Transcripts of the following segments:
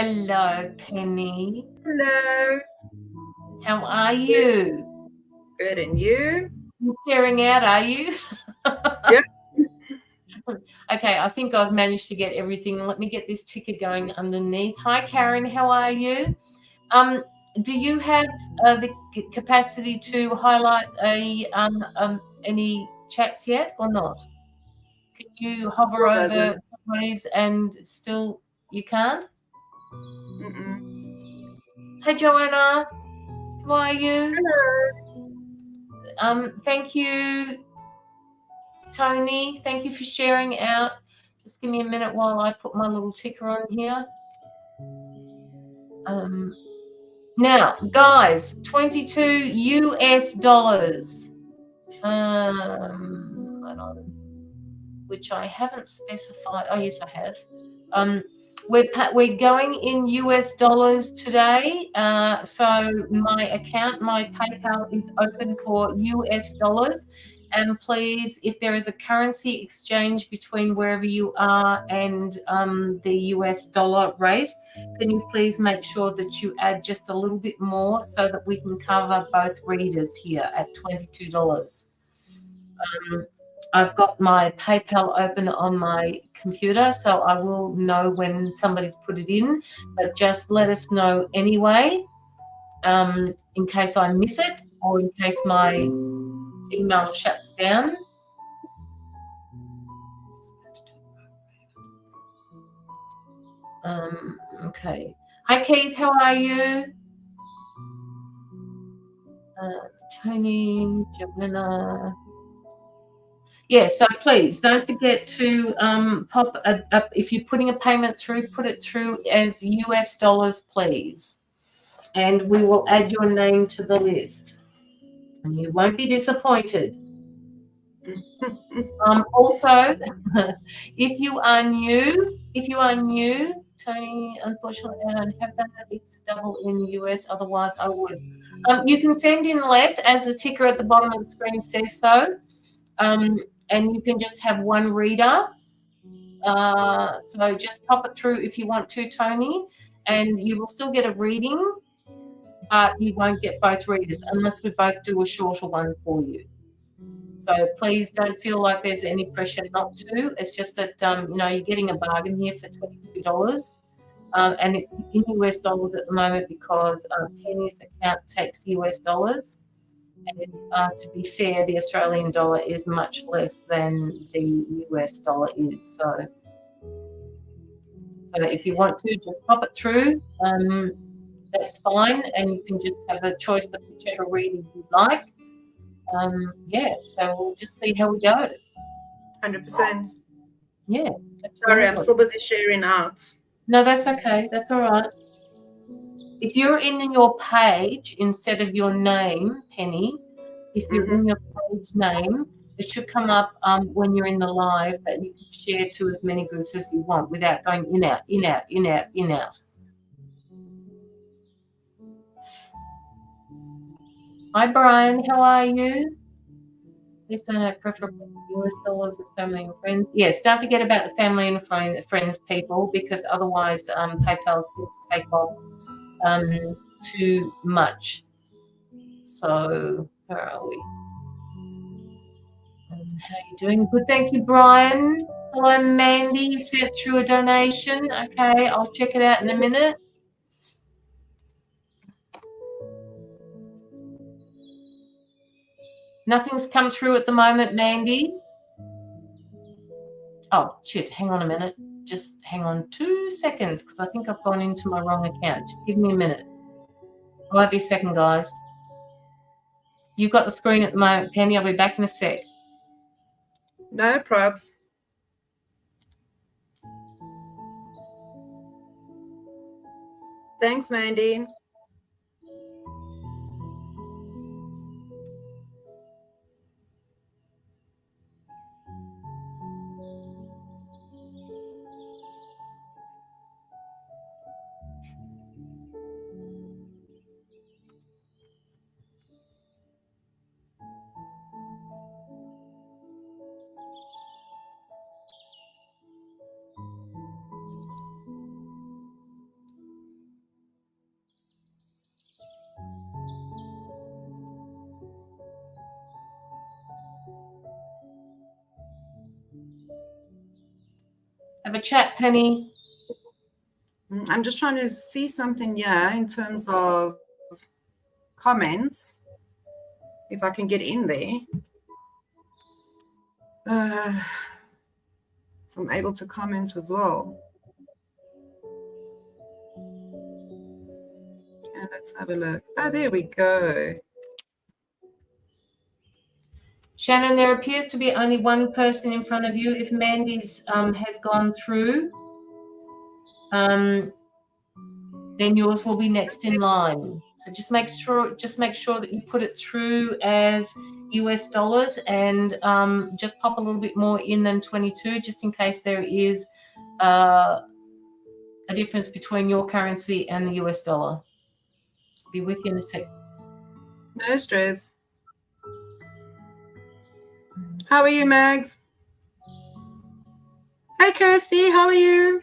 Hello, Penny. Hello. How are you? Good, and you? You're sharing out, are you? Yep. Okay, I think I've managed to get everything. Let me get this ticker going underneath. Hi, Karen. How are you? Do you have the capacity to highlight any chats yet or not? Can you hover Still over doesn't. somebody's and still you can't? Mm-mm. Hey, Joanna. How are you? Hello. Thank you, Tony. Thank you for sharing out. Just give me a minute while I put my little ticker on here. Now, guys, $22 US. Which I haven't specified. Oh, yes, I have. We're going in US dollars today. So my account, my PayPal is open for US dollars. And please, if there is a currency exchange between wherever you are and the US dollar rate, can you please make sure that you add just a little bit more so that we can cover both readers here at $22. I've got my PayPal open on my computer, so I will know when somebody's put it in, but just let us know anyway, in case I miss it or in case my email shuts down. Okay. Hi, Keith. How are you? Tony, Joanna. Yeah, so please don't forget to pop up if you're putting a payment through, put it through as US dollars, please. And we will add your name to the list. And you won't be disappointed. Also, if you are new, Tony, unfortunately, I don't have that. It's double in US, otherwise I would. You can send in less, as the ticker at the bottom of the screen says so. And you can just have one reader. So just pop it through if you want to, Tony, and you will still get a reading, but you won't get both readers unless we both do a shorter one for you. So please don't feel like there's any pressure not to. It's just that, you're getting a bargain here for $22. And it's in US dollars at the moment because Penny's account takes US dollars. And to be fair, the Australian dollar is much less than the US dollar is. So if you want to, just pop it through. That's fine, and you can just have a choice of whichever reading you'd like. So we'll just see how we go. 100%. Yeah, absolutely. Sorry, I'm still busy sharing out. No, that's okay. That's all right. If you're in your page instead of your name, Penny, if you're in your page name, it should come up when you're in the live that you can share to as many groups as you want without going in, out, in, out, in, out, in, out. Hi, Brian. How are you? Please don't have preferable US dollars as family and friends. Yes, don't forget about the family and friends people, because otherwise PayPal tends to take off too much. So where are we? How are you doing? Good, thank you, Brian. Hello, Mandy. You sent through a donation. Okay, I'll check it out in a minute. Nothing's come through at the moment, Mandy. Oh, shit, hang on a minute. Just hang on 2 seconds, because I think I've gone into my wrong account. Just give me a minute. I won't be a second, guys. You've got the screen at the moment, Penny. I'll be back in a sec. No probs. Thanks, Mandy. Have a chat, Penny. I'm just trying to see something in terms of comments, if I can get in there. So I'm able to comment as well. And let's have a look. Oh, there we go. Shannon, there appears to be only one person in front of you. If Mandy's has gone through, then yours will be next in line. So just make sure that you put it through as US dollars, and just pop a little bit more in than 22, just in case there is a difference between your currency and the US dollar. Be with you in a sec. No stress. How are you, Mags? Hey, Kirsty, how are you?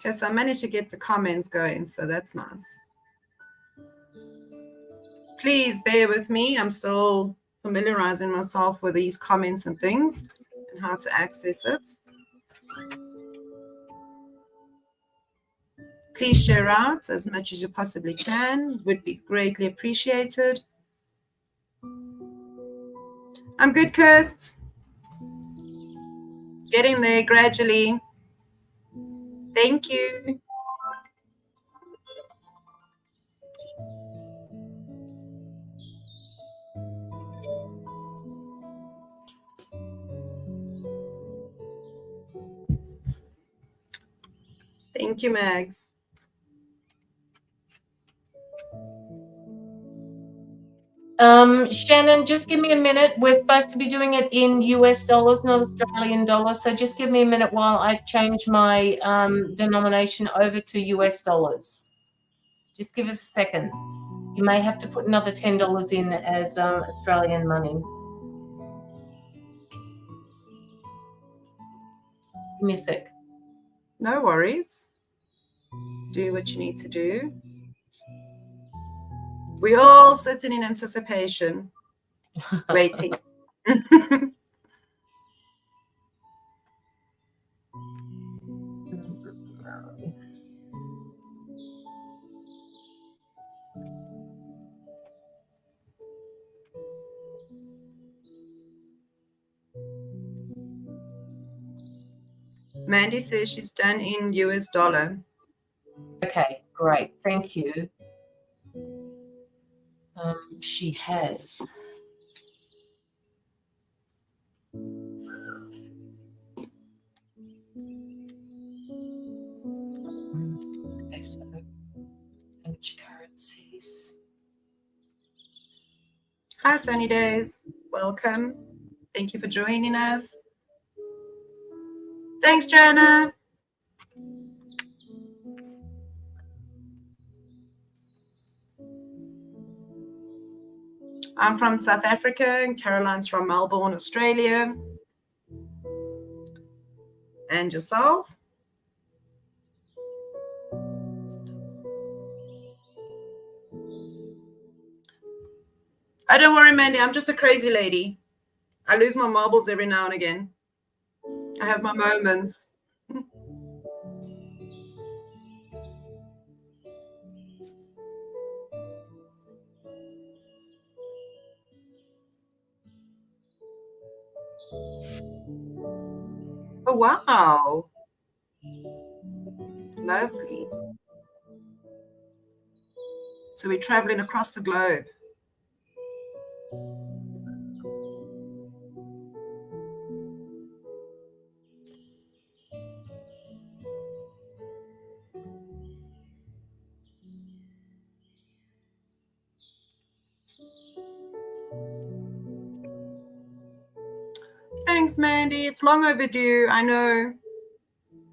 Okay, so I managed to get the comments going, so that's nice. Please bear with me. I'm still familiarizing myself with these comments and things and how to access it. Please share out as much as you possibly can. Would be greatly appreciated. I'm good, Kirst. Getting there gradually. Thank you. Thank you, Mags. Shannon, just give me a minute. We're supposed to be doing it in US dollars, not Australian dollars. So just give me a minute while I change my denomination over to US dollars. Just give us a second. You may have to put another $10 in as Australian money. Just give me a sec. No worries. Do what you need to do. We're all sitting in anticipation, waiting. Mandy says she's done in US dollar. Okay, great. Thank you. She has. Okay, so which currencies? Hi, Sunny Days. Welcome. Thank you for joining us. Thanks, Joanna. I'm from South Africa and Caroline's from Melbourne, Australia. And yourself? Oh, don't worry, Mandy. I'm just a crazy lady. I lose my marbles every now and again. I have my moments. Oh, wow. Lovely. So we're traveling across the globe. Thanks, Mandy. It's long overdue. I know.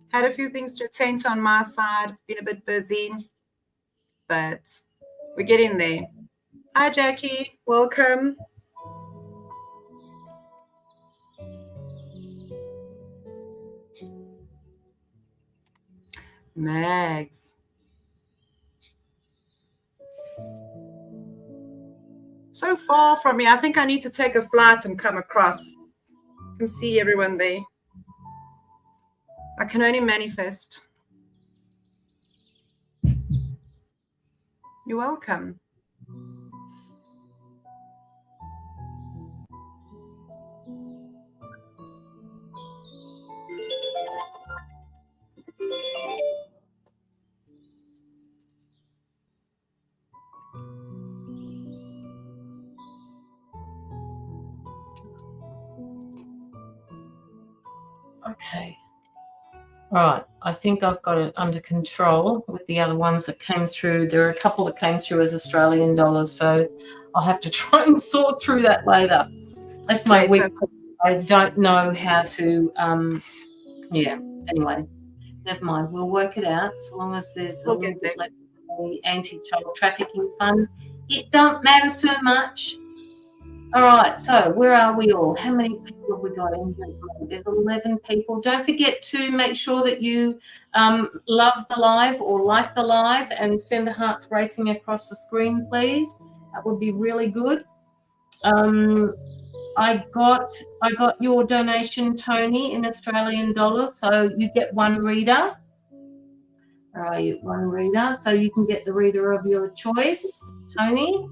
Had a few things to attend to on my side. It's been a bit busy, but we're getting there. Hi, Jackie. Welcome. Mags. So far from me. I think I need to take a flight and come across and see everyone there. I can only manifest. You're welcome. Okay. All right. I think I've got it under control with the other ones that came through. There are a couple that came through as Australian dollars, so I'll have to try and sort through that later. That's my weak. I don't know how to. Yeah. Anyway, never mind. We'll work it out. So long as there's a little bit left for the anti-child trafficking fund, it don't matter so much. All right, so where are we all? How many people have we got in here? There's 11 people. Don't forget to make sure that you love the live or like the live and send the hearts racing across the screen, please. That would be really good. I got your donation, Tony, in Australian dollars, so you get one reader. Where are you? One reader, so you can get the reader of your choice, Tony.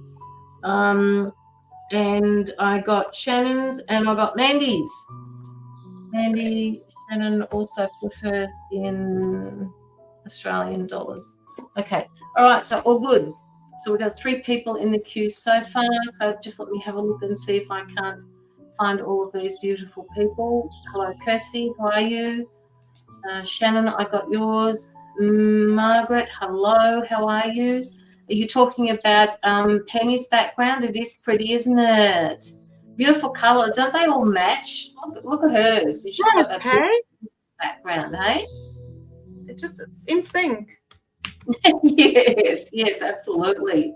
And I got Shannon's and I got Mandy's. Shannon also put hers in Australian dollars. Okay. All right. So all good. So we've got 3 people in the queue so far. So just let me have a look and see if I can't find all of these beautiful people. Hello, Kirsty. How are you? Shannon, I got yours. Margaret, hello. How are you? Are you talking about Penny's background? It is pretty, isn't it? Beautiful colours. Don't they all match? Look at hers. She's got that beautiful background, hey? It's in sync. Yes, absolutely.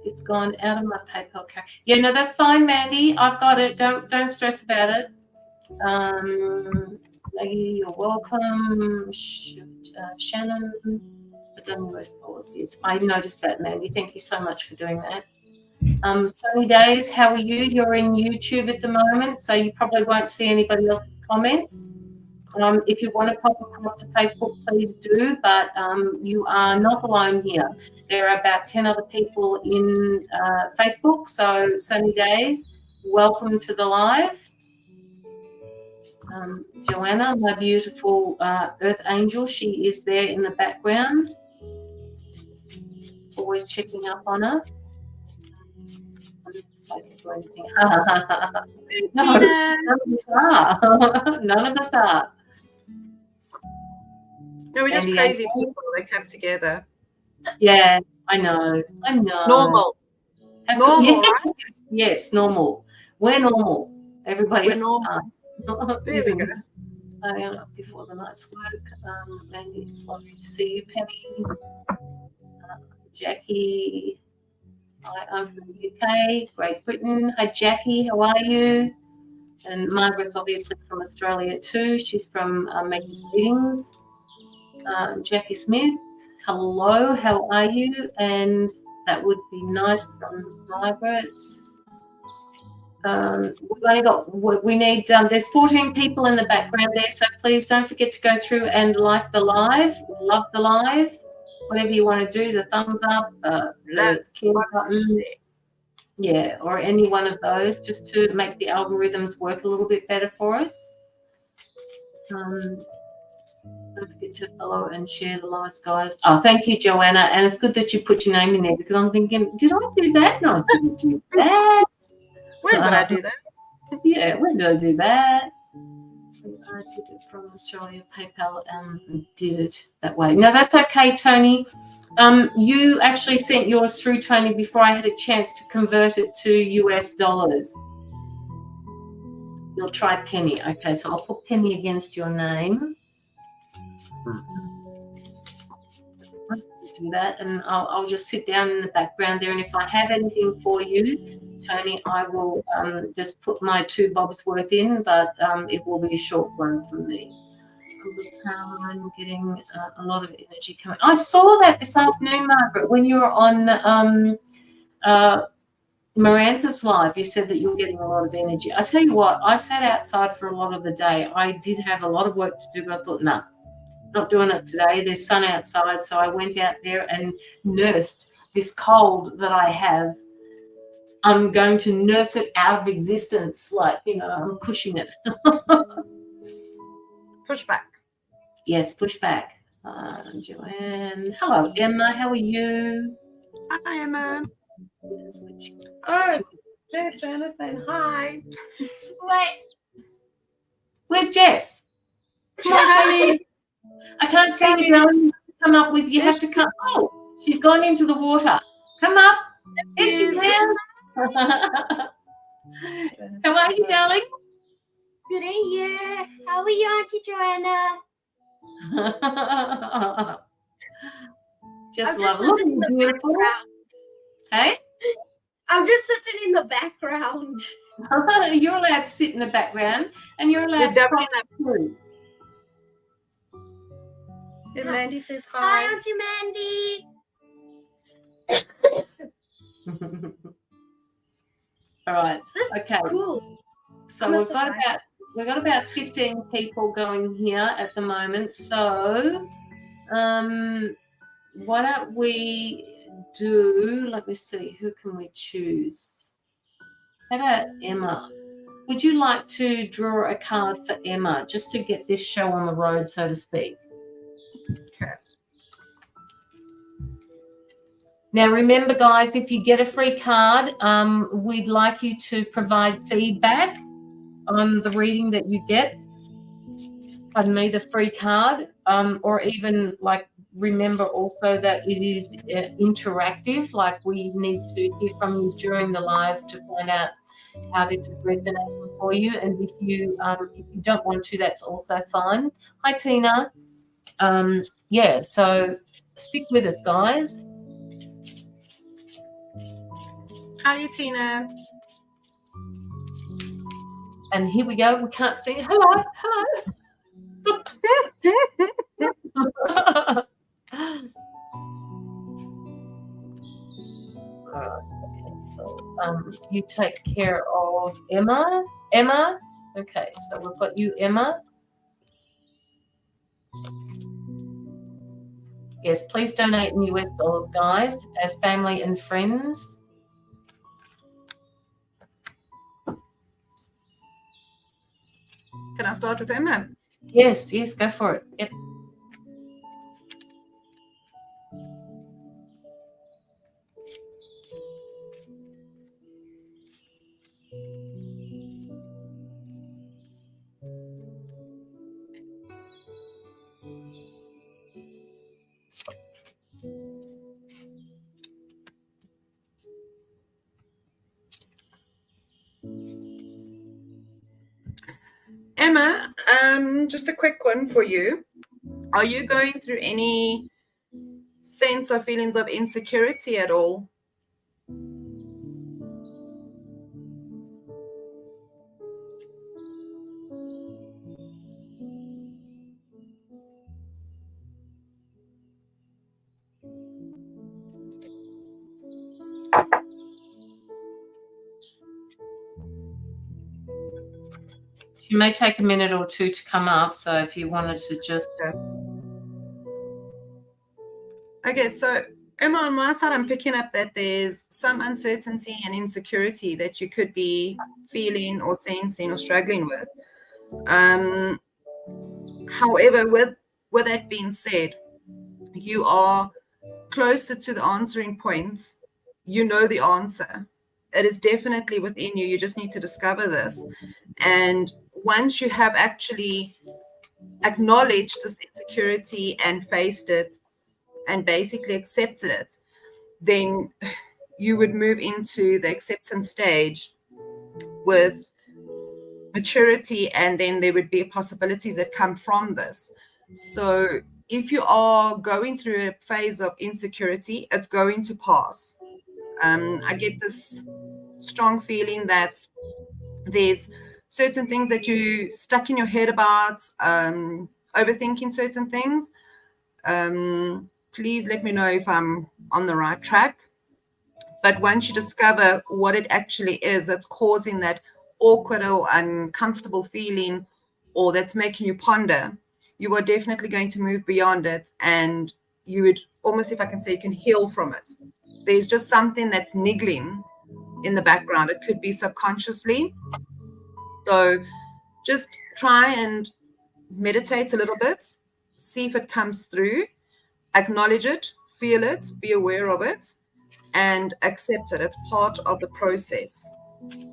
It's gone out of my PayPal account. Yeah, no, that's fine, Mandy. I've got it. Don't stress about it. Maggie, you're welcome. Shannon. I don't know where policy is. I noticed that, Mandy. Thank you so much for doing that. Sunny Days, how are you? You're in YouTube at the moment, so you probably won't see anybody else's comments. If you want to pop across to Facebook, please do, but you are not alone here. There are about 10 other people in Facebook, so Sunny Days, welcome to the live. Joanna, my beautiful Earth Angel, she is there in the background, always checking up on us. No, none of us are. No, we're just crazy people that come together. Yeah, I know. Normal. Normal, right? Yes, normal. We're normal. Everybody else There we go. Before the night's work. Mandy, it's lovely to see you, Penny. Jackie. Hi, I'm from the UK, Great Britain. Hi, Jackie, how are you? And Margaret's obviously from Australia too. She's from Maker's Readings. Jackie Smith, hello, how are you? And that would be nice from Margaret. We've only got, we need, there's 14 people in the background there, so please don't forget to go through and like the live, love the live, whatever you want to do, the thumbs up, the care button, yeah, or any one of those, just to make the algorithms work a little bit better for us. Don't forget to follow and share the lives, guys. Oh, thank you, Joanna, and it's good that you put your name in there, because I'm thinking, did I do that? No, I didn't do that. When did I do that? Yeah, when did I do that? I did it from Australia, PayPal, did it that way. No, that's okay, Tony. You actually sent yours through, Tony, before I had a chance to convert it to US dollars. You'll try Penny. Okay, so I'll put Penny against your name. Do that, and I'll just sit down in the background there, and if I have anything for you, Tony, I will just put my 2 bobs worth in, but it will be a short one from me. I'm getting a lot of energy coming. I saw that this afternoon, Margaret, when you were on Marantha's live, you said that you're getting a lot of energy. I tell you what, I sat outside for a lot of the day. I did have a lot of work to do, but I thought, no, not doing it today. There's sun outside, so I went out there and nursed this cold that I have. I'm going to nurse it out of existence, like, you know, I'm pushing it. Push back. Yes, push back. Joanne. Hello, Emma. How are you? Hi, Emma. Yes, Oh, Jess, saying hi. Wait, where's Jess? Come on, honey. I can't see you, darling. Come up with you. Have to come. Oh, she's gone into the water. Come up. Here she is. How are you, darling? good in here. How are you, Auntie Joanna? Just I'm love just sitting in looking the beautiful. background. Hey? I'm just sitting in the background. You're allowed to sit in the background, and you're allowed We're to doubling cry up. too. And Mandy says Hi, hi. Auntie Mandy. All right. This Okay. is cool. So I'm we've got about 15 people going here at the moment. So why don't we do, let me see, who can we choose? How about Emma? Would you like to draw a card for Emma just to get this show on the road, so to speak? Okay. Now, remember, guys, if you get a free card, we'd like you to provide feedback on the reading that you get. Pardon me, the free card, or even like remember also that it is interactive. Like we need to hear from you during the live to find out how this is resonating for you. And if you don't want to, that's also fine. Hi, Tina. Yeah, so stick with us, guys. Hi, Tina. And here we go. We can't see. Hello. Okay, so you take care of Emma. Emma. Okay, so we've got you, Emma. Yes, please donate in US dollars, guys, as family and friends. Can I start with Emma? Yes, go for it. Yep. Emma, just a quick one for you. Are you going through any sense or feelings of insecurity at all? She may take a minute or two to come up, so if you wanted to just Okay, so Emma, on my side, I'm picking up that there's some uncertainty and insecurity that you could be feeling or sensing or struggling with. However, with that being said, you are closer to the answering point. You know the answer. It is definitely within you. You just need to discover this. And once you have actually acknowledged this insecurity and faced it and basically accepted it, then you would move into the acceptance stage with maturity, and then there would be possibilities that come from this. So if you are going through a phase of insecurity, it's going to pass. I get this strong feeling that there's certain things that you stuck in your head about, overthinking certain things. Please let me know if I'm on the right track. But once you discover what it actually is that's causing that awkward or uncomfortable feeling, or that's making you ponder, you are definitely going to move beyond it, and you would almost, if I can say, you can heal from it. There's just something that's niggling in the background. It could be subconsciously. So just try and meditate a little bit, see if it comes through, acknowledge it, feel it, be aware of it, and accept it. It's part of the process.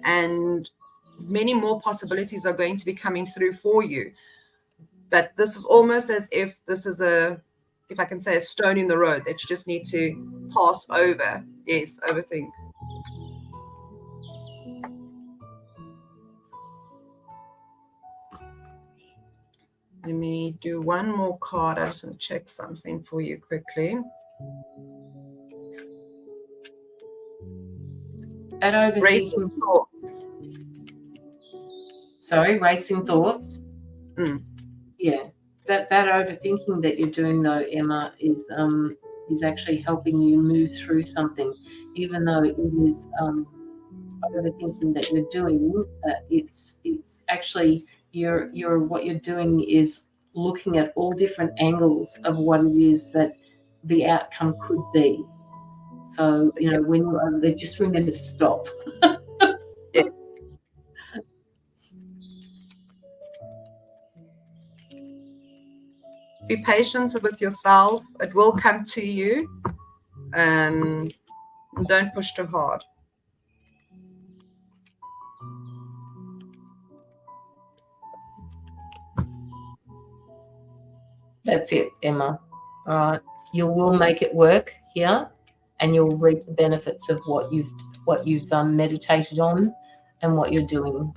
And many more possibilities are going to be coming through for you. But this is almost as if this is if I can say, a stone in the road that you just need to pass over. Yes, overthink. Let me do one more card. I just want to check something for you quickly. That overthinking. Racing thoughts. Sorry, racing thoughts. Yeah, that overthinking that you're doing though, Emma, is actually helping you move through something, even though it is overthinking that you're doing. It's actually what you're doing is looking at all different angles of what it is that the outcome could be. So when you just remember to stop. Yeah. Be patient with yourself. It will come to you. Don't push too hard. That's it, Emma. All right. You will make it work here, and you'll reap the benefits of what you've meditated on and what you're doing.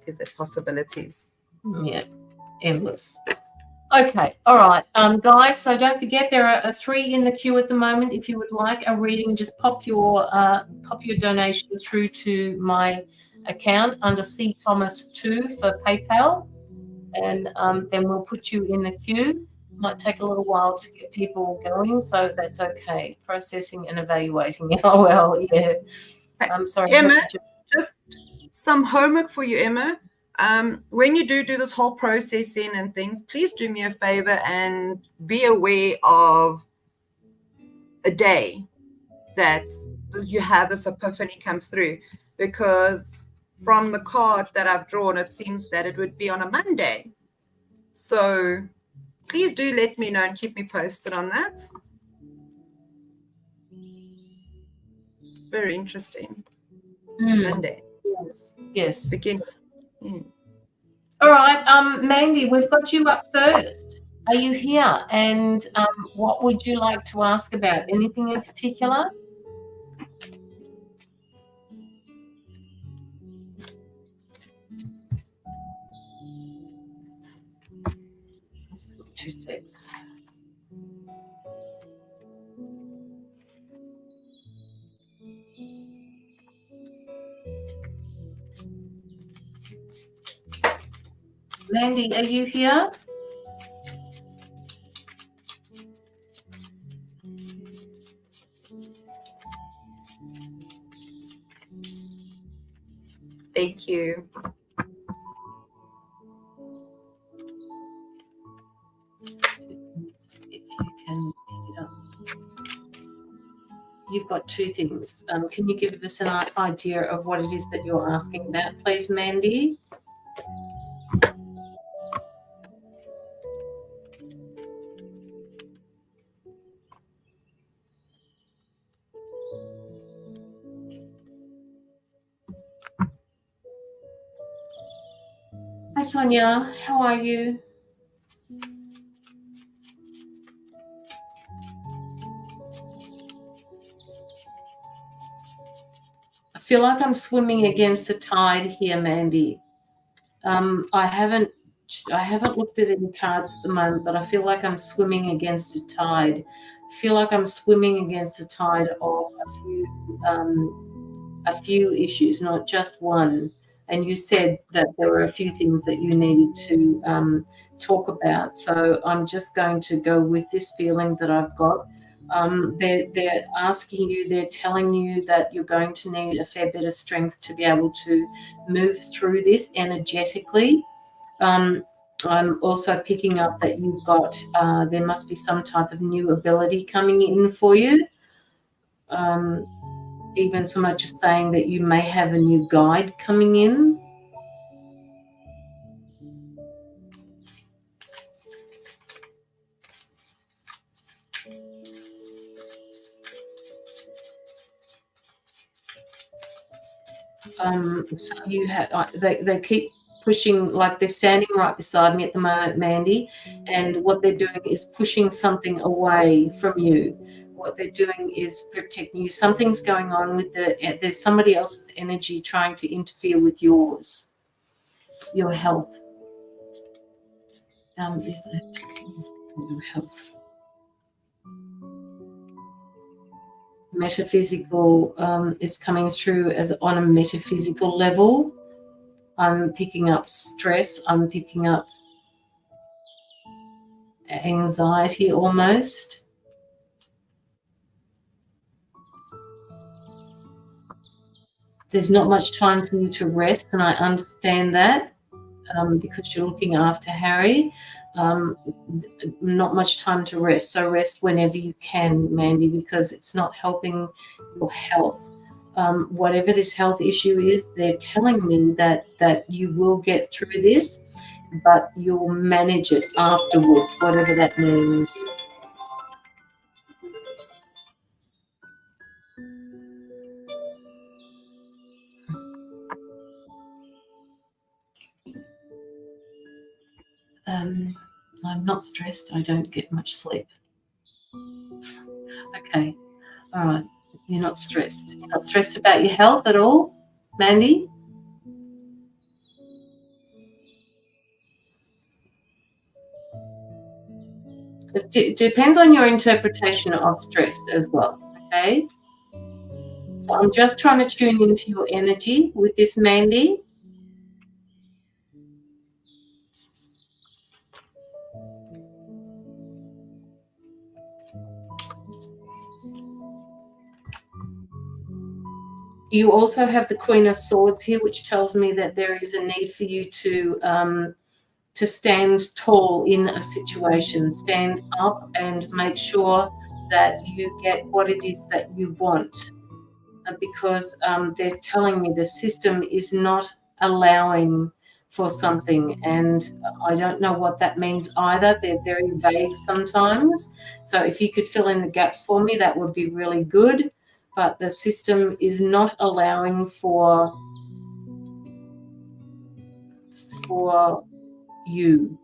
Is it possibilities? Yeah, endless. Okay, all right, guys. So don't forget there are 3 in the queue at the moment. If you would like a reading, just pop your donation through to my account under C Thomas 2 for PayPal, and then we'll put you in the queue. Might take a little while to get people going, so that's okay. Processing and evaluating. Oh well, yeah. I'm sorry, Emma. Just some homework for you, Emma. When you do this whole processing and things, please do me a favor and be aware of a day that you have this epiphany come through, because from the card that I've drawn, it seems that it would be on a Monday. So please do let me know and keep me posted on that. Very interesting. Monday. Yes. Beginning. All right, Mandy, we've got you up first. Are you here? And what would you like to ask about? Anything in particular? Two sets. Mandy, are you here? Thank you. If you can pick it up. You've got 2 things. Can you give us an idea of what it is that you're asking about, please, Mandy? Hi, Sonia. How are you? I feel like I'm swimming against the tide here, Mandy. I haven't looked at any cards at the moment, but I feel like I'm swimming against the tide. I feel like I'm swimming against the tide of a few issues, not just one. And you said that there were a few things that you needed to talk about. So I'm just going to go with this feeling that I've got. They're asking you, they're telling you that you're going to need a fair bit of strength to be able to move through this energetically. I'm also picking up that you've got, there must be some type of new ability coming in for you. Even so much as saying that you may have a new guide coming in. So you have, they keep pushing, like they're standing right beside me at the moment, Mandy, and what they're doing is pushing something away from you. What they're doing is protecting you. Something's going on with there's somebody else's energy trying to interfere with your health. Is your health. Metaphysical, it's coming through as on a metaphysical level. I'm picking up stress. I'm picking up anxiety almost. There's not much time for you to rest, and I understand that because you're looking after Harry. Not much time to rest. So rest whenever you can, Mandy, because it's not helping your health. Whatever this health issue is, they're telling me that you will get through this, but you'll manage it afterwards, whatever that means. I'm not stressed. I don't get much sleep. Okay. All right. You're not stressed. You're not stressed about your health at all, Mandy? It depends on your interpretation of stress as well, okay? So I'm just trying to tune into your energy with this, Mandy. You also have the Queen of Swords here, which tells me that there is a need for you to stand tall in a situation, stand up and make sure that you get what it is that you want. Because they're telling me the system is not allowing for something, and I don't know what that means either. They're very vague sometimes. So if you could fill in the gaps for me, that would be really good. But the system is not allowing for you.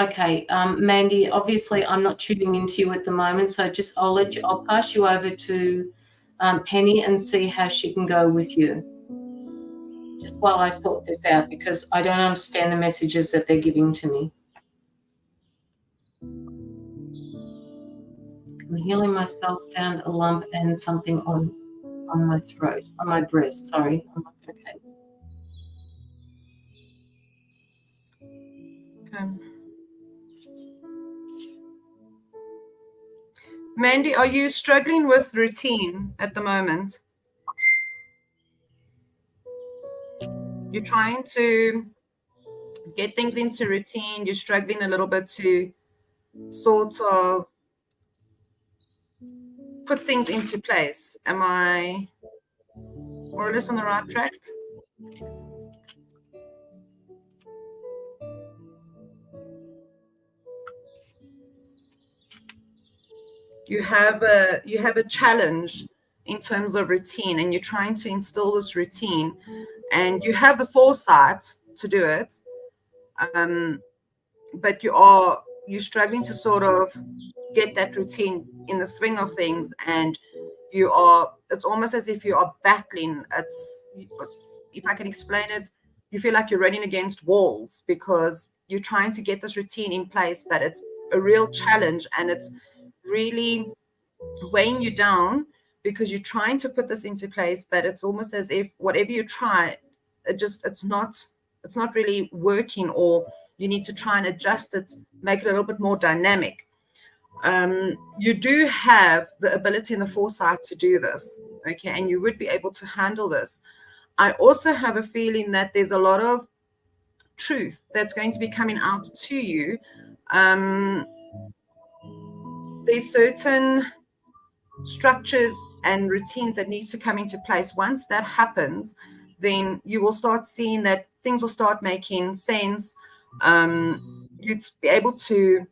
Okay, Mandy, obviously I'm not tuning into you at the moment, so I'll pass you over to Penny and see how she can go with you. Just while I sort this out, because I don't understand the messages that they're giving to me. I'm healing myself, found a lump and something on my throat, on my breast, sorry. Okay. Mandy, are you struggling with routine at the moment? You're trying to get things into routine. You're struggling a little bit to sort of put things into place. Am I more or less on the right track? You have a challenge in terms of routine, and you're trying to instill this routine, and you have the foresight to do it, but you're struggling to sort of get that routine in the swing of things, and it's almost as if you are battling. If I can explain it, you feel like you're running against walls because you're trying to get this routine in place, but a real challenge, and it's really weighing you down because you're trying to put this into place, but it's almost as if whatever you try, it's not really working, or you need to try and adjust it, make it a little bit more dynamic. You do have the ability and the foresight to do this, okay, and you would be able to handle this. I also have a feeling that there's a lot of truth that's going to be coming out to you. There's certain structures and routines that needs to come into place. Once that happens, then you will start seeing that things will start making sense. You'd be able to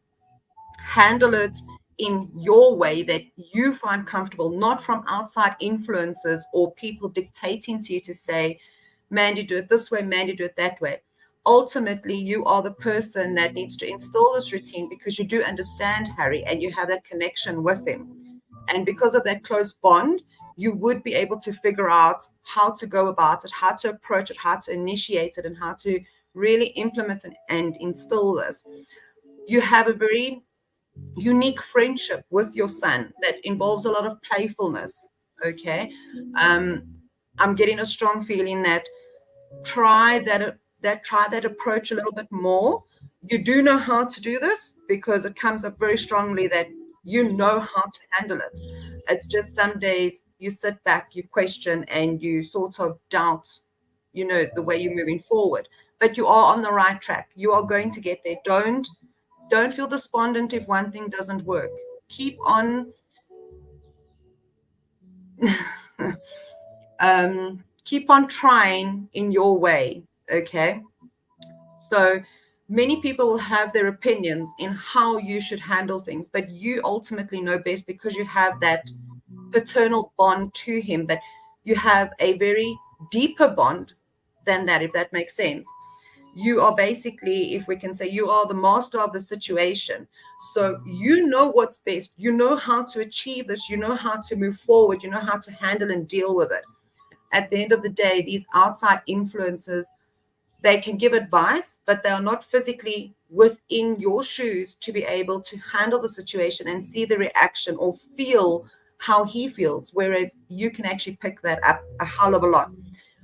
handle it in your way that you find comfortable, not from outside influences or people dictating to you to say, Mandy, do it this way, Mandy, do it that way. Ultimately, you are the person that needs to install this routine because you do understand Harry and you have that connection with him. And because of that close bond, you would be able to figure out how to go about it, how to approach it, how to initiate it, and how to really implement and instill this. You have a very unique friendship with your son that involves a lot of playfulness. Okay. I'm getting a strong feeling that try that approach a little bit more. You do know how to do this because it comes up very strongly that you know how to handle it. It's just some days you sit back, you question, and you sort of doubt, the way you're moving forward. But you are on the right track. You are going to get there. Don't feel despondent if one thing doesn't work. Keep on keep on trying in your way. Okay. So many people will have their opinions in how you should handle things, but you ultimately know best because you have that paternal bond to him, but you have a very deeper bond than that, if that makes sense. You are basically, if we can say, you are the master of the situation. So you know what's best. You know how to achieve this. You know how to move forward. You know how to handle and deal with it. At the end of the day, these outside influences, they can give advice, but they are not physically within your shoes to be able to handle the situation and see the reaction or feel how he feels, whereas you can actually pick that up a hell of a lot.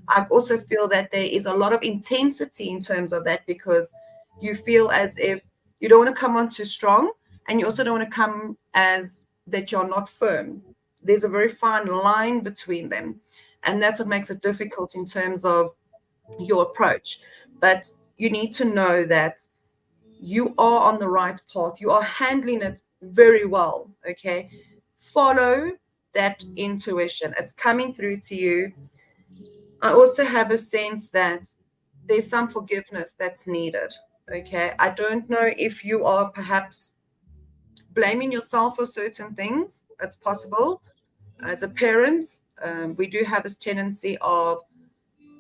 I also feel that there is a lot of intensity in terms of that because you feel as if you don't want to come on too strong, and you also don't want to come as that you're not firm. There's a very fine line between them, and that's what makes it difficult in terms of your approach. But you need to know that you are on the right path. You are handling it very well. Okay. Follow that intuition. It's coming through to you. I also have a sense that there's some forgiveness that's needed. Okay. I don't know if you are perhaps blaming yourself for certain things. It's possible. As a parent, we do have this tendency of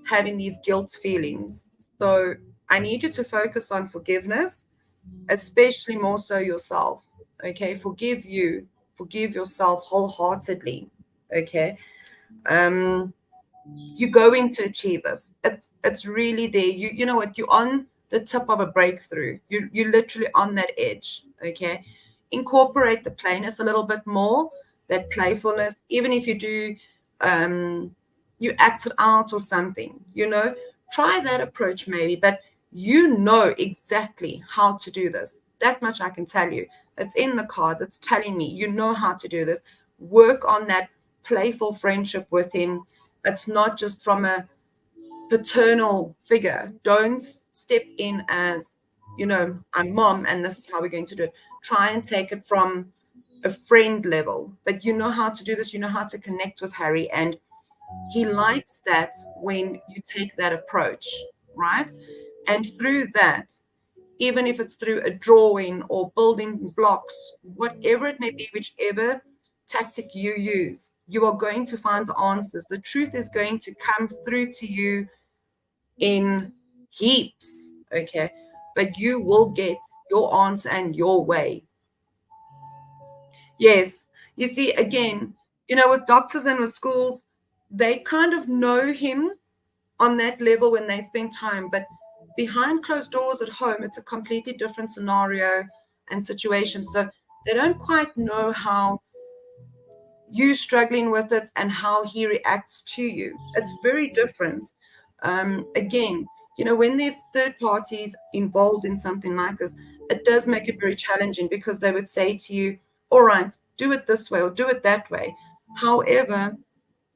having these guilt feelings. So I need you to focus on forgiveness, especially more so yourself. Okay. Forgive yourself wholeheartedly. Okay. You're going to achieve this. It's really there. You know what? You're on the tip of a breakthrough. You're literally on that edge. Okay. Incorporate the playness a little bit more, that playfulness. Even if you do, you act it out or something. Try that approach maybe. But you know exactly how to do this. That much I can tell you. It's in the cards. It's telling me you know how to do this. Work on that playful friendship with him. It's not just from a paternal figure. Don't step in as, I'm mom and this is how we're going to do it. Try and take it from a friend level. But you know how to do this. You know how to connect with Harry. And he likes that when you take that approach, right? And through that, even if it's through a drawing or building blocks, whatever it may be, whichever tactic you use, you are going to find the answers. The truth is going to come through to you in heaps, okay? But you will get your answer and your way. Yes. You see, again, with doctors and with schools, they kind of know him on that level when they spend time, but behind closed doors at home, it's a completely different scenario. and situations. So they don't quite know how you struggling with it and how he reacts to you. It's very different. Again, you know, when there's third parties involved in something like this, it does make it very challenging, because they would say to you, all right, do it this way or do it that way. However,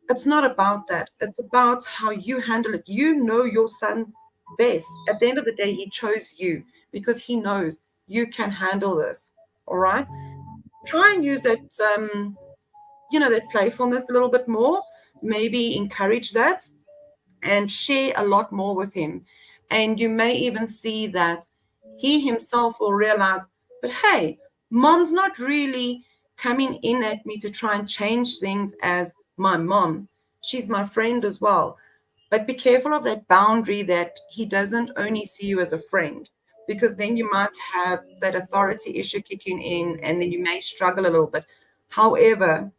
it's not about that. It's about how you handle it. You know your son best. At the end of the day, he chose you because he knows you can handle this. All right. Try and use that, you know, that playfulness a little bit more. Maybe encourage that and share a lot more with him. And you may even see that he himself will realize, but hey, mom's not really coming in at me to try and change things as my mom. She's my friend as well. But be careful of that boundary, that he doesn't only see you as a friend, because then you might have that authority issue kicking in, and then you may struggle a little bit. However,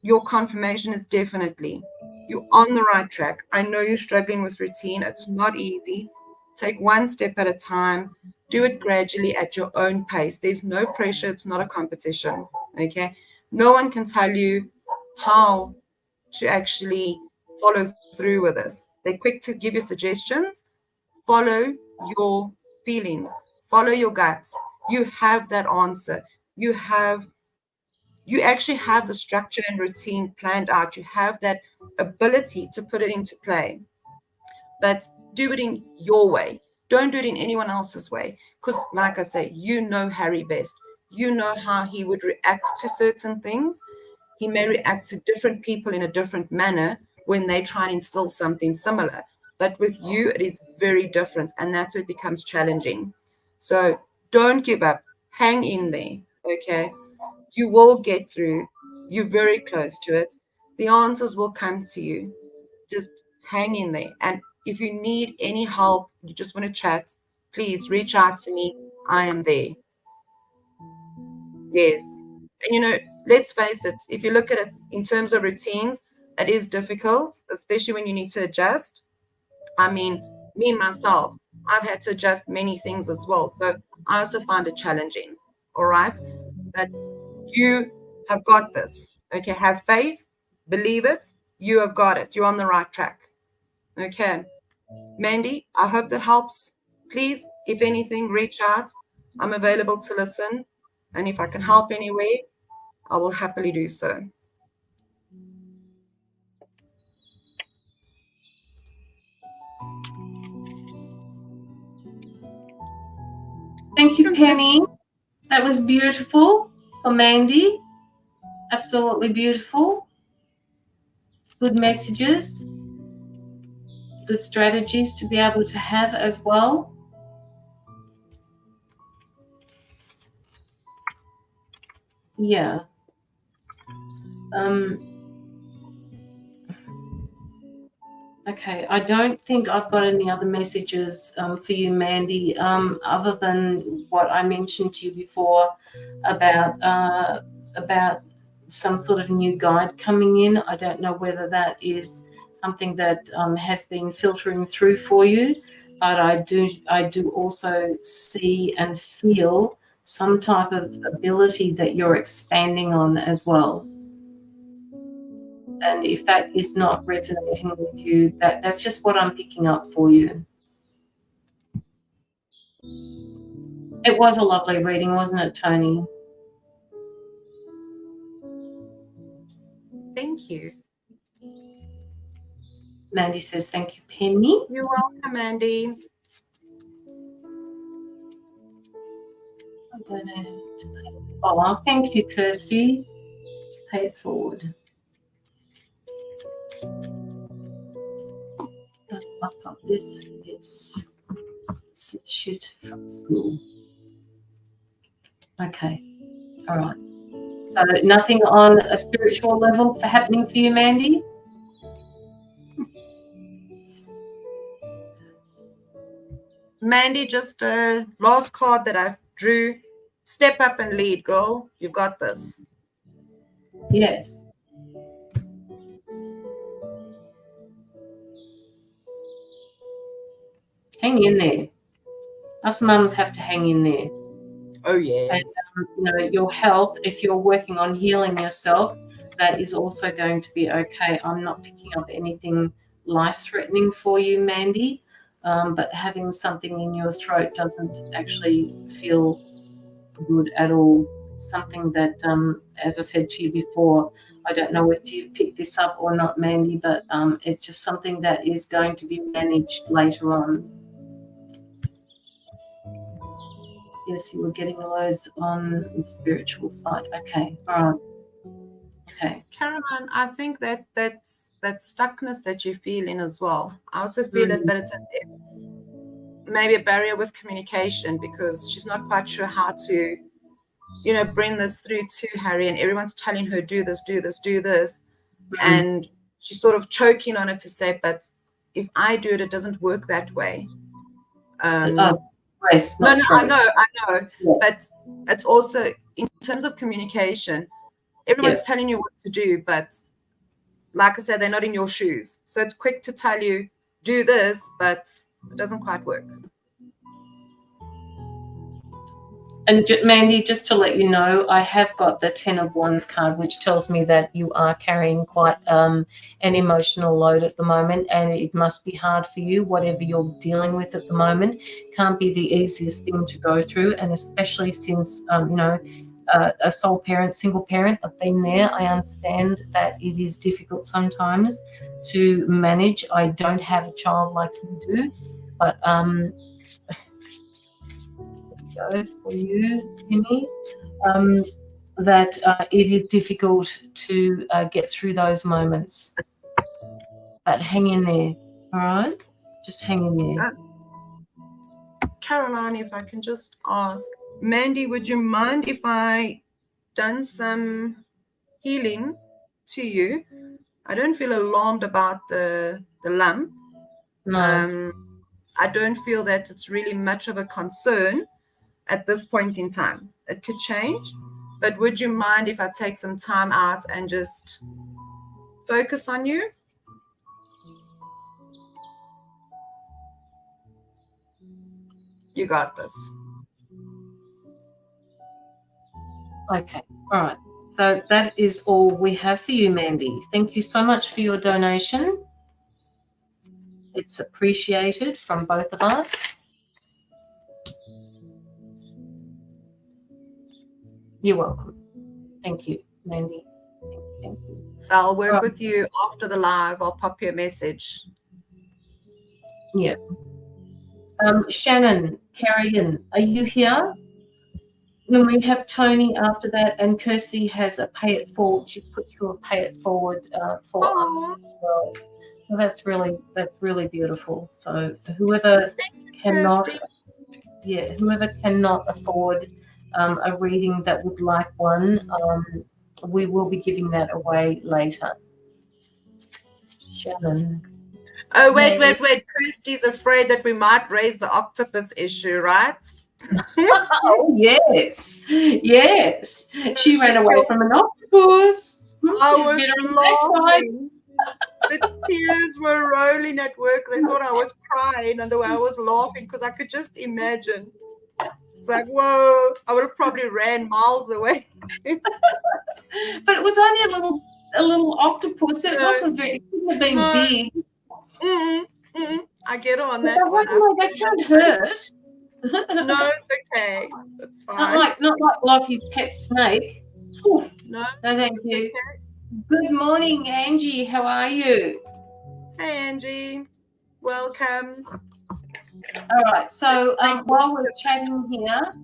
your confirmation is definitely you're on the right track. I know you're struggling with routine. It's not easy. Take one step at a time. Do it gradually at your own pace. There's no pressure. It's not a competition. Okay. No one can tell you how to actually follow through with this. They're quick to give you suggestions. Follow your feelings, follow your guts. You have that answer. You actually have the structure and routine planned out. You have that ability to put it into play, but do it in your way. Don't do it in anyone else's way. Because, like I say, you know Harry best. You know how he would react to certain things. He may react to different people in a different manner when they try and instill something similar. But with you, it is very different. And that's where it becomes challenging. So don't give up. Hang in there. Okay. You will get through. You're very close to it. The answers will come to you. Just hang in there. And if you need any help, you just want to chat, please reach out to me. I am there. Yes. And you know, let's face it, if you look at it in terms of routines, it is difficult, especially when you need to adjust. I mean, me myself, I've had to adjust many things as well. So I also find it challenging. All right. But you have got this. Okay. Have faith, believe it. You have got it. You're on the right track. Okay. Mandy, I hope that helps. Please, if anything, reach out. I'm available to listen. And if I can help anyway, I will happily do so. Thank you, Penny. That was beautiful for Mandy. Absolutely beautiful. Good messages, good strategies to be able to have as well. Yeah. Okay, I don't think I've got any other messages for you, Mandy, other than what I mentioned to you before about some sort of new guide coming in. I don't know whether that is something that has been filtering through for you, but I do also see and feel some type of ability that you're expanding on as well. And if that is not resonating with you, that's just what I'm picking up for you. It was a lovely reading, wasn't it, Tony? Thank you. Mandy says, thank you, Penny. You're welcome, Mandy. I donated to pay. Oh, thank you, Kirsty. Pay it forward. I've got this. It's shoot from school. Okay. All right. So nothing on a spiritual level happening for you, Mandy? Mandy, just a last card that I drew. Step up and lead, girl. You've got this. Yes. Hang in there. Us mums have to hang in there. Oh, yes. And your health, if you're working on healing yourself, that is also going to be okay. I'm not picking up anything life-threatening for you, Mandy, but having something in your throat doesn't actually feel good at all. Something that, as I said to you before, I don't know if you've picked this up or not, Mandy, but it's just something that is going to be managed later on. Yes, you were getting loads on the spiritual side. Okay, all right. Okay. Caroline, I think that's that stuckness that you're feeling as well. I also feel it, but it's maybe a barrier with communication because she's not quite sure how to, bring this through to Harry, and everyone's telling her, do this, do this, do this. And she's sort of choking on it to say, but if I do it, it doesn't work that way. Yes, no, I know. Yeah. But it's also in terms of communication, everyone's telling you what to do, but like I said, they're not in your shoes. So it's quick to tell you, do this, but it doesn't quite work. And Mandy, just to let you know, I have got the 10 of Wands card, which tells me that you are carrying quite an emotional load at the moment, and it must be hard for you. Whatever you're dealing with at the moment can't be the easiest thing to go through, and especially since, a sole parent, single parent, I've been there. I understand that it is difficult sometimes to manage. I don't have a child like you do, but go for you, Penny, that it is difficult to get through those moments. But hang in there, all right? Just hang in there. Caroline, if I can just ask, Mandy, would you mind if I done some healing to you? I don't feel alarmed about the lump. No. I don't feel that it's really much of a concern at this point in time. It could change, but would you mind if I take some time out and just focus on you? You got this. Okay, all right. So that is all we have for you, Mandy. Thank you so much for your donation. It's appreciated from both of us. You're welcome. Thank you, Mandy. Thank you. So I'll work with you after the live. I'll pop you a message. Yeah. Shannon, Carrigan, are you here? Then we have Tony after that, and Kirsty has a pay it forward. She's put through a pay it forward for us as well. So that's really beautiful. So whoever cannot afford a reading that would like one, we will be giving that away later. Shannon. Oh, wait. Kirsty's afraid that we might raise the octopus issue, right? Oh, yes. She ran away from an octopus. I was laughing. The tears were rolling at work. They thought I was crying, and the way I was laughing because I could just imagine. It's like, whoa, I would have probably ran miles away. But it was only a little octopus. It wasn't very. It couldn't have been big. I get on that one. They can't hurt. No, it's okay. It's fine. Not like Lockie's pet snake. Oof. No, thank you. Okay. Good morning, Angie. How are you? Hey, Angie. Welcome. All right. So while we're chatting here,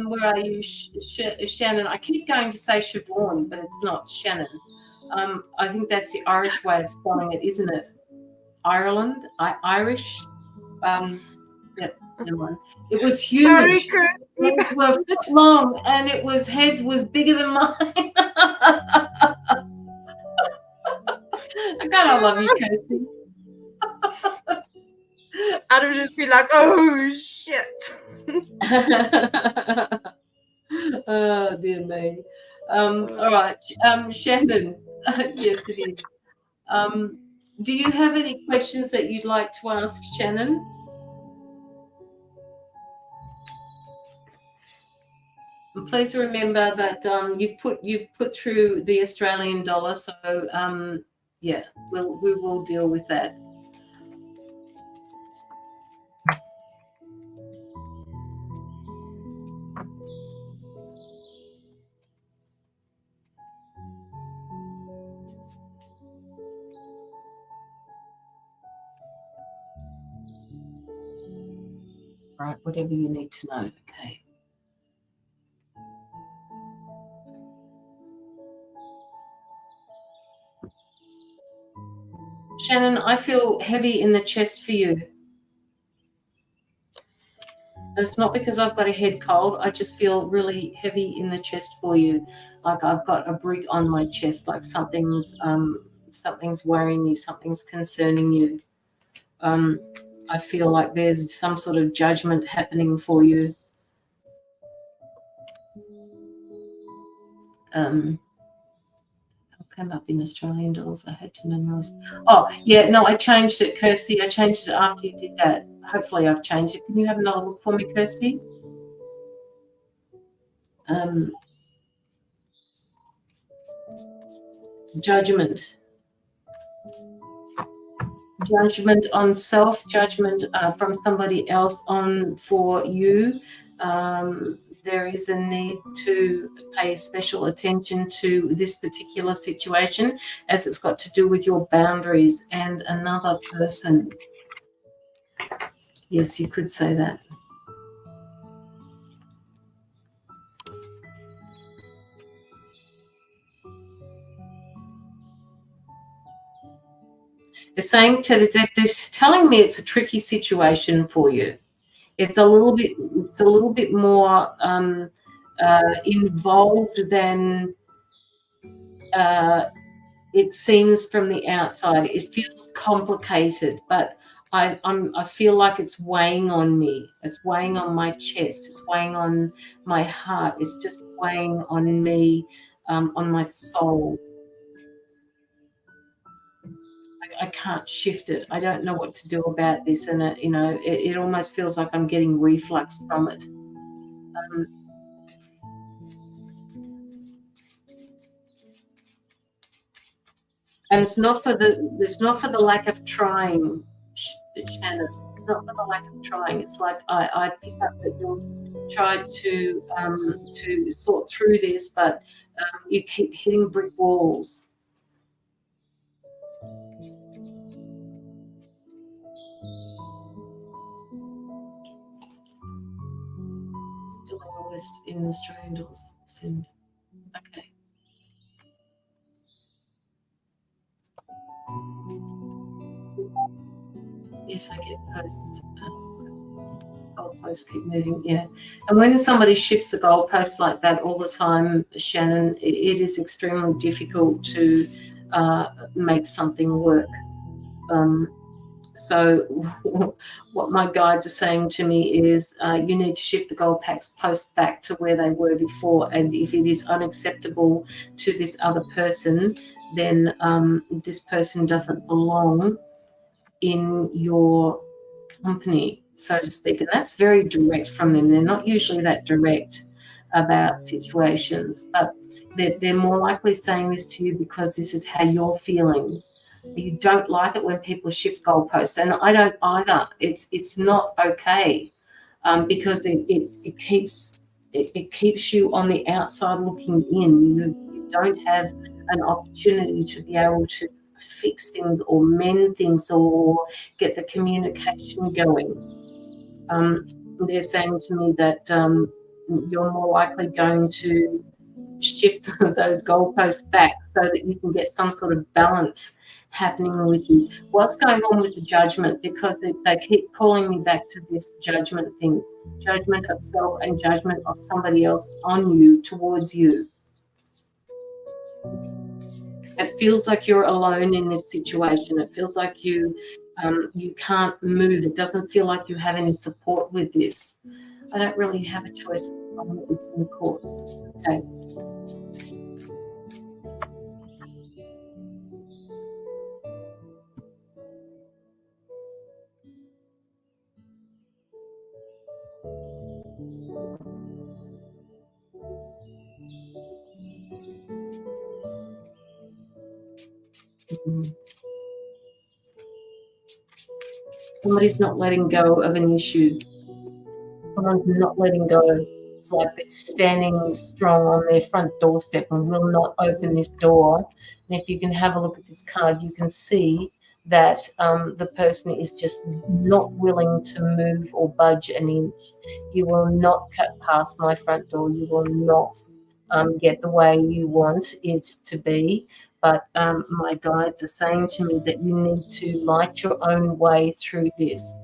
where are you, Shannon? I keep going to say Siobhan, but it's not Shannon. I think that's the Irish way of spelling it, isn't it? Ireland, Irish. Yep, never mind. It was huge. Sorry, Legs were a foot long, and head was bigger than mine. I love you, Kirsty. I would just be like, oh shit. Oh dear me. All right, Shannon. Yes, it is. Do you have any questions that you'd like to ask Shannon? Please remember that you've put through the Australian dollar, so yeah, we will deal with that. Right, whatever you need to know. Okay. Shannon, I feel heavy in the chest for you. It's not because I've got a head cold. I just feel really heavy in the chest for you. Like I've got a brick on my chest, like something's worrying you, something's concerning you. I feel like there's some sort of judgment happening for you. I'll come up in Australian dollars. I had to memorize. Oh, yeah, no, I changed it, Kirsty. I changed it after you did that. Hopefully I've changed it. Can you have another look for me, Kirsty? Judgment on self, judgment from somebody else on for you. There is a need to pay special attention to this particular situation, as it's got to do with your boundaries and another person. Yes, you could say that. They're saying they're telling me it's a tricky situation for you. It's a little bit more involved than it seems from the outside. It feels complicated, but I feel like it's weighing on me. It's weighing on my chest. It's weighing on my heart. It's just weighing on me, on my soul. I can't shift it. I don't know what to do about this, and it almost feels like I'm getting reflux from it. And it's not for the lack of trying, Shannon. It's not for the lack of trying. It's like I pick up that you've tried to sort through this, but you keep hitting brick walls. Still in Australian dollars. Okay. Yes, I get posts. Goalposts keep moving, yeah. And when somebody shifts the goalpost like that all the time, Shannon, it is extremely difficult to make something work. So what my guides are saying to me is you need to shift the goalpost back to where they were before. And if it is unacceptable to this other person, then this person doesn't belong in your company, so to speak. And that's very direct from them. They're not usually that direct about situations, but they're more likely saying this to you because this is how you're feeling. You don't like it when people shift goalposts, and I don't either. It's not okay, because it keeps you on the outside looking in. You don't have an opportunity to be able to fix things or mend things or get the communication going. They're saying to me that you're more likely going to shift those goalposts back so that you can get some sort of balance happening with you. What's going on with the judgment? Because they keep calling me back to this judgment thing, judgment of self and judgment of somebody else on you, towards you. It feels like you're alone in this situation. It feels like you can't move. It doesn't feel like you have any support with this. I don't really have a choice. It's in the courts. Okay. Mm. Somebody's not letting go of an issue. Someone's not letting go. It's like they're standing strong on their front doorstep and will not open this door. And if you can have a look at this card, you can see that the person is just not willing to move or budge an inch. You will not cut past my front door. You will not get the way you want it to be. But my guides are saying to me that you need to light your own way through this.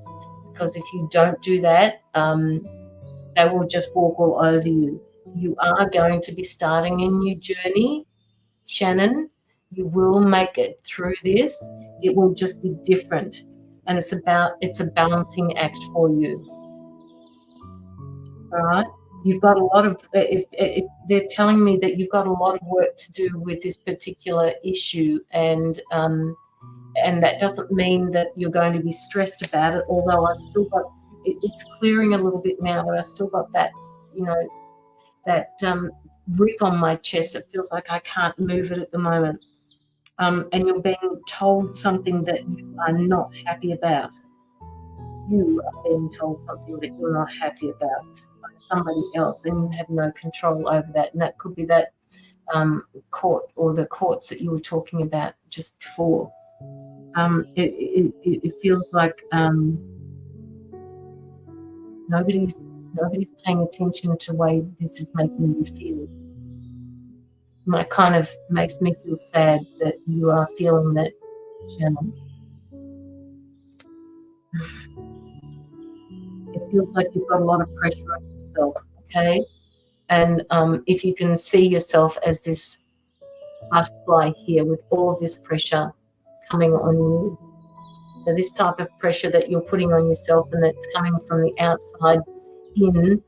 Because if you don't do that, they will just walk all over you. You are going to be starting a new journey, Shannon. You will make it through this. It will just be different. And it's a balancing act for you. All right? You've got a lot of, if they're telling me that you've got a lot of work to do with this particular issue, and that doesn't mean that you're going to be stressed about it, although I've still got, it's clearing a little bit now, but I still got that, that grip on my chest. It feels like I can't move it at the moment. And you're being told something that you are not happy about. You are being told something that you're not happy about by somebody else, and you have no control over that. And that could be that court or the courts that you were talking about just before. It feels like nobody's paying attention to the way this is making you feel. It kind of makes me feel sad that you are feeling that, Shannon. It feels like you've got a lot of pressure on yourself, okay? And if you can see yourself as this butterfly here with all of this pressure coming on you, so this type of pressure that you're putting on yourself and that's coming from the outside in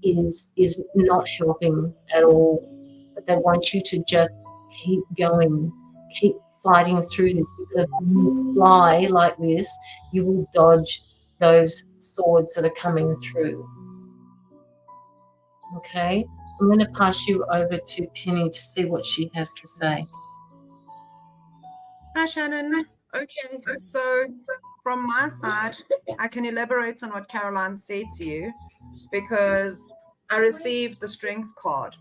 is not helping at all. But they want you to just keep going, keep fighting through this, because when you fly like this, you will dodge those swords that are coming through. Okay, I'm going to pass you over to Penny to see what she has to say. Hi, Shannon. Okay, so from my side, I can elaborate on what Caroline said to you, because I received the strength card.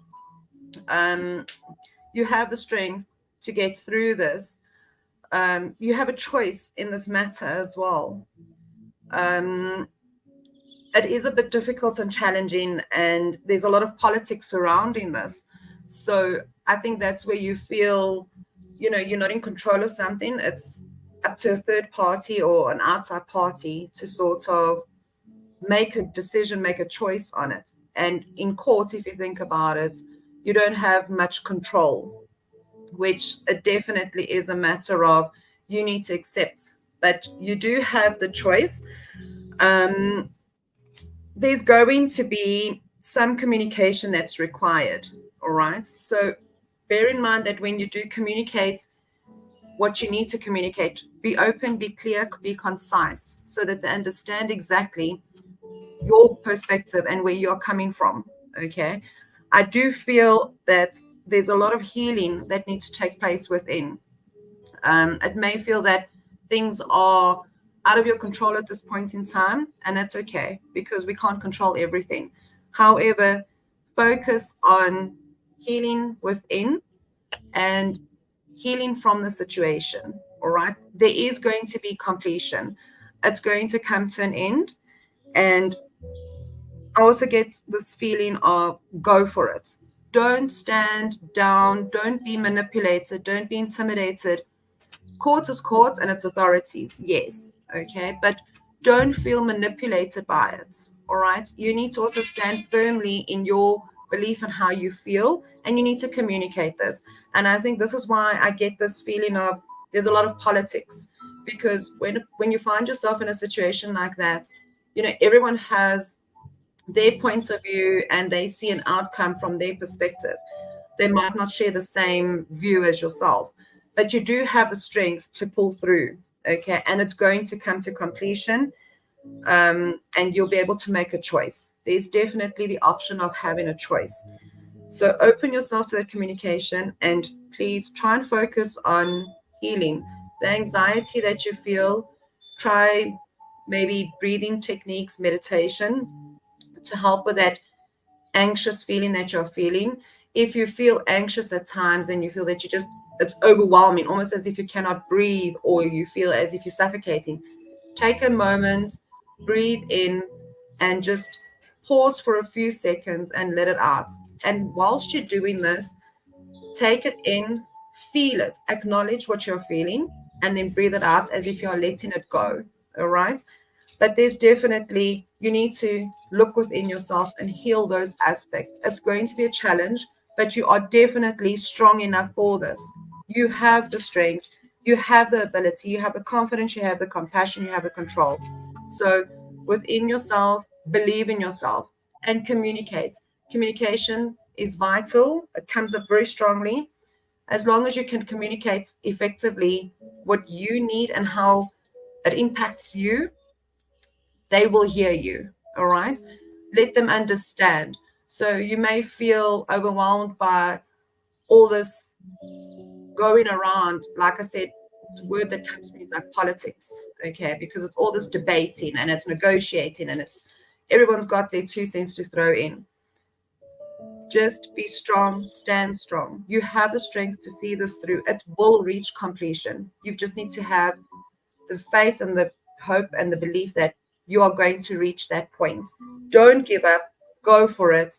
You have the strength to get through this. You have a choice in this matter as well. It is a bit difficult and challenging, and there's a lot of politics surrounding this. So I think that's where you feel, you're not in control of something. It's up to a third party or an outside party to sort of make a decision, make a choice on it. And in court, if you think about it, you don't have much control, which it definitely is a matter of you need to accept. But you do have the choice. There's going to be some communication that's required, all right? So bear in mind that when you do communicate what you need to communicate, be open, be clear, be concise, so that they understand exactly your perspective and where you're coming from, okay? I do feel that there's a lot of healing that needs to take place within. It may feel that things are out of your control at this point in time, and that's okay, because we can't control everything. However, focus on healing within and healing from the situation, all right? There is going to be completion. It's going to come to an end. And I also get this feeling of go for it. Don't stand down. Don't be manipulated. Don't be intimidated. Court is court and it's authorities, yes, okay? But don't feel manipulated by it, all right? You need to also stand firmly in your belief in how you feel, and you need to communicate this. And I think this is why I get this feeling of there's a lot of politics, because when you find yourself in a situation like that, everyone has their points of view and they see an outcome from their perspective. They might not share the same view as yourself, but you do have the strength to pull through, okay? And it's going to come to completion, and you'll be able to make a choice. There's definitely the option of having a choice. So open yourself to that communication, and please try and focus on healing. The anxiety that you feel, try maybe breathing techniques, meditation to help with that anxious feeling that you're feeling. If you feel anxious at times and you feel that it's overwhelming, almost as if you cannot breathe, or you feel as if you're suffocating, take a moment, breathe in, and just pause for a few seconds and let it out. And whilst you're doing this, take it in, feel it, acknowledge what you're feeling, and then breathe it out as if you're letting it go. All right. But there's definitely, you need to look within yourself and heal those aspects. It's going to be a challenge, but you are definitely strong enough for this. You have the strength, you have the ability, you have the confidence, you have the compassion, you have the control. So within yourself, believe in yourself and communicate. Communication is vital. It comes up very strongly. As long as you can communicate effectively what you need and how it impacts you, they will hear you. All right. Let them understand. So you may feel overwhelmed by all this going around. Like I said, the word that comes to me is like politics. Okay. Because it's all this debating and it's negotiating and everyone's got their 2 cents to throw in. Just be strong, stand strong. You have the strength to see this through. It will reach completion. You just need to have the faith and the hope and the belief that you are going to reach that point. Don't give up, go for it,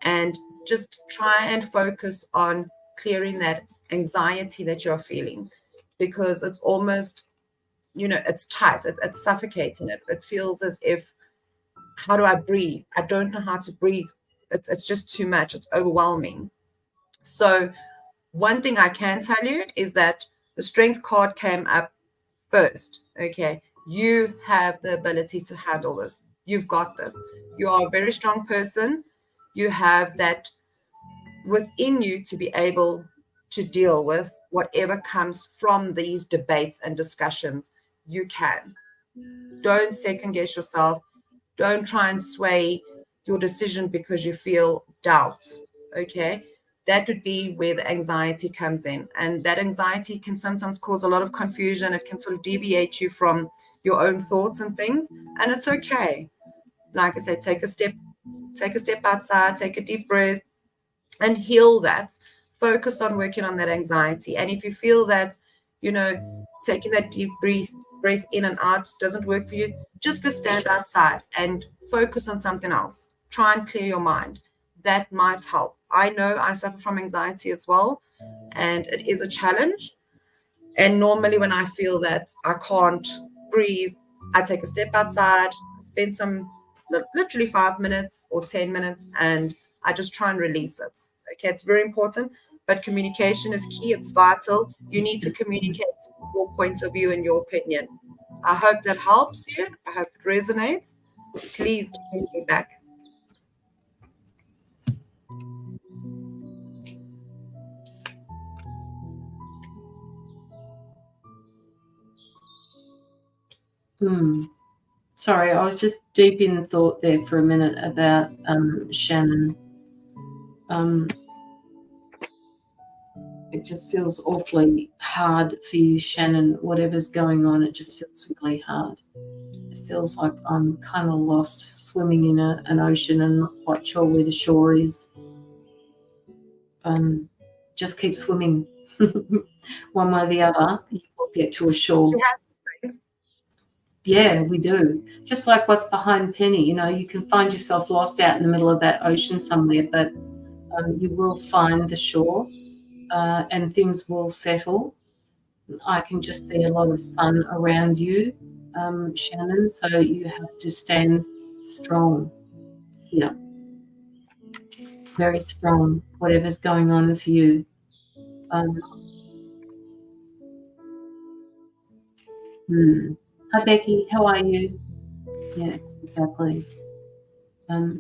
and just try and focus on clearing that anxiety that you're feeling, because it's almost, it's tight, it's suffocating. It feels as if, how do I breathe? I don't know how to breathe. It's just too much. It's overwhelming. So one thing I can tell you is that the strength card came up first. Okay. You have the ability to handle this. You've got this. You are a very strong person. You have that within you to be able to deal with whatever comes from these debates and discussions. You can. Don't second guess yourself. Don't try and sway your decision because you feel doubts. Okay. That would be where the anxiety comes in. And that anxiety can sometimes cause a lot of confusion. It can sort of deviate you from your own thoughts and things. And it's okay. Like I said, take a step outside, take a deep breath and heal that. Focus on working on that anxiety. And if you feel that, taking that deep breath in and out doesn't work for you, just go stand outside and focus on something else. Try and clear your mind. That might help. I know I suffer from anxiety as well, and it is a challenge. And normally when I feel that I can't breathe, I take a step outside, spend literally 5 minutes or 10 minutes, and I just try and release it. Okay, it's very important, but communication is key. It's vital. You need to communicate your point of view and your opinion. I hope that helps you. I hope it resonates. Please give me feedback. Sorry, I was just deep in thought there for a minute about Shannon. It just feels awfully hard for you, Shannon. Whatever's going on, it just feels really hard. It feels like I'm kind of lost, swimming in an ocean and not quite sure where the shore is. Just keep swimming. One way or the other, you will get to a shore. Yeah, we do. Just like what's behind Penny, you can find yourself lost out in the middle of that ocean somewhere, but you will find the shore and things will settle. I can just see a lot of sun around you, Shannon, so you have to stand strong here. Very strong, whatever's going on for you. Hi, Becky. How are you? Yes, exactly. Oh,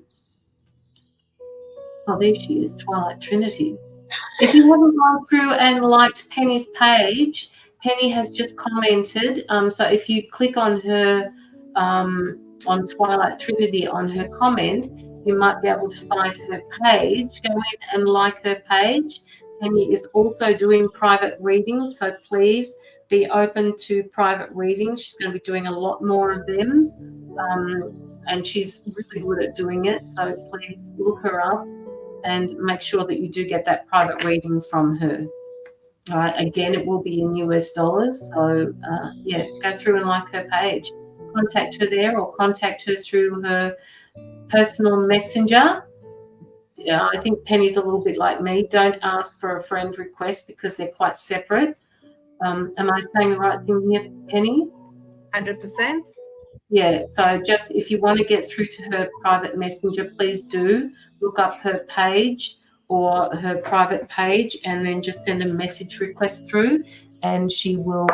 there she is, Twilight Trinity. If you haven't gone through and liked Penny's page, Penny has just commented. So if you click on her, on Twilight Trinity, on her comment, you might be able to find her page. Go in and like her page. Penny is also doing private readings, so please be open to private readings. She's going to be doing a lot more of them, and she's really good at doing it. So please look her up and make sure that you do get that private reading from her. All right. Again, it will be in US dollars. So yeah, go through and like her page. Contact her there, or contact her through her personal messenger. Yeah, I think Penny's a little bit like me. Don't ask for a friend request because they're quite separate. Am I saying the right thing here, Penny? 100%. Yeah, so just if you want to get through to her private messenger, please do look up her page or her private page, and then just send a message request through, and she will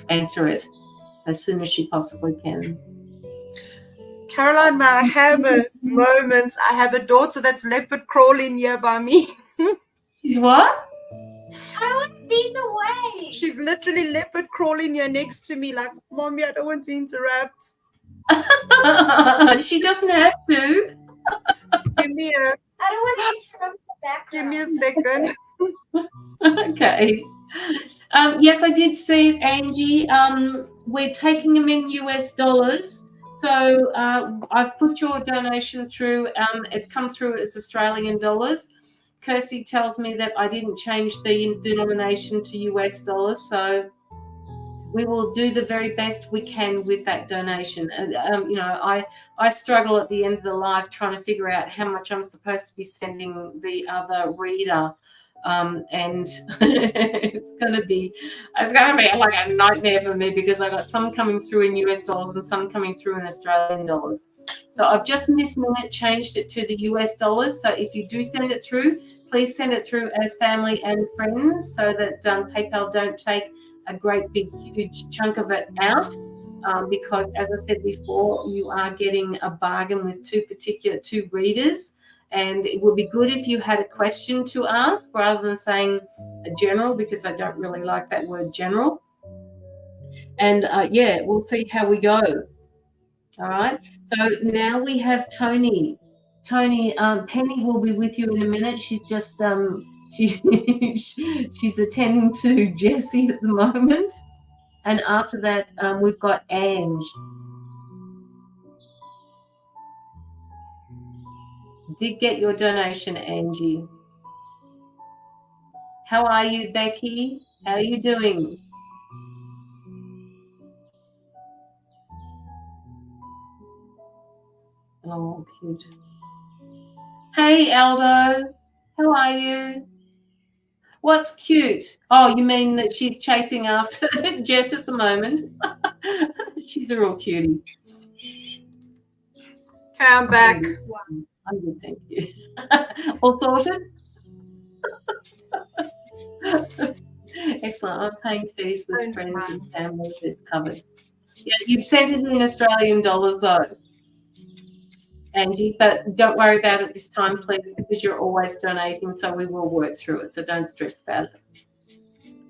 answer it as soon as she possibly can. Caroline, may I have a moment? I have a daughter that's leopard crawling here by me. She's what? I was in the way. She's literally leopard crawling here next to me, like, Mommy, I don't want to interrupt. She doesn't have to. Give me a I don't want to interrupt the background. give me a second. Okay. Yes, I did see it, Angie. We're taking them in US dollars. So I've put your donation through. It's come through as Australian dollars. Kirsty tells me that I didn't change the denomination to US dollars. So we will do the very best we can with that donation. You know, I struggle at the end of the live trying to figure out how much I'm supposed to be sending the other reader. And it's gonna be like a nightmare for me, because I got some coming through in US dollars and some coming through in Australian dollars. So I've just in this minute changed it to the US dollars. So if you do send it through, please send it through as family and friends, so that PayPal don't take a great big huge chunk of it out, because as I said before, you are getting a bargain with two readers. And it would be good if you had a question to ask rather than saying a general, because I don't really like that word general. And yeah, we'll see how we go. All right. So now we have Tony. Tony, Penny will be with you in a minute. She's just she's attending to Jessie at the moment. And after that, we've got Ange. Did get your donation, Angie. How are you, Becky? How are you doing? Oh, cute. Hey, Aldo. How are you? What's cute? Oh, you mean that she's chasing after Jess at the moment? She's a real cutie. Okay, I'm back. I'm good, thank you. All sorted? Excellent. I'm paying fees with friends and family. That's covered. Yeah, you've sent it in Australian dollars though, Angie, but don't worry about it this time, please, because you're always donating, so we will work through it, so don't stress about it.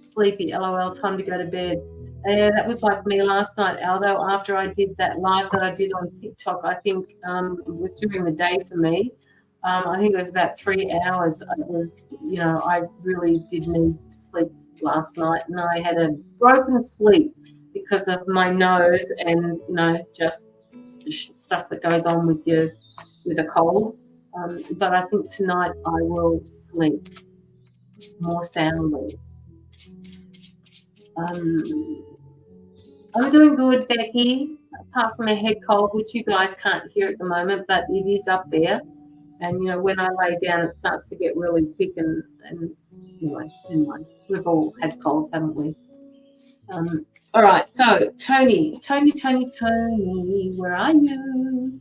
Sleepy, LOL, time to go to bed. Yeah, that was like me last night, Aldo, after I did that live that I did on TikTok. I think it was during the day for me. I think it was about 3 hours. It was, you know, I really did need to sleep last night, and I had a broken sleep because of my nose and, you know, just stuff that goes on with you with a cold. But I think tonight I will sleep more soundly. I'm doing good, Becky, apart from a head cold, which you guys can't hear at the moment, but it is up there. And, you know, when I lay down, it starts to get really thick and anyway, never mind. We've all had colds, haven't we? All right, so Tony, where are you?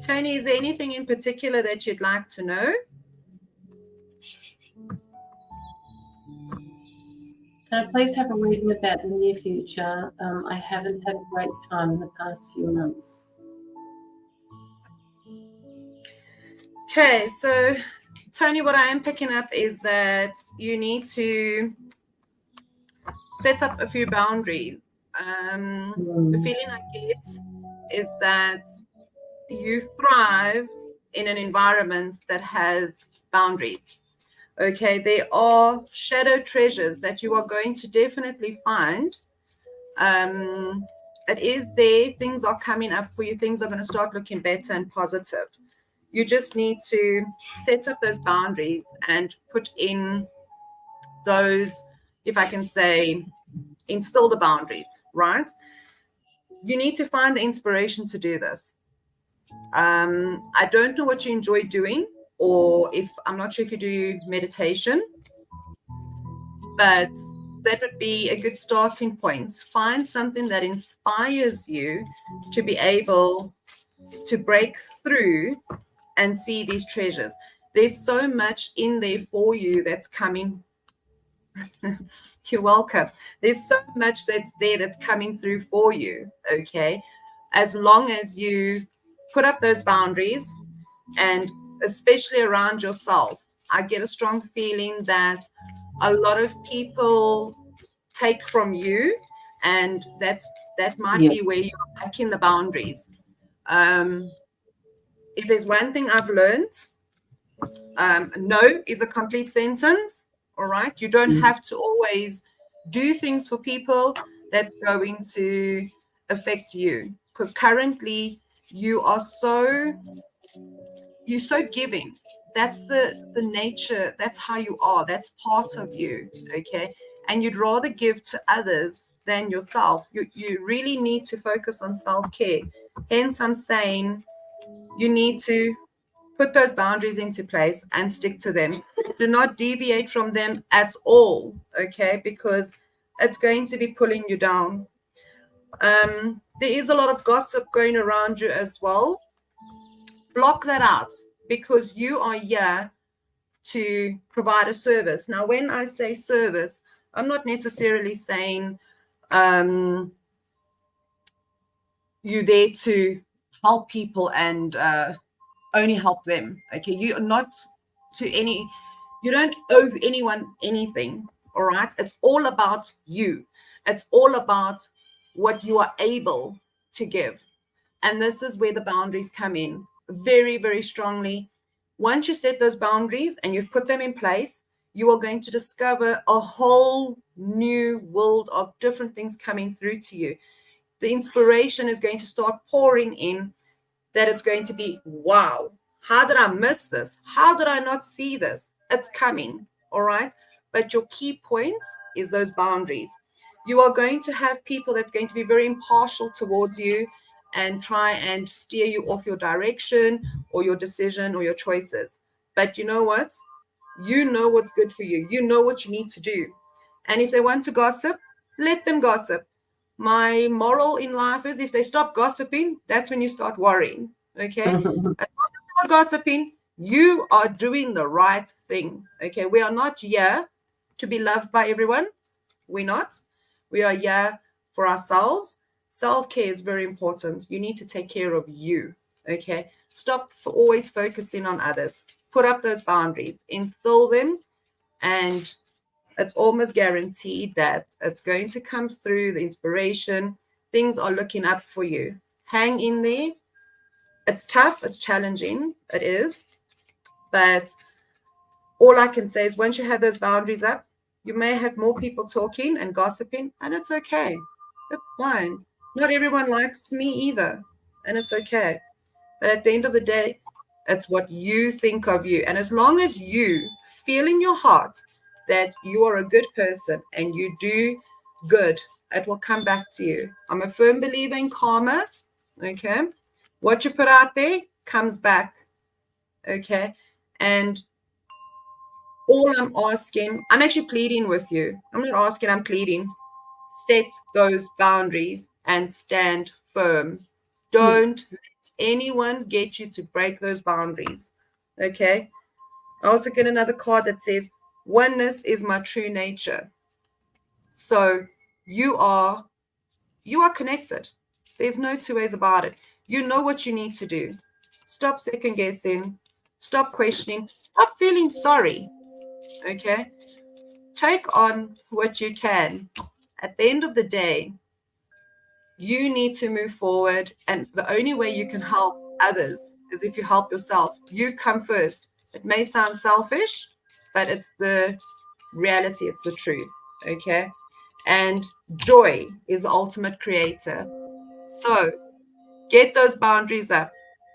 Tony, is there anything in particular that you'd like to know? Can I please have a reading about the near future? I haven't had a great time in the past few months. Okay, so Tony, what I am picking up is that you need to set up a few boundaries. The feeling I get is that you thrive in an environment that has boundaries. Okay, there are shadow treasures that you are going to definitely find. It is there. Things are coming up for you. Things are going to start looking better and positive. You just need to set up those boundaries and put in those, if I can say, instill the boundaries, right? You need to find the inspiration to do this. I don't know what you enjoy doing, or if I'm not sure if you do meditation, but that would be a good starting point. Find something that inspires you to be able to break through and see these treasures. There's so much in there for you that's coming. You're welcome. There's so much that's there that's coming through for you, okay? As long as you put up those boundaries, and especially around yourself. I get a strong feeling that a lot of people take from you, and that might be where you're lacking the boundaries. If there's one thing I've learned, no is a complete sentence. All right, you don't have to always do things for people that's going to affect you, because currently you're so giving. That's the nature. That's how you are. That's part of you. Okay, and you'd rather give to others than yourself. You really need to focus on self-care. Hence, I'm saying you need to put those boundaries into place and stick to them. Do not deviate from them at all, okay? Because it's going to be pulling you down. There is a lot of gossip going around you as well. Block that out, because you are here to provide a service. Now, when I say service, I'm not necessarily saying you're there to help people and only help them. Okay, you are not you don't owe anyone anything. All right, it's all about you. It's all about what you are able to give. And this is where the boundaries come in very, very strongly. Once you set those boundaries and you've put them in place, you are going to discover a whole new world of different things coming through to you. The inspiration is going to start pouring in, that it's going to be, wow, how did I miss this? How did I not see this? It's coming, all right? But your key point is those boundaries. You are going to have people that's going to be very impartial towards you and try and steer you off your direction or your decision or your choices. But you know what? You know what's good for you. You know what you need to do. And if they want to gossip, let them gossip. My moral in life is, if they stop gossiping, that's when you start worrying. Okay? As long as you're gossiping, you are doing the right thing. Okay? We are not here to be loved by everyone. We're not. We are here for ourselves. Self-care is very important. You need to take care of you. Okay? Stop for always focusing on others. Put up those boundaries, instill them, and it's almost guaranteed that it's going to come through, the inspiration. Things are looking up for you. Hang in there. It's tough. It's challenging. It is. But all I can say is, once you have those boundaries up, you may have more people talking and gossiping, and it's okay. It's fine. Not everyone likes me either, and it's okay. But at the end of the day, it's what you think of you. And as long as you feel in your heart that you are a good person and you do good, it will come back to you. I'm a firm believer in karma. Okay. What you put out there comes back. Okay. And all I'm asking, I'm actually pleading with you. I'm not asking, I'm pleading. Set those boundaries and stand firm. Don't let anyone get you to break those boundaries. Okay. I also get another card that says, oneness is my true nature. So you are connected. There's no two ways about it. You know what you need to do. Stop second guessing. Stop questioning. Stop feeling sorry. Okay. Take on what you can. At the end of the day, You need to move forward, and the only way you can help others is if you help yourself. You come first. It may sound selfish, but it's the reality, it's the truth. Okay. And joy is the ultimate creator. So get those boundaries up,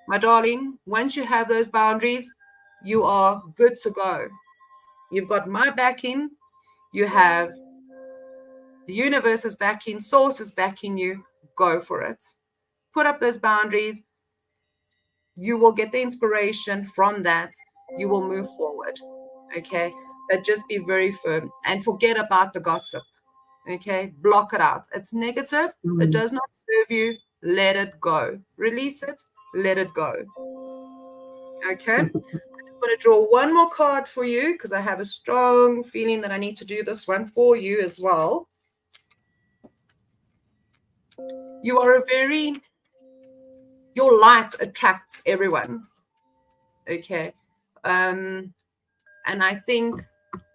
my darling. Once you have those boundaries, you are good to go. You've got my backing, you have the universe is backing, source is backing you. Go for it. Put up those boundaries. You will get the inspiration from that. You will move forward. Okay. But just be very firm and forget about the gossip. Okay. Block it out. It's negative. It does not serve you. Let it go. Release it. Let it go. Okay. I'm going to draw one more card for you because I have a strong feeling that I need to do this one for you as well. You are your light attracts everyone. Okay. And I think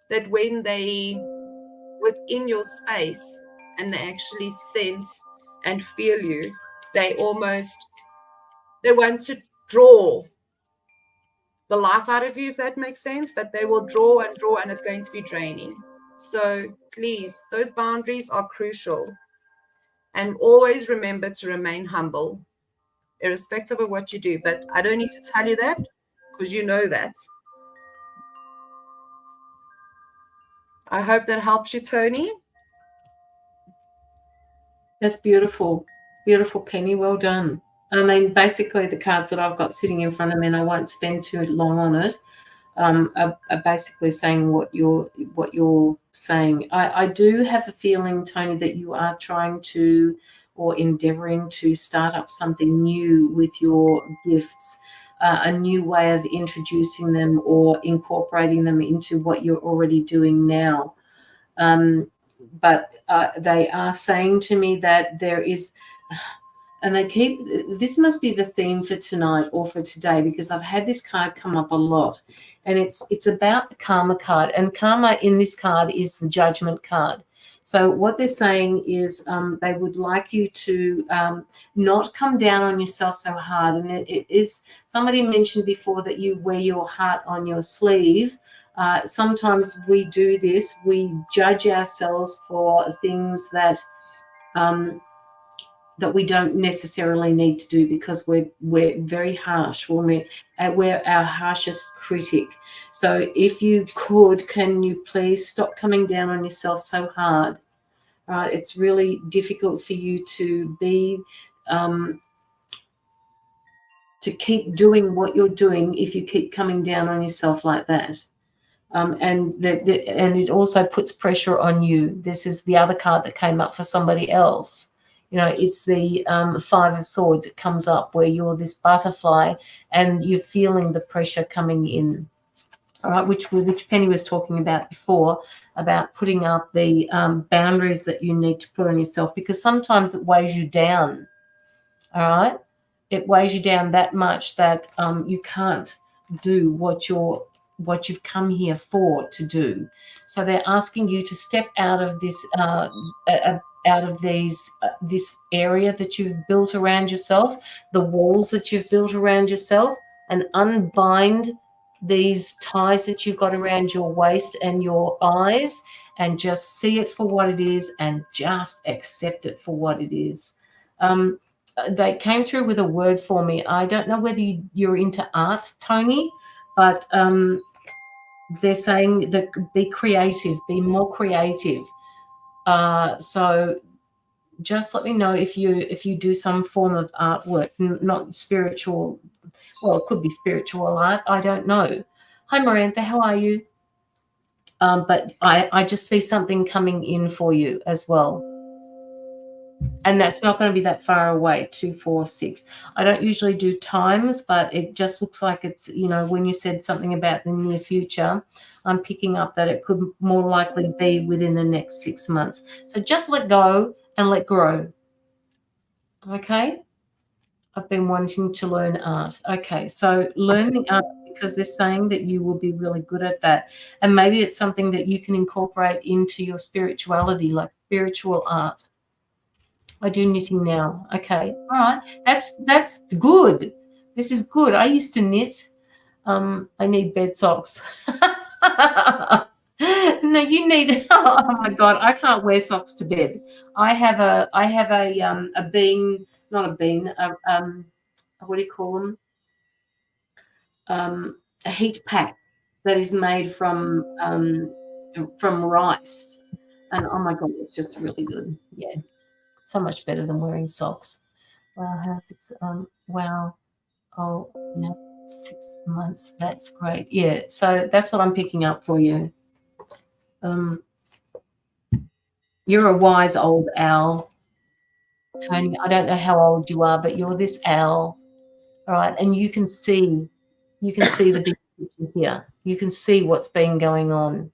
that when they within your space and they actually sense and feel you, they want to draw the life out of you, if that makes sense, but they will draw and it's going to be draining. So please, those boundaries are crucial. And always remember to remain humble, irrespective of what you do. But I don't need to tell you that because you know that. I hope that helps you, Tony. That's beautiful. Beautiful, Penny. Well done. I mean, basically the cards that I've got sitting in front of me, and I won't spend too long on it, are basically saying what you're saying. I do have a feeling, Tony, that you are trying to or endeavoring to start up something new with your gifts, a new way of introducing them or incorporating them into what you're already doing now. But they are saying to me that there is, and this must be the theme for tonight or for today, because I've had this card come up a lot, and it's about the karma card, and karma in this card is the judgment card. So what they're saying is they would like you to not come down on yourself so hard. And it is, somebody mentioned before that you wear your heart on your sleeve. Sometimes we do this. We judge ourselves for things that we don't necessarily need to do, because we're very harsh when we're our harshest critic. So if you could, can you please stop coming down on yourself so hard? Right? It's really difficult for you to be to keep doing what you're doing if you keep coming down on yourself like that. And it also puts pressure on you. This is the other card that came up for somebody else. You know, it's the Five of Swords. It comes up where you're this butterfly and you're feeling the pressure coming in. All right, which Penny was talking about before, about putting up the boundaries that you need to put on yourself, because sometimes it weighs you down. All right, it weighs you down that much that you can't do what you've come here for to do. So they're asking you to step out of this this area that you've built around yourself, the walls that you've built around yourself, and unbind these ties that you've got around your waist and your eyes, and just see it for what it is and just accept it for what it is. They came through with a word for me. I don't know whether you're into arts, Tony, but they're saying that be creative, be more creative. So just let me know if you do some form of artwork, not spiritual. Well, it could be spiritual art. I don't know. Hi, Marantha. How are you? But I just see something coming in for you as well. And that's not going to be that far away, 2, 4, 6. I don't usually do times, but it just looks like it's, when you said something about the near future, I'm picking up that it could more likely be within the next 6 months. So just let go and let grow. Okay? I've been wanting to learn art. Okay, so learning art, because they're saying that you will be really good at that. And maybe it's something that you can incorporate into your spirituality, like spiritual art. I do knitting now. Okay, all right. That's good. This is good. I used to knit. I need bed socks. No, you need. Oh my God, I can't wear socks to bed. I have a bean, not a bean. What do you call them? A heat pack that is made from rice, and oh my God, it's just really good. Yeah, so much better than wearing socks. Wow, how's it? Wow. Oh, no, 6 months. That's great. Yeah, so that's what I'm picking up for you. You're a wise old owl, Tony. I don't know how old you are, but you're this owl, all right? And you can see the big picture here. You can see what's been going on.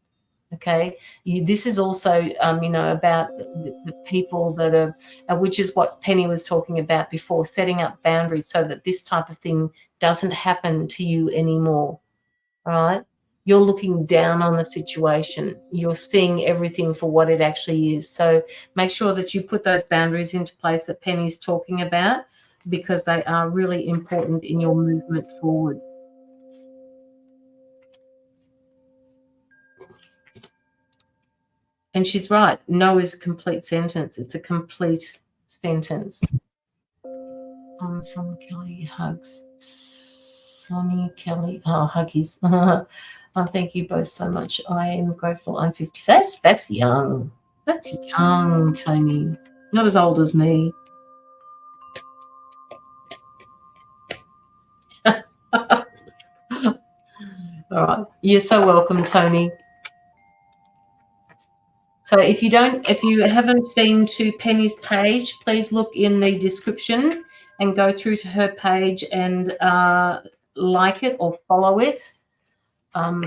Okay, this is also, about the people that are, which is what Penny was talking about before, setting up boundaries so that this type of thing doesn't happen to you anymore. All right, you're looking down on the situation. You're seeing everything for what it actually is. So make sure that you put those boundaries into place that Penny's talking about, because they are really important in your movement forward. And she's right. No is a complete sentence. It's a complete sentence. Sonny Kelly hugs. Sonny Kelly. Oh, huggies. Thank you both so much. I am grateful. I'm 51st. That's young. That's young, Tony. Not as old as me. All right. You're so welcome, Tony. So if you haven't been to Penny's page, please look in the description and go through to her page and like it or follow it,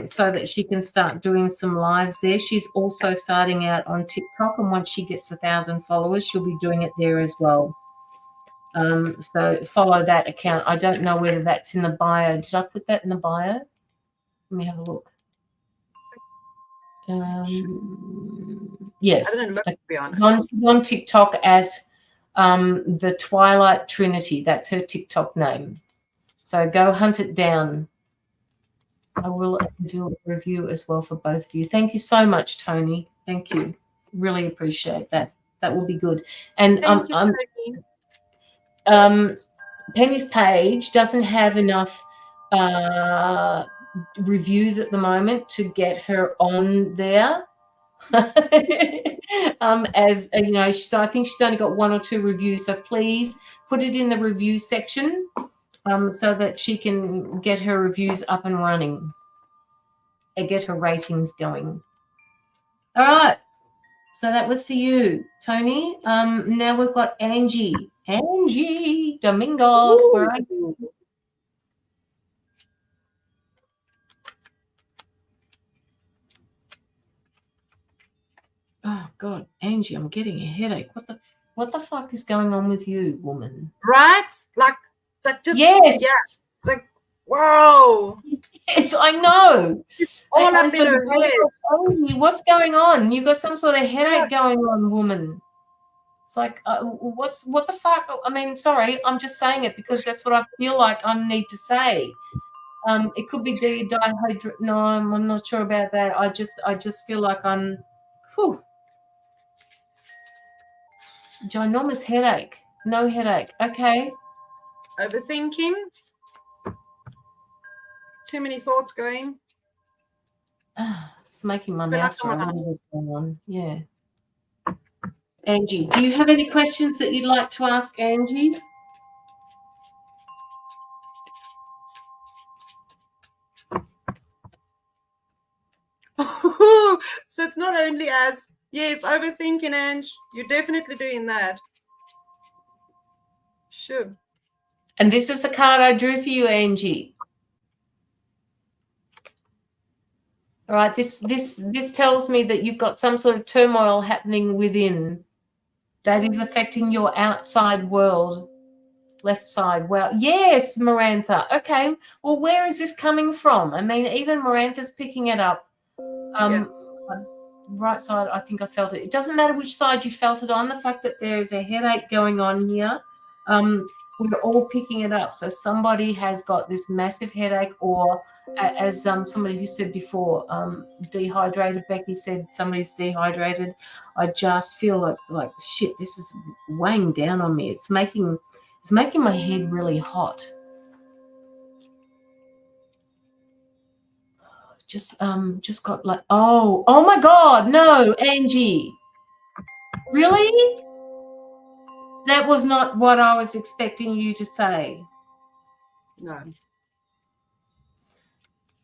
so that she can start doing some lives there. She's also starting out on TikTok, and once she gets 1,000 followers, she'll be doing it there as well. So follow that account. I don't know whether that's in the bio. Did I put that in the bio? Let me have a look. Yes. I didn't look, to be honest. On TikTok at the Twilight Trinity. That's her TikTok name. So go hunt it down. I will do a review as well for both of you. Thank you so much, Tony. Thank you. Really appreciate that. That will be good. And Penny's page doesn't have enough reviews at the moment to get her on there. As you know, so I think she's only got 1 or 2 reviews. So please put it in the review section, so that she can get her reviews up and running and get her ratings going. All right. So that was for you, Tony. Now we've got Angie. Angie Domingos, where are you? Oh God, Angie, I'm getting a headache. What the fuck is going on with you, woman? Right? Like just yes, yeah. Like whoa. Yes, I know. It's all up in her head. Angie, what's going on? You got some sort of headache going on, woman. It's like, what the fuck? I mean, sorry, I'm just saying it because that's what I feel like I need to say. It could be dihydration. No, I'm not sure about that. I just feel like I'm, ginormous headache. No headache. Okay. Overthinking. Too many thoughts going. It's making my mouth dry. What's going on? Yeah. Angie, do you have any questions that you'd like to ask Angie? So it's not only as, yes, overthinking, Ange. You're definitely doing that. Sure. And this is the card I drew for you, Angie. All right, this tells me that you've got some sort of turmoil happening within that is affecting your outside world. Left side. Well, yes, Marantha. Okay. Well, where is this coming from? I mean, even Marantha's picking it up. right side, I think I felt it. It doesn't matter which side you felt it on. The fact that there is a headache going on here, we're all picking it up. So somebody has got this massive headache, or as somebody who said before, dehydrated. Becky said somebody's dehydrated. I just feel like shit. This is weighing down on me. It's making my head really hot. Just got like, oh my God, no, Angie, really? That was not what I was expecting you to say. No.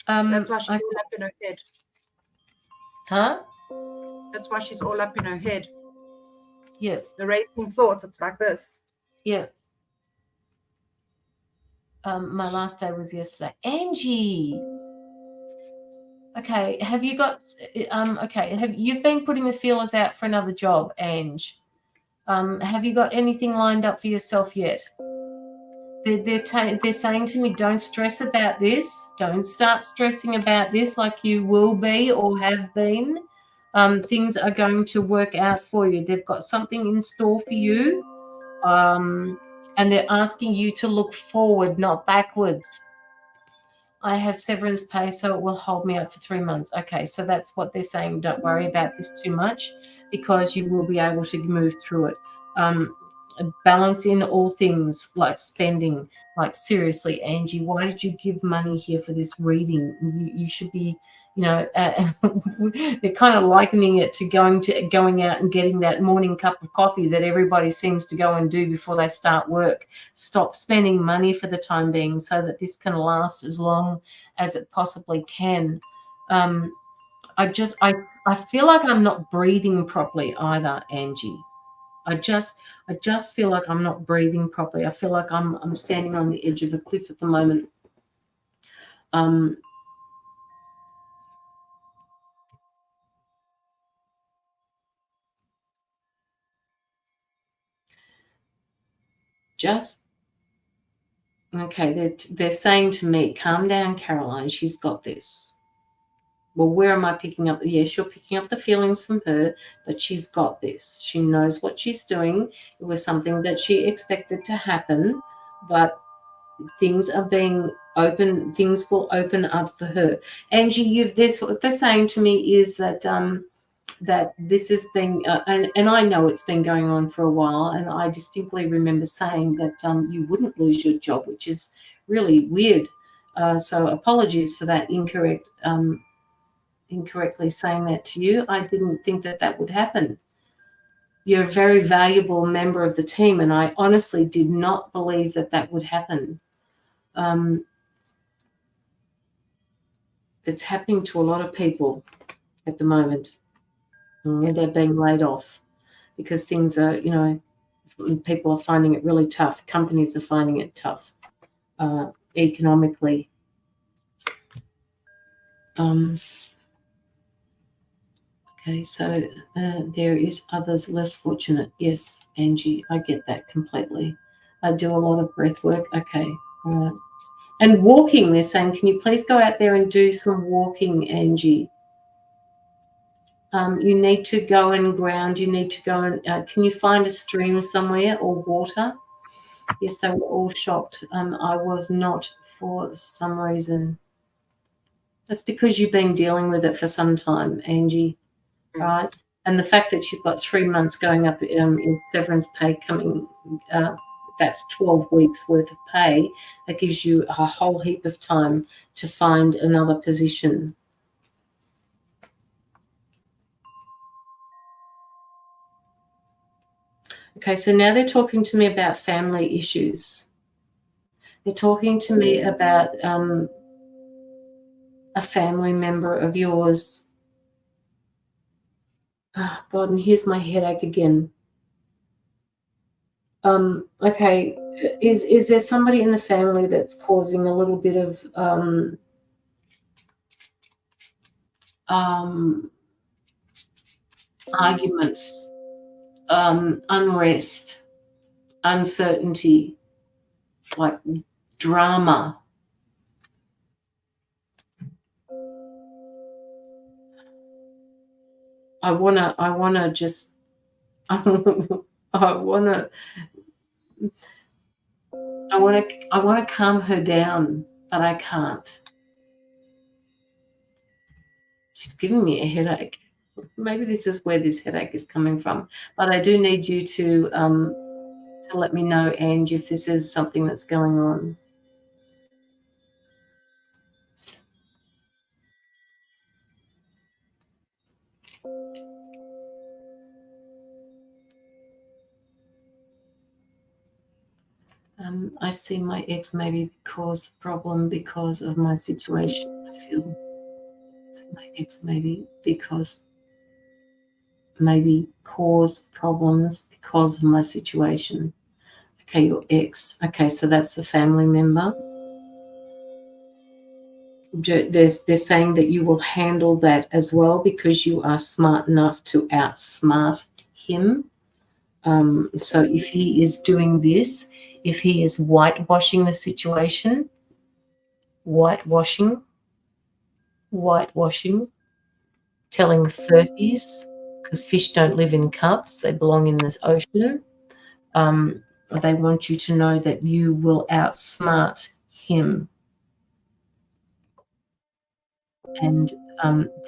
That's why she's all up in her head. Huh? That's why she's all up in her head. Yeah. The racing thoughts, it's like this. Yeah. My last day was yesterday. Angie. Okay. Have you got? Okay. You've been putting the feelers out for another job, Ange? Have you got anything lined up for yourself yet? They're saying to me, don't stress about this. Don't start stressing about this like you will be or have been. Things are going to work out for you. They've got something in store for you, and they're asking you to look forward, not backwards. I have severance pay, so it will hold me up for 3 months. Okay, so that's what they're saying. Don't worry about this too much because you will be able to move through it. Balance in all things like spending. Like, seriously, Angie, why did you give money here for this reading? You should be, they're kind of likening it to going out and getting that morning cup of coffee that everybody seems to go and do before they start work. Stop spending money for the time being so that this can last as long as it possibly can. I feel like I'm not breathing properly either, Angie. I just feel like I'm not breathing properly. I feel like I'm standing on the edge of a cliff at the moment. Okay, they're saying to me, calm down, Caroline, she's got this. Well, where am I picking up? Yes, you're picking up the feelings from her, but she's got this. She knows what she's doing. It was something that she expected to happen, but things are being open. Things will open up for her. Angie, what they're saying to me is that that this has been, and I know it's been going on for a while, and I distinctly remember saying that you wouldn't lose your job, which is really weird. So apologies for that incorrectly saying that to you. I didn't think that would happen. You're a very valuable member of the team, and I honestly did not believe that would happen. It's happening to a lot of people at the moment. And they're being laid off because things are, people are finding it really tough. Companies are finding it tough economically. Okay, so there is others less fortunate. Yes, Angie, I get that completely. I do a lot of breath work. Okay, all right. And walking, they're saying, can you please go out there and do some walking, Angie? You need to go and ground. You need to go and, can you find a stream somewhere or water? Yes, they were all shocked. I was not for some reason. That's because you've been dealing with it for some time, Angie, right? And the fact that you've got 3 months going up in severance pay coming, that's 12 weeks worth of pay. That gives you a whole heap of time to find another position. Okay, so now they're talking to me about family issues. They're talking to me about a family member of yours. Oh, God, and here's my headache again. Okay, is there somebody in the family that's causing a little bit of arguments, unrest, uncertainty, like drama? I wanna just I wanna calm her down, but I can't. She's giving me a headache. Maybe this is where this headache is coming from. But I do need you to let me know, Ange, if this is something that's going on. I see my ex maybe caused the problem because of my situation. I feel my ex maybe caused problems because of my situation. Okay, your ex. Okay, so that's the family member. They're saying that you will handle that as well because you are smart enough to outsmart him. So if he is doing this, if he is whitewashing the situation, whitewashing, telling furbies, because fish don't live in cups, they belong in this ocean. They want you to know that you will outsmart him. And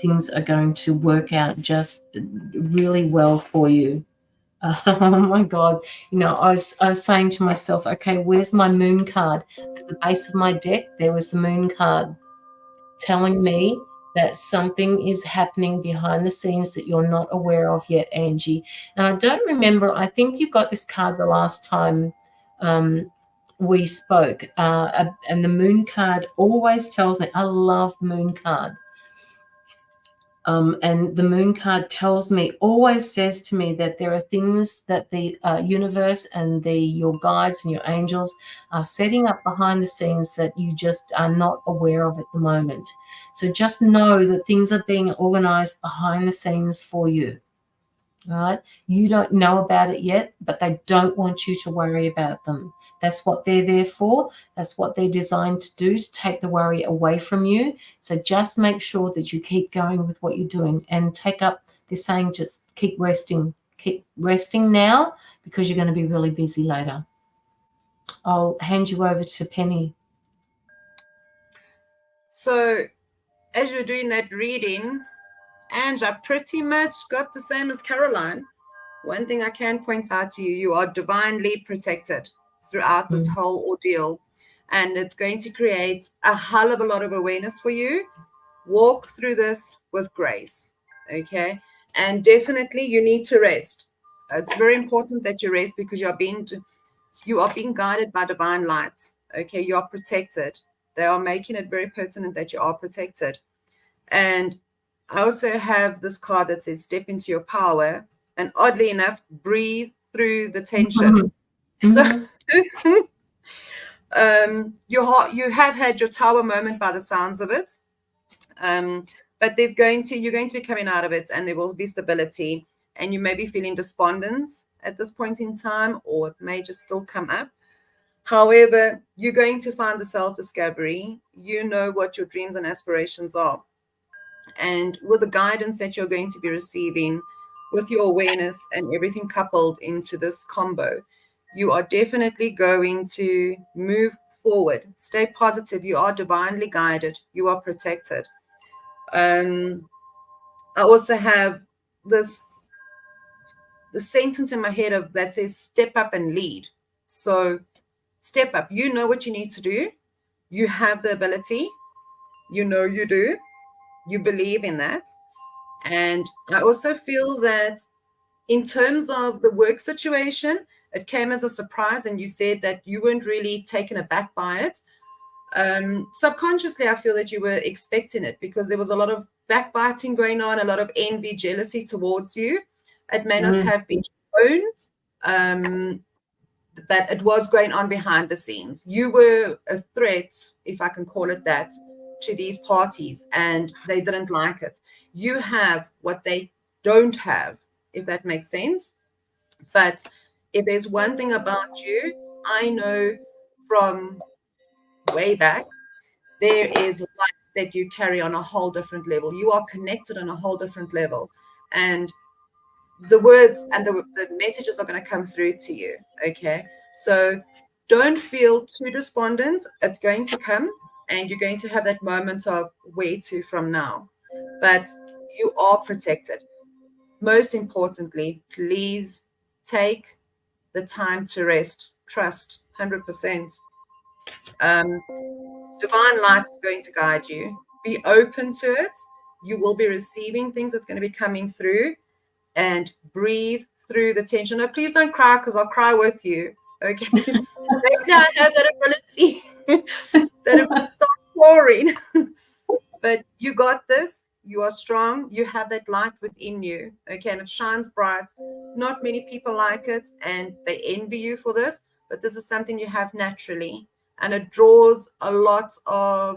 things are going to work out just really well for you. Oh my God. You know, I was saying to myself, okay, where's my moon card? At the base of my deck, there was the moon card telling me that something is happening behind the scenes that you're not aware of yet, Angie. And I don't remember, I think you got this card the last time we spoke. And the moon card always tells me, I love moon card. And the moon card tells me, always says to me that there are things that the universe and your guides and your angels are setting up behind the scenes that you just are not aware of at the moment. So just know that things are being organized behind the scenes for you. All right? You don't know about it yet, but they don't want you to worry about them. That's what they're there for. That's what they're designed to do, to take the worry away from you. So just make sure that you keep going with what you're doing and take up, they're saying just keep resting. Keep resting now because you're going to be really busy later. I'll hand you over to Penny. So as you're doing that reading, Ange, I pretty much got the same as Caroline. One thing I can point out to you, you are divinely protected throughout this whole ordeal. And it's going to create a hell of a lot of awareness for you. Walk through this with grace, okay? And definitely you need to rest. It's very important that you rest because you are being guided by divine light, okay? You are protected. They are making it very pertinent that you are protected. And I also have this card that says step into your power. And oddly enough, breathe through the tension. So you have had your tower moment by the sounds of it. But you're going to be coming out of it and there will be stability. And you may be feeling despondent at this point in time, or it may just still come up. However, you're going to find the self-discovery. You know what your dreams and aspirations are. And with the guidance that you're going to be receiving, with your awareness and everything coupled into this combo, you are definitely going to move forward. Stay positive. You are divinely guided. You are protected. I also have the sentence in my head that says step up and lead. So step up. You know what you need to do. You have the ability. You know you do. You believe in that. And I also feel that in terms of the work situation, it came as a surprise. And you said that you weren't really taken aback by it. Subconsciously, I feel that you were expecting it because there was a lot of backbiting going on, a lot of envy, jealousy towards you. It may not have been shown, but it was going on behind the scenes. You were a threat, if I can call it that, to these parties, and they didn't like it. You have what they don't have, if that makes sense. But if there's one thing about you, I know from way back, there is light that you carry on a whole different level. You are connected on a whole different level. and the words and the messages are going to come through to you. Okay, so don't feel too despondent. It's going to come, and you're going to have that moment of where to from now, but you are protected. Most importantly, please take the time to rest. Trust 100%. Divine light is going to guide you. Be open to it. You will be receiving things that's going to be coming through, and breathe through the tension. No, please don't cry, because I'll cry with you. Okay. Maybe I have that ability that it will start pouring. But you got this. You are strong. You have that light within you. Okay. And it shines bright. Not many people like it, and they envy you for this, but this is something you have naturally. And it draws a lot of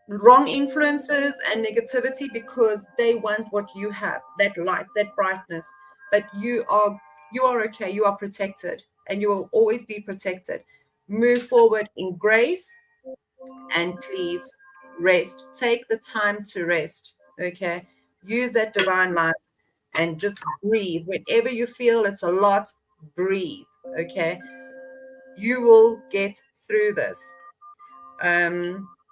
wrong influences and negativity, because they want what you have, that light, that brightness. But you are okay. You are protected, and you will always be protected. Move forward in grace, and please rest. Take the time to rest. Okay, use that divine light and just breathe. Whenever you feel it's a lot, breathe. Okay, you will get through this.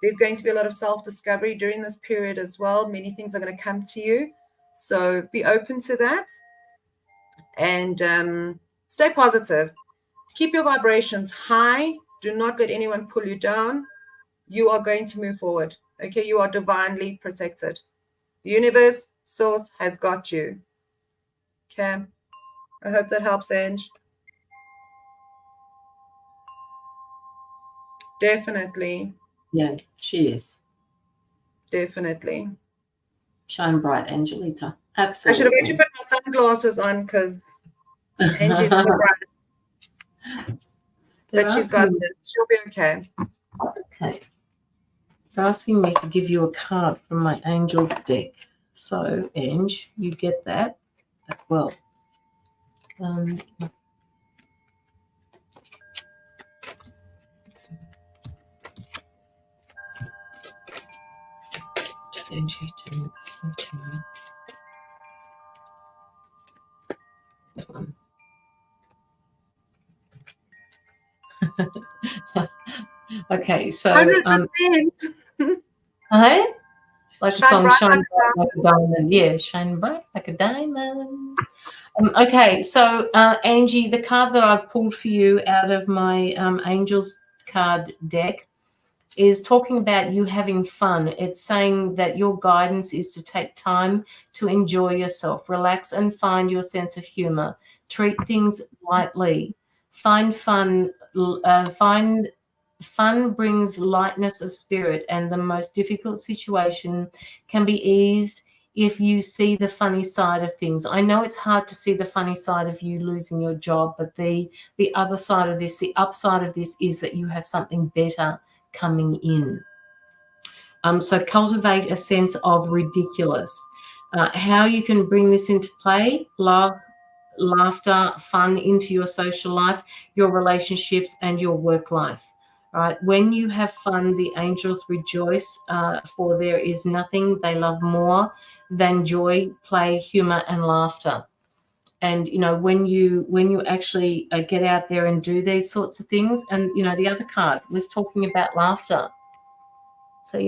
There's going to be a lot of self-discovery during this period as well. Many things are going to come to you, so be open to that, and stay positive. Keep your vibrations high. Do not let anyone pull you down. You are going to move forward. Okay, you are divinely protected. The universe, source has got you. Okay, I hope that helps, Ange. Definitely. Yeah, she is. Definitely. Shine bright, Angelita. I Absolutely. should have actually put my sunglasses on, because Angie's so bright. But she's got this. She'll be okay. Okay. They're asking me to give you a card from my Angels deck. So, Ange, you get that as well. Just Angie to this one. Okay, so 100%. hey, like a song, bright shine bright like a diamond. Yeah, shine bright like a diamond. Okay, so Angie, the card that I pulled for you out of my Angels card deck is talking about you having fun. It's saying that your guidance is to take time to enjoy yourself, relax, and find your sense of humor. Treat things lightly. Find fun. Fun brings lightness of spirit, and the most difficult situation can be eased if you see the funny side of things. I know it's hard to see the funny side of you losing your job, but the other side of this, the upside of this, is that you have something better coming in. So cultivate a sense of ridiculous. How you can bring this into play: laughter, fun into your social life, your relationships, and your work life. Right? When you have fun, the angels rejoice, for there is nothing they love more than joy, play, humor, and laughter. And when you actually get out there and do these sorts of things, and the other card was talking about laughter. So we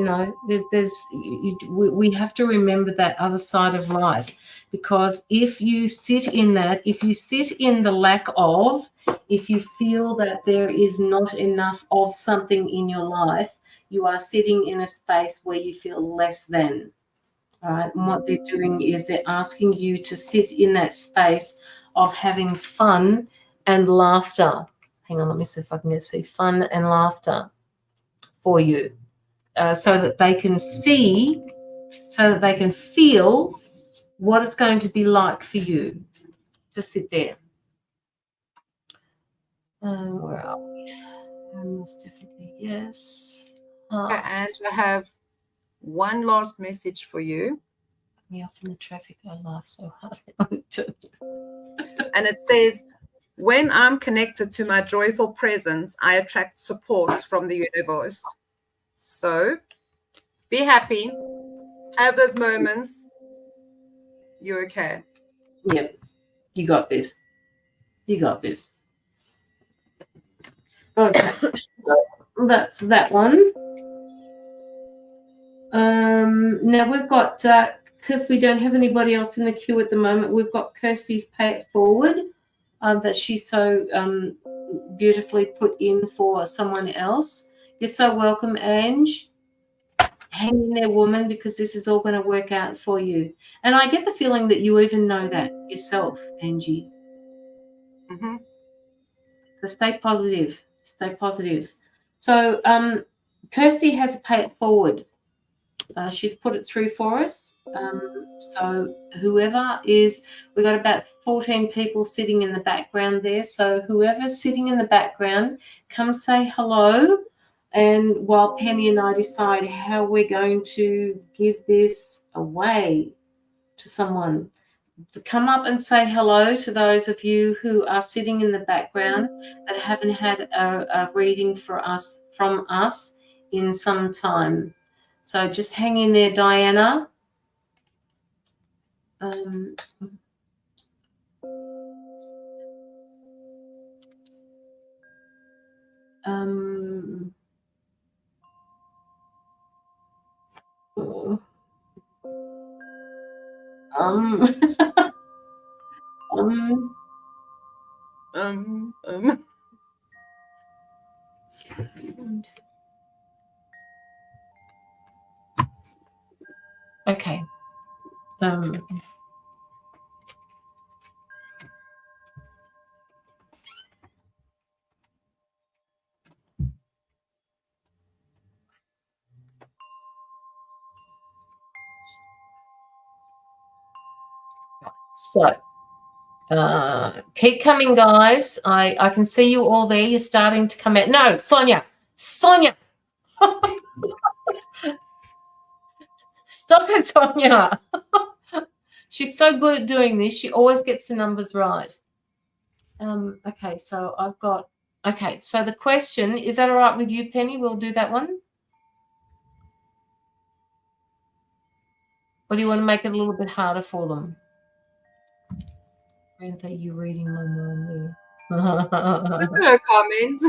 have to remember that other side of life, because if you sit in that, if you sit in the lack of, if you feel that there is not enough of something in your life, you are sitting in a space where you feel less than. All right. And what they're doing is they're asking you to sit in that space of having fun and laughter. Hang on, let me see if I can see fun and laughter for you, so that they can see, so that they can feel what it's going to be like for you to sit there. Where are we? Most definitely, yes. Okay, and I have one last message for you. Me off in the traffic, I laugh so hard. And it says, when I'm connected to my joyful presence, I attract support from the universe. So be happy, have those moments, You're okay. Yep. You got this. You got this. Okay. That's that one. Now we've got, because we don't have anybody else in the queue at the moment, we've got Kirsty's Pay It Forward that she so beautifully put in for someone else. You're so welcome, Ange. Hang in there, woman, because this is all going to work out for you. And I get the feeling that you even know that yourself, Angie. Mm-hmm. So stay positive. Stay positive. So Kirsty has a Pay It Forward. She's put it through for us. So whoever is, we've got about 14 people sitting in the background there. So whoever's sitting in the background, come say hello. And while Penny and I decide how we're going to give this away to someone, come up and say hello to those of you who are sitting in the background that haven't had a reading from us in some time. So just hang in there, Diana. Okay. So keep coming, guys. I can see you all there. You're starting to come out. No, Sonia. Stop it, Sonia. She's so good at doing this. She always gets the numbers right. Okay, so I've got, okay, so the question, is that all right with you, Penny? We'll do that one. Or do you want to make it a little bit harder for them? Are you reading my mind there? No comments.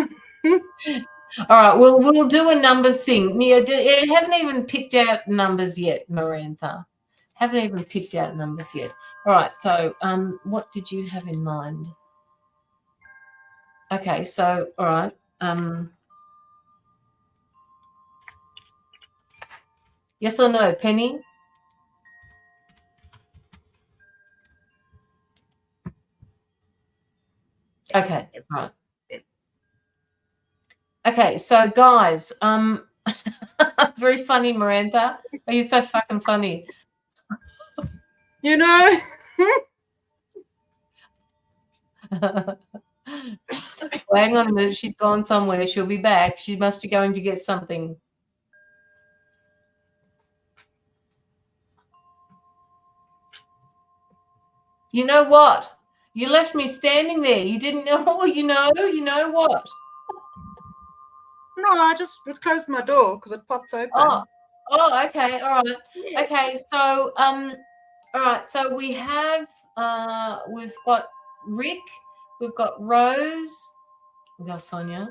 All right, we'll do a numbers thing. You haven't even picked out numbers yet, Marantha. Haven't even picked out numbers yet. All right, so what did you have in mind? Okay, so all right. Yes or no, Penny? Okay, right. Okay, so guys, very funny, Miranda. Are you so fucking funny? You know. Hang on a minute, she's gone somewhere. She'll be back. She must be going to get something. You know what? You left me standing there. You didn't know, you know what? No, I just closed my door because it popped open. Oh, okay, all right. Okay, so all right, so we have we've got Rick, we've got Rose, we've got Sonia,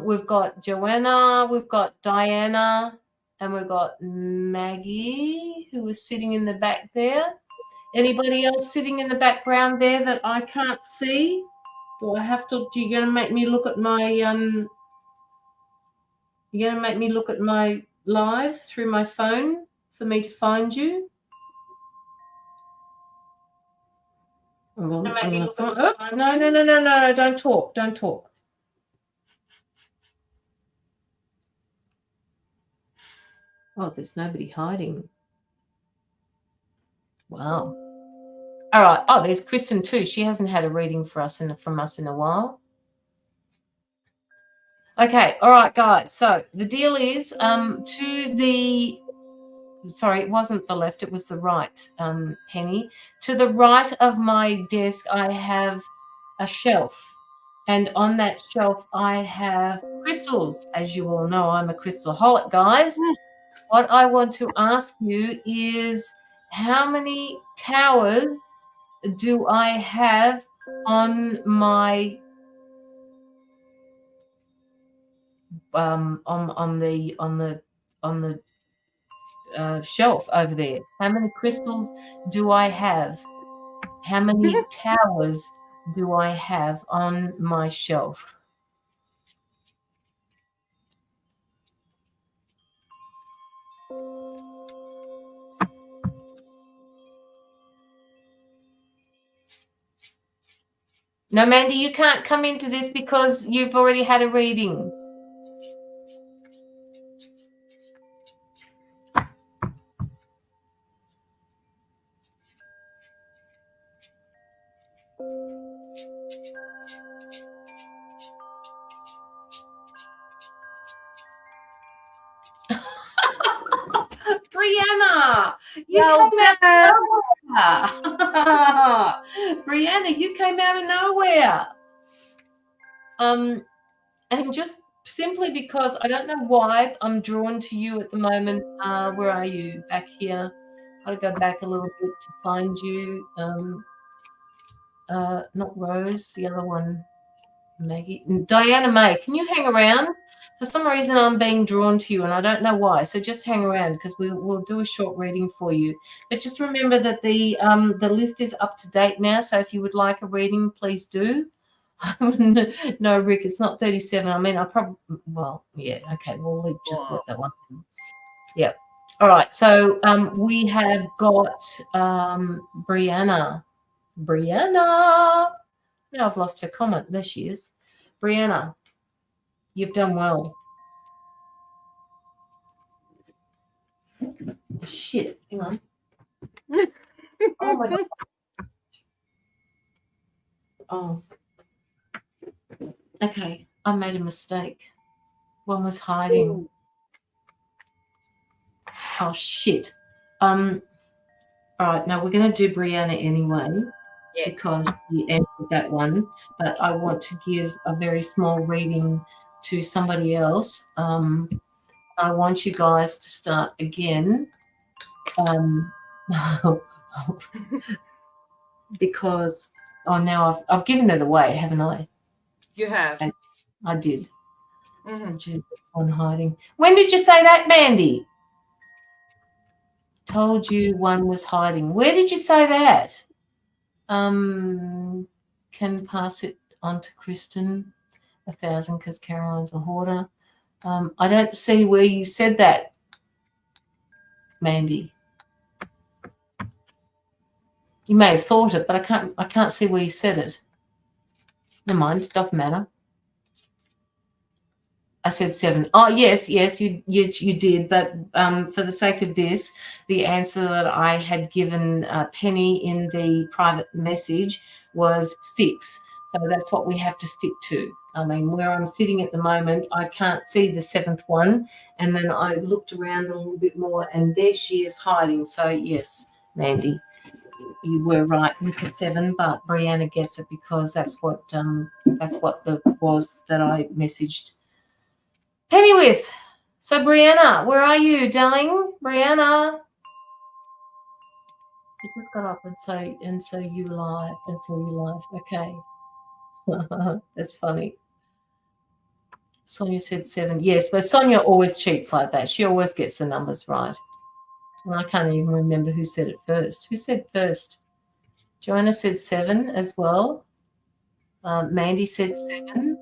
we've got Joanna, we've got Diana, and we've got Maggie, who is sitting in the back there. Anybody else sitting in the background there that I can't see? Do I have to? You're going to make me look at my You're going to make me look at my live through my phone for me to find you? Oops, no, don't talk. Don't talk. Oh, there's nobody hiding. Wow. All right. Oh, there's Kristen too. She hasn't had a reading from us in a while. Okay. All right, guys. So the deal is sorry, it wasn't the left, it was the right, Penny. To the right of my desk, I have a shelf. And on that shelf, I have crystals. As you all know, I'm a crystalholic, guys. What I want to ask you is how many towers do I have on my on the shelf over there? How many crystals do I have? How many towers do I have on my shelf? No, Mandy, you can't come into this because you've already had a reading. Brianna, you Well came out of nowhere. Brianna, you came out of nowhere. And just simply because I don't know why I'm drawn to you at the moment. Where are you? Back here. I'll go back a little bit to find you. Not Rose, the other one, Maggie. Diana May, can you hang around? For some reason, I'm being drawn to you, and I don't know why. So just hang around because we'll do a short reading for you. But just remember that the list is up to date now. So if you would like a reading, please do. No, Rick, it's not 37. I mean, I probably, well, yeah, okay, we'll just let that one. Yep. All right. So we have got Brianna. Brianna. Now I've lost her comment. There she is. Brianna, you've done well. Shit. Hang on. Oh, my God. Oh. Okay. I made a mistake. One was hiding. Oh, shit. All right. Now we're going to do Brianna anyway. Yeah. Because you answered that one. But I want to give a very small reading to somebody else. I want you guys to start again. Because now I've given it away, haven't I? You have. I did. Mm-hmm. On hiding. When did you say that, Mandy? Told you one was hiding. Where did you say that? Can pass it on to Kristen 1,000 because Caroline's a hoarder. I don't see where you said that, Mandy. You may have thought it, but I can't see where you said it. Never mind, it doesn't matter. I said 7. Oh, yes, you did. But for the sake of this, the answer that I had given Penny in the private message was 6. So that's what we have to stick to. I mean, where I'm sitting at the moment, I can't see the 7th one. And then I looked around a little bit more, and there she is hiding. So, yes, Mandy, you were right with the 7, but Brianna gets it because that's what was that I messaged Penny with. So Brianna, where are you, darling? Brianna. You just got up and so you live. Okay. That's funny. Sonia said 7. Yes, but Sonia always cheats like that. She always gets the numbers right. And I can't even remember who said it first. Who said first? Joanna said 7 as well. Mandy said 7.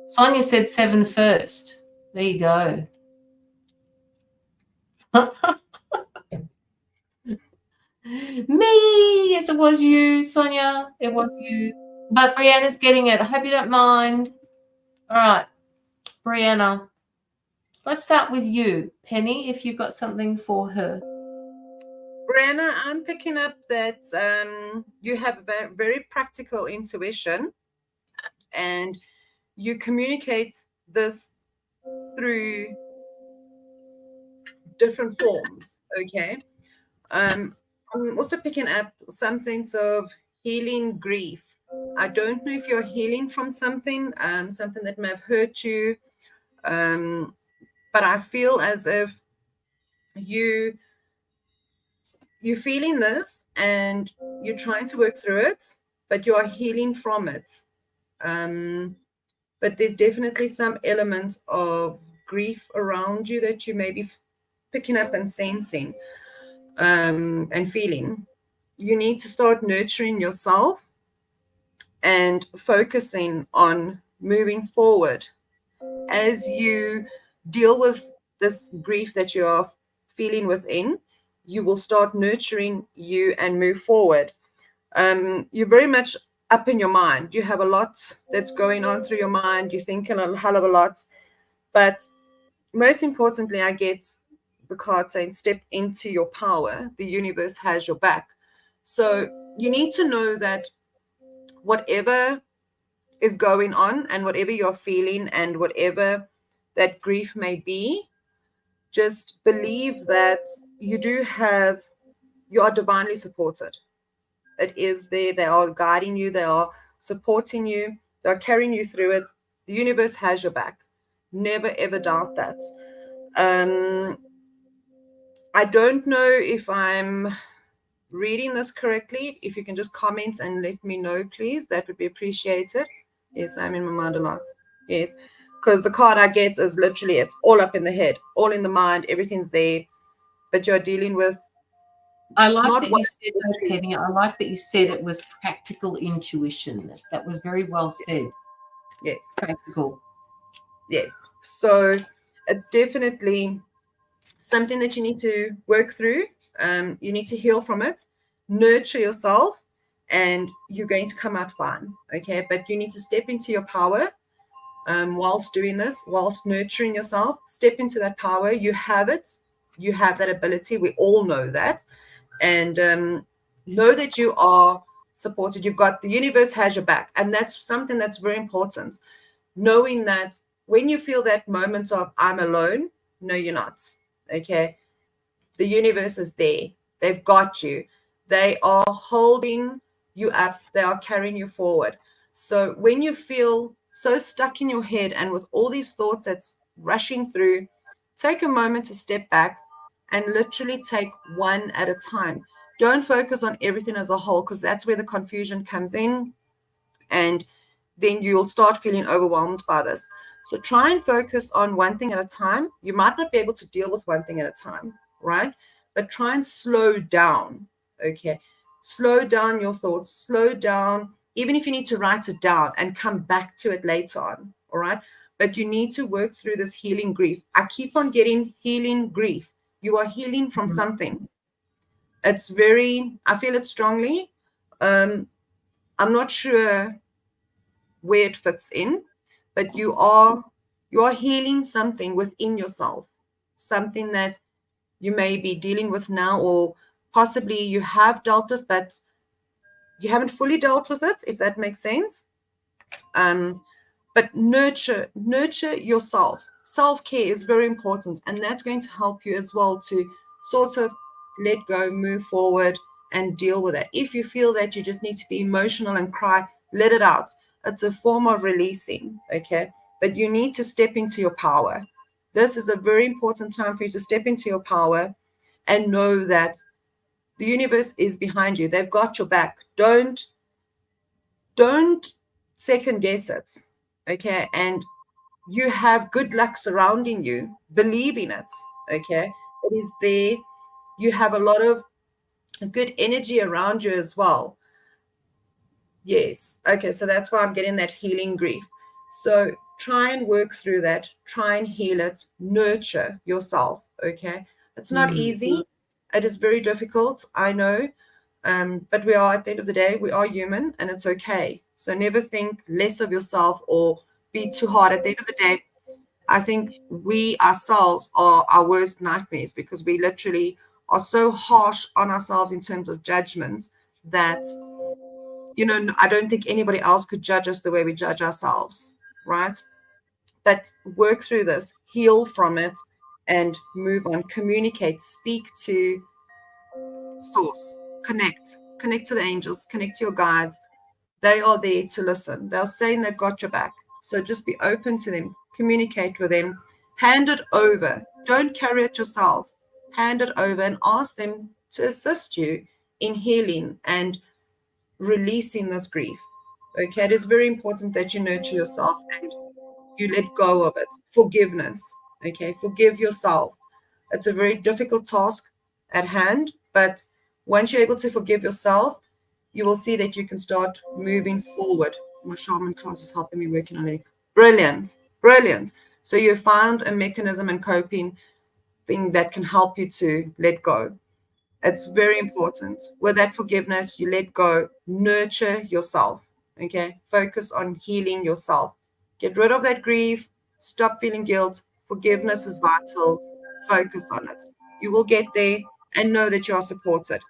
Sonia said 7 first. There you go. Me, yes, it was you, Sonia. It was you. But Brianna's getting it. I hope you don't mind. All right, Brianna. Let's start with you, Penny, if you've got something for her. Brianna, I'm picking up that you have a very practical intuition, and you communicate this through different forms, okay? I'm also picking up some sense of healing grief. I don't know if you're healing from something that may have hurt you, but I feel as if you're feeling this and you're trying to work through it, but you are healing from it. But there's definitely some element of grief around you that you may be picking up and sensing and feeling. You need to start nurturing yourself and focusing on moving forward. As you deal with this grief that you are feeling within, you will start nurturing you and move forward. You're very much up in your mind. You have a lot that's going on through your mind. You're thinking a hell of a lot. But most importantly, I get the card saying, step into your power. The universe has your back. So you need to know that whatever is going on and whatever you're feeling and whatever that grief may be, just believe that you are divinely supported. It is there. They are guiding you. They are supporting you. They are carrying you through it. The universe has your back. Never, ever doubt that. I don't know if I'm reading this correctly. If you can just comment and let me know, please. That would be appreciated. Yes, I'm in my mind a lot. Yes, because the card I get is literally, it's all up in the head, all in the mind. Everything's there. But you're dealing with... I like that you said that, Penny. I like that you said it was practical intuition. That was very well said. Yes. Practical. Yes. So it's definitely something that you need to work through. You need to heal from it, nurture yourself, and you're going to come out fine. Okay. But you need to step into your power whilst doing this, whilst nurturing yourself. Step into that power. You have it. You have that ability. We all know that. And know that you are supported. You've got, the universe has your back. And that's something that's very important. Knowing that when you feel that moment of I'm alone, no, you're not. Okay. The universe is there. They've got you. They are holding you up. They are carrying you forward. So when you feel so stuck in your head and with all these thoughts that's rushing through, take a moment to step back and literally take one at a time. Don't focus on everything as a whole, because that's where the confusion comes in. And then you'll start feeling overwhelmed by this. So try and focus on one thing at a time. You might not be able to deal with one thing at a time, right? But try and slow down, okay? Slow down your thoughts, slow down, even if you need to write it down and come back to it later on, all right? But you need to work through this healing grief. I keep on getting healing grief. You are healing from something. It's very, I feel it strongly. I'm not sure where it fits in, but you are healing something within yourself, something that you may be dealing with now, or possibly you have dealt with, but you haven't fully dealt with it, if that makes sense. But nurture yourself. Self-care is very important, and that's going to help you as well to sort of let go, move forward, and deal with it. If you feel that you just need to be emotional and cry, let it out. It's a form of releasing, okay? But you need to step into your power. This is a very important time for you to step into your power and know that the universe is behind you. They've got your back. Don't second guess it, okay? And you have good luck surrounding you. Believe in it, okay? It is there. You have a lot of good energy around you as well. Yes. Okay, so that's why I'm getting that healing grief. So try and work through that. Try and heal it. Nurture yourself, okay? It's not easy. It is very difficult, I know. But we are, at the end of the day, we are human, and it's okay. So never think less of yourself or be too hard. At the end of the day, I think we ourselves are our worst nightmares, because we literally are so harsh on ourselves in terms of judgment that, you know, I don't think anybody else could judge us the way we judge ourselves, right? But work through this, heal from it, and move on. Communicate, speak to source, connect to the angels, connect to your guides. They are there to listen. They're saying they've got your back. So just be open to them, communicate with them, hand it over. Don't carry it yourself. Hand it over and ask them to assist you in healing and releasing this grief. Okay, it is very important that you nurture yourself and you let go of it. Forgiveness. Okay, forgive yourself. It's a very difficult task at hand, but once you're able to forgive yourself, you will see that you can start moving forward. My shaman class is helping me working on it. Brilliant, brilliant. So you found a mechanism and coping thing that can help you to let go. It's very important. With that forgiveness, you let go, nurture yourself. Okay, focus on healing yourself. Get rid of that grief, stop feeling guilt. Forgiveness is vital. Focus on it. You will get there and know that you are supported.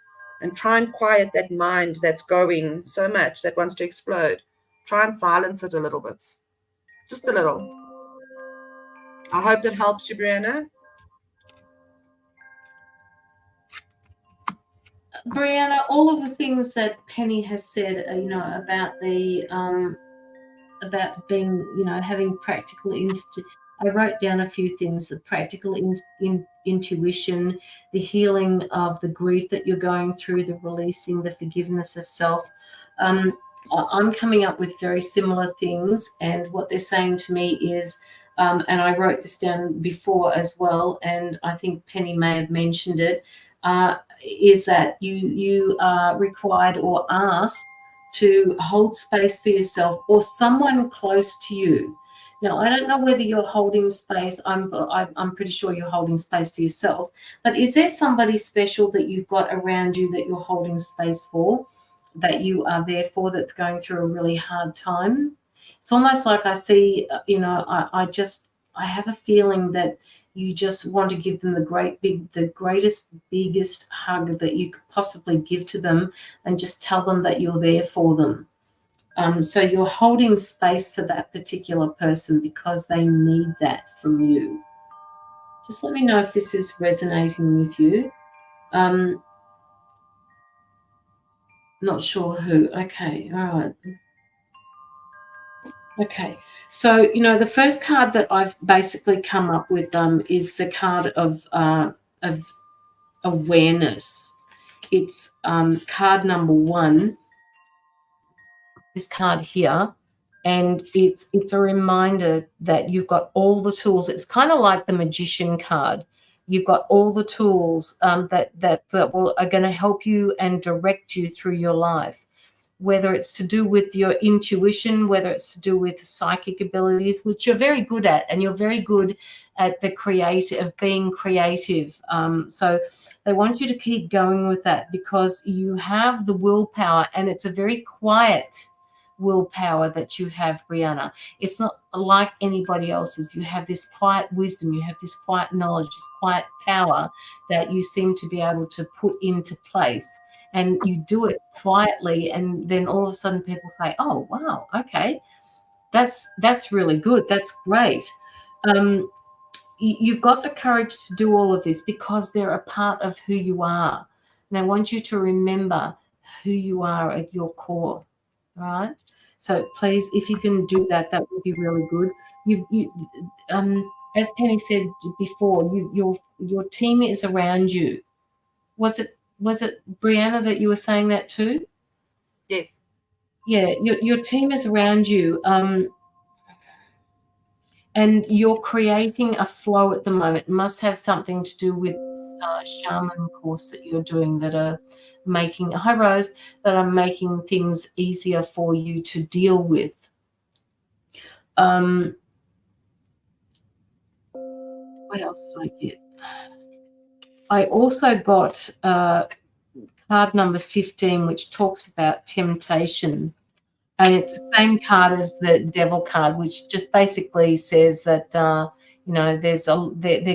And try and quiet that mind that's going so much that wants to explode. Try and silence it a little bit. Just a little. I hope that helps you, Brianna. Brianna, all of the things that Penny has said, about the about being, having practical I wrote down a few things: the practical intuition, the healing of the grief that you're going through, the releasing, the forgiveness of self. I'm coming up with very similar things, and what they're saying to me is, and I wrote this down before as well, and I think Penny may have mentioned it, is that you are required or asked to hold space for yourself or someone close to you. Now, I don't know whether you're holding space. I'm pretty sure you're holding space for yourself. But is there somebody special that you've got around you that you're holding space for, that you are there for, that's going through a really hard time? It's almost like I see, I have a feeling that you just want to give them the greatest, biggest hug that you could possibly give to them, and just tell them that you're there for them. So you're holding space for that particular person because they need that from you. Just let me know if this is resonating with you. Not sure who. Okay, all right. Okay, so the first card that I've basically come up with is the card of awareness. It's card number 1. This card here, and it's a reminder that you've got all the tools. It's kind of like the magician card. You've got all the tools that are going to help you and direct you through your life, whether it's to do with your intuition, whether it's to do with psychic abilities, which you're very good at, and you're very good at being creative. So they want you to keep going with that, because you have the willpower, and it's a very quiet willpower that you have, Brianna. It's not like anybody else's. You have this quiet wisdom, you have this quiet knowledge, this quiet power that you seem to be able to put into place. And you do it quietly, and then all of a sudden people say, oh, wow, okay, that's really good, that's great. You've got the courage to do all of this because they're a part of who you are. And I want you to remember who you are at your core, right? So please, if you can do that, that would be really good. As Penny said before, your team is around you. Was it Brianna that you were saying that too? Yes. Yeah, your team is around you, and you're creating a flow at the moment. It must have something to do with this shaman course that you're doing, that are making, hi Rose, that are making things easier for you to deal with. What else did I get? I also got card number 15, which talks about temptation. And it's the same card as the Devil card, which just basically says that, there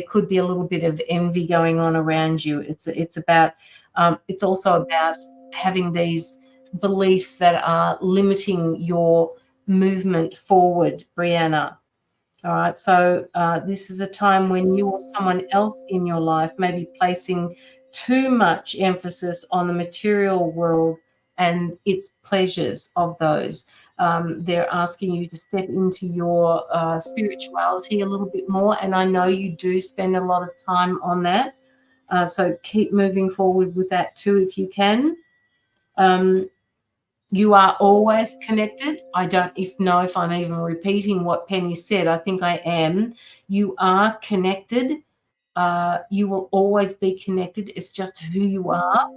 could be a little bit of envy going on around you. It's about, it's also about having these beliefs that are limiting your movement forward, Brianna. All right, so this is a time when you or someone else in your life may be placing too much emphasis on the material world and its pleasures of those. They're asking you to step into your spirituality a little bit more, and I know you do spend a lot of time on that. So keep moving forward with that too if you can. You are always connected. I don't know if I'm even repeating what Penny said. I think I am. You are connected. You will always be connected. It's just who you are.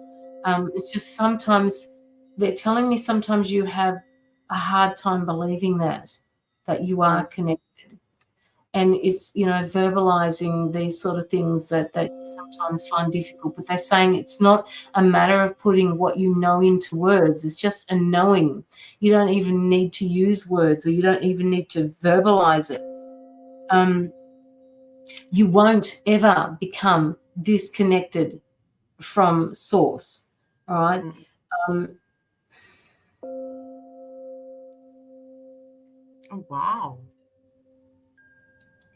It's just sometimes they're telling me sometimes you have a hard time believing that you are connected. And it's, verbalizing these sort of things that you sometimes find difficult. But they're saying it's not a matter of putting what you know into words. It's just a knowing. You don't even need to use words, or you don't even need to verbalize it. You won't ever become disconnected from source. All right. Oh, wow.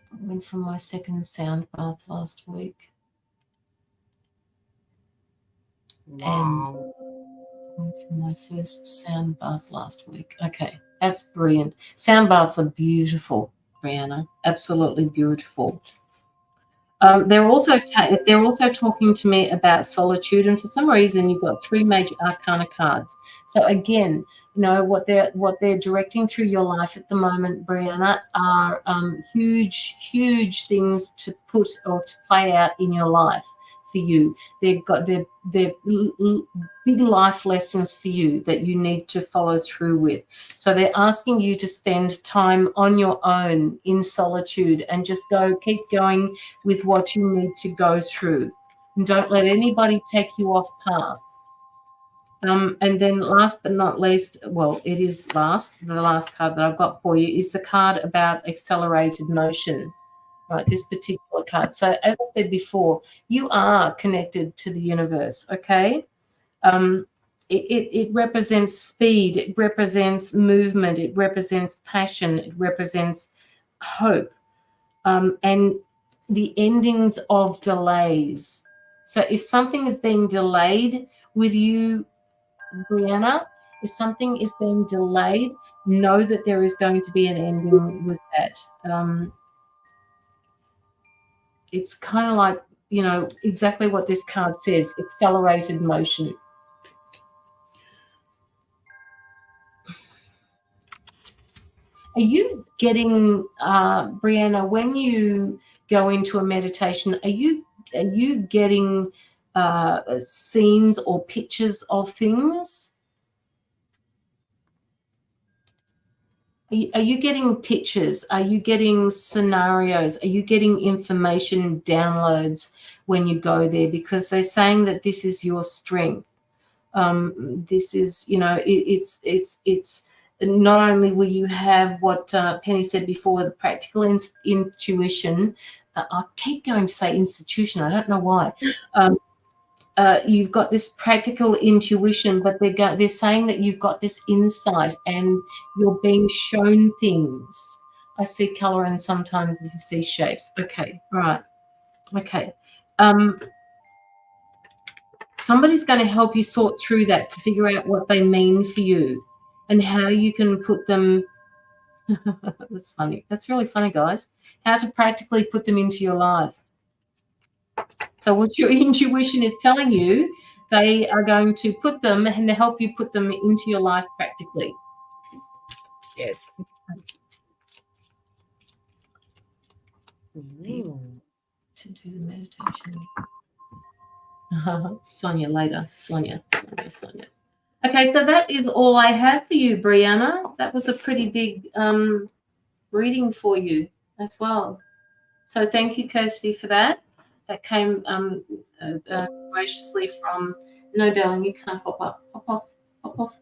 I went from my second sound bath last week. Wow. And from my first sound bath last week. Okay, that's brilliant. Sound baths are beautiful, Brianna. Absolutely beautiful. They're also talking to me about solitude, and for some reason you've got 3 major arcana cards. So again, what they're directing through your life at the moment, Brianna, are huge things to put or to play out in your life for you. They're big life lessons for you that you need to follow through with. So they're asking you to spend time on your own in solitude and just keep going with what you need to go through. And don't let anybody take you off path. And then last but not least, well, it is last, the last card that I've got for you is the card about accelerated motion. Right, this particular card. So as I said before, you are connected to the universe, okay? It represents speed, it represents movement, it represents passion, it represents hope, and the endings of delays. So if something is being delayed with you, Brianna, if something is being delayed, know that there is going to be an ending with that. It's kind of like, exactly what this card says, accelerated motion. Are you getting, Brianna, when you go into a meditation, are you getting scenes or pictures of things? Are you getting pictures? Are you getting scenarios? Are you getting information downloads when you go there? Because they're saying that this is your strength. This is, it's not only will you have what Penny said before, the practical intuition. I keep going to say institution. I don't know why. You've got this practical intuition, but they're saying that you've got this insight and you're being shown things. I see color and sometimes you see shapes. Okay, right. Okay. Somebody's going to help you sort through that to figure out what they mean for you and how you can put them. That's funny. That's really funny, guys. How to practically put them into your life. So what your intuition is telling you, they are going to put them and help you put them into your life practically. Yes. To do the meditation. Sonia later. Sonia. Okay, so that is all I have for you, Brianna. That was a pretty big reading for you as well. So thank you, Kirsty, for that. That came graciously from, no, darling, you can't pop up. Pop off.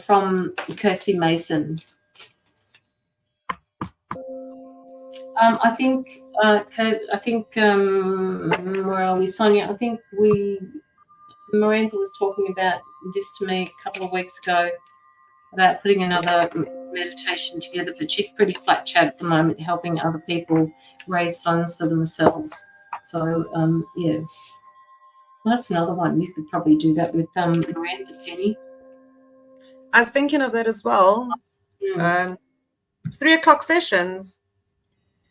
From Kirsty Mason. I think where are we, Sonia? I think Miranda was talking about this to me a couple of weeks ago about putting another meditation together, but she's pretty flat chat at the moment, helping other people raise funds for themselves. So yeah, well, that's another one. You could probably do that with Miranda, Penny. I was thinking of that as well. 3 o'clock sessions,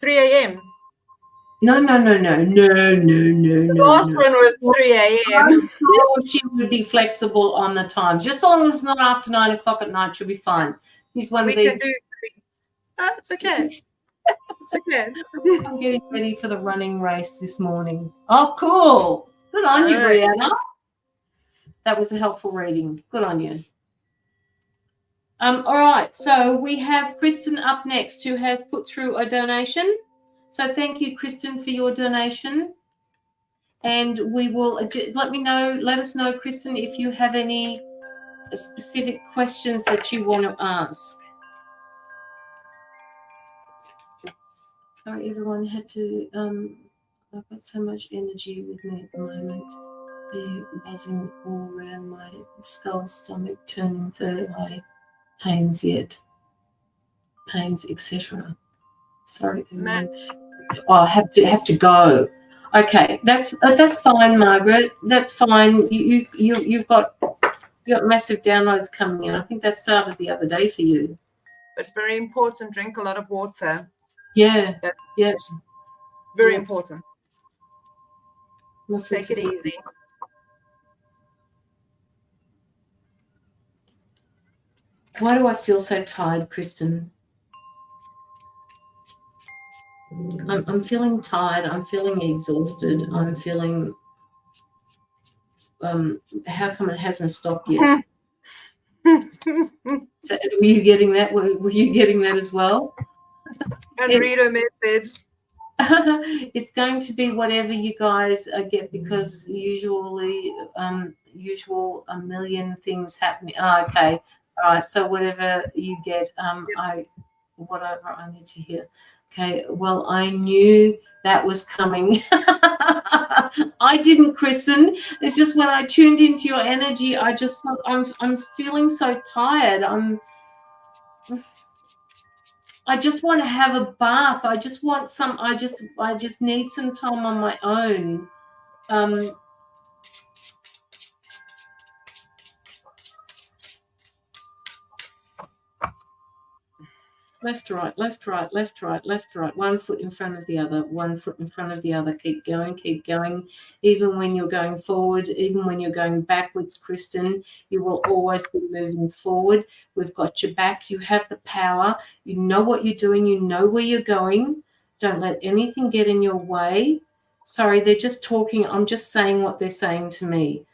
3 a.m. No. The last one was 3 a.m. I'm sure she would be flexible on the time. Just as long as it's not after 9 o'clock at night, she'll be fine. He's one We of these. can do 3. It's okay. It's okay. I'm getting ready for the running race this morning. Oh, cool. Good on you, Alright. Brianna. That was a helpful reading. Good on you. All right, so we have Kristen up next, who has put through a donation. So thank you, Kristen, for your donation. And we will let us know, Kristen, if you have any specific questions that you want to ask. Sorry, everyone had to. I've got so much energy with me at the moment. They're buzzing all around my skull, stomach, turning third eye, pains, etc. Sorry, everyone. Oh, I have to go. Okay, that's fine, Margaret. That's fine. You've got massive downloads coming in. I think that started the other day for you. But very important, drink a lot of water. Yeah. Yes. Very Yeah. important. Must Take it easy. Why do I feel so tired, Kristen? I'm feeling tired. I'm feeling exhausted. I'm feeling. How come it hasn't stopped yet? So, were you getting that? Were you getting that as well? And read a message. It's going to be whatever you guys get, because usually a million things happening. Oh, okay. All right. So whatever you get, whatever I need to hear. Okay. Well, I knew that was coming. I didn't, Kristen. It's just when I tuned into your energy, I just thought I'm feeling so tired. I just want to have a bath. I just want some. I just need some time on my own. Left, right, left, right, left, right, left, right. 1 foot in front of the other. 1 foot in front of the other. Keep going, keep going. Even when you're going forward, even when you're going backwards, Kristen, you will always be moving forward. We've got your back. You have the power. You know what you're doing. You know where you're going. Don't let anything get in your way. Sorry, they're just talking. I'm just saying what they're saying to me.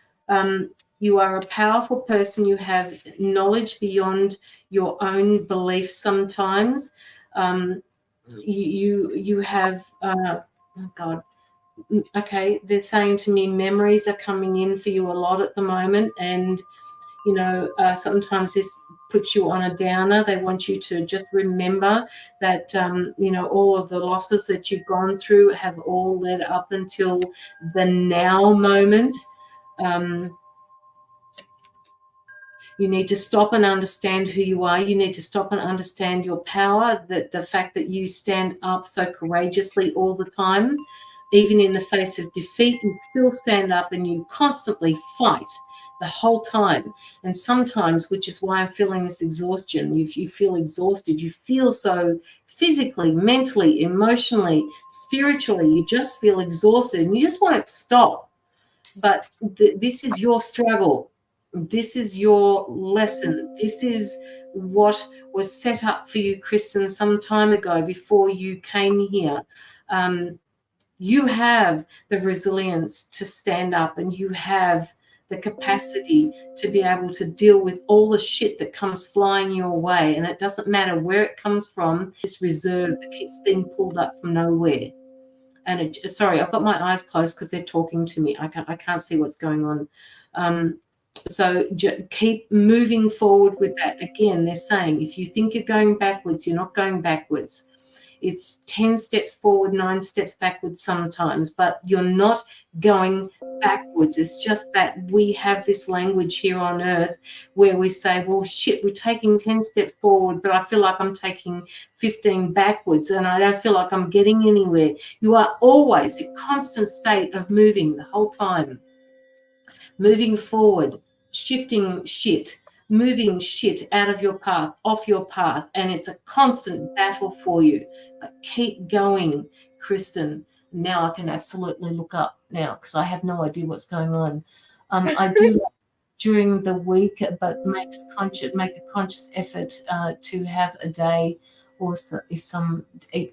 You are a powerful person. You have knowledge beyond your own beliefs sometimes. You have, oh God, okay, they're saying to me memories are coming in for you a lot at the moment. And, you know, sometimes this puts you on a downer. They want you to just remember that, you know, all of the losses that you've gone through have all led up until the now moment. You need to stop and understand who you are. You need to stop and understand your power, that the fact that you stand up so courageously all the time, even in the face of defeat, you still stand up and you constantly fight the whole time. And sometimes, which is why I'm feeling this exhaustion, if you feel exhausted, you feel so physically, mentally, emotionally, spiritually, you just feel exhausted and you just want it to stop. But this is your struggle. This is your lesson. This is what was set up for you, Kristen, some time ago before you came here. You have the resilience to stand up, and you have the capacity to be able to deal with all the shit that comes flying your way. And it doesn't matter where it comes from, this reserve that keeps being pulled up from nowhere. And sorry, I've got my eyes closed because they're talking to me. I can't see what's going on. So keep moving forward with that. Again, they're saying if you think you're going backwards, you're not going backwards. It's 10 steps forward, 9 steps backwards sometimes, but you're not going backwards. It's just that we have this language here on earth where we say, well, shit, we're taking 10 steps forward, but I feel like I'm taking 15 backwards and I don't feel like I'm getting anywhere. You are always in a constant state of moving the whole time. Moving forward, shifting shit, moving shit out of your path, off your path, and it's a constant battle for you. But keep going, Kristen. now I can absolutely look up now because I have no idea what's going on. I do during the week, but make a conscious effort to have a day, or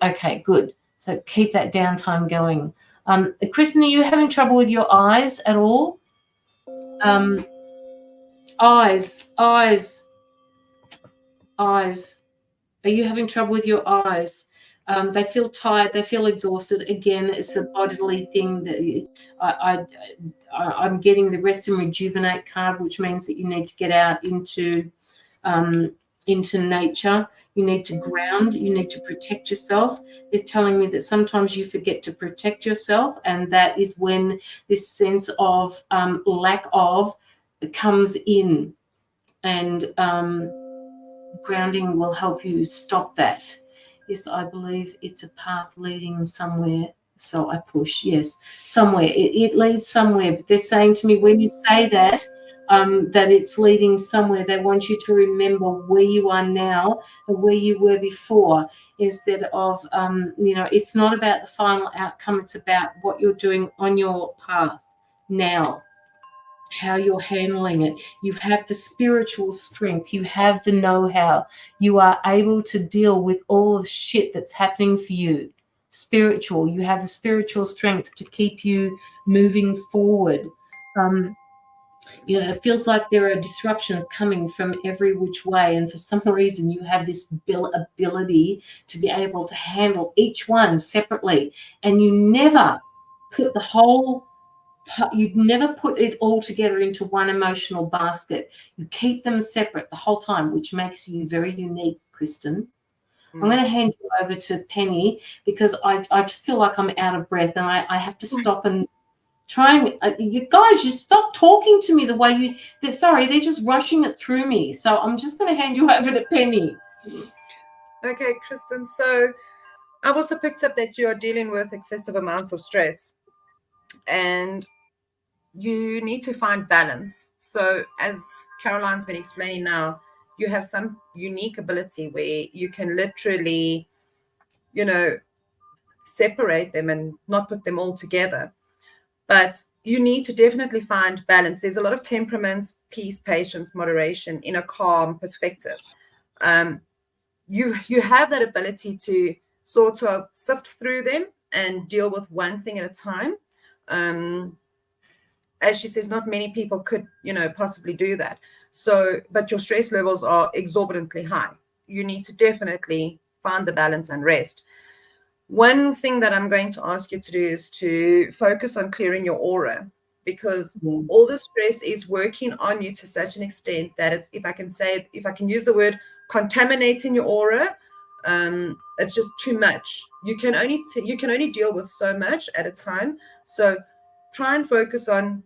okay, good. So keep that downtime going. Kristen, are you having trouble with your eyes at all? Eyes. Are you having trouble with your eyes? They feel tired. They feel exhausted. Again, it's a bodily thing that I'm getting the rest and rejuvenate card, which means that you need to get out into nature. You need to ground. You need to protect yourself. They're telling me that sometimes you forget to protect yourself, and that is when this sense of lack of comes in, and grounding will help you stop that. Yes, I believe it's a path leading somewhere. So I push. Yes, somewhere. It leads somewhere. But they're saying to me, when you say that, that it's leading somewhere, they want you to remember where you are now and where you were before, instead of, it's not about the final outcome. It's about what you're doing on your path now, how you're handling it. You have the spiritual strength. You have the know-how. You are able to deal with all the shit that's happening for you. Spiritual. You have the spiritual strength to keep you moving forward. It feels like there are disruptions coming from every which way, and for some reason you have this ability to be able to handle each one separately, and you never put you'd never put it all together into one emotional basket. You keep them separate the whole time, which makes you very unique, Kristen. I'm going to hand you over to Penny because I just feel like I'm out of breath, and I have to stop and try and you guys, you stop talking to me the way they're just rushing it through me. So I'm just going to hand you over to Penny. Okay, Kristen. So I've also picked up that you're dealing with excessive amounts of stress, and you need to find balance. So as Caroline's been explaining now, you have some unique ability where you can literally, separate them and not put them all together. But you need to definitely find balance. There's a lot of temperaments, peace, patience, moderation in a calm perspective. You have that ability to sort of sift through them and deal with one thing at a time. As she says, not many people could, possibly do that. So, but your stress levels are exorbitantly high. You need to definitely find the balance and rest. One thing that I'm going to ask you to do is to focus on clearing your aura, because all the stress is working on you to such an extent that it's, if I can use the word contaminating your aura, it's just too much. You can only deal with so much at a time. So try and focus on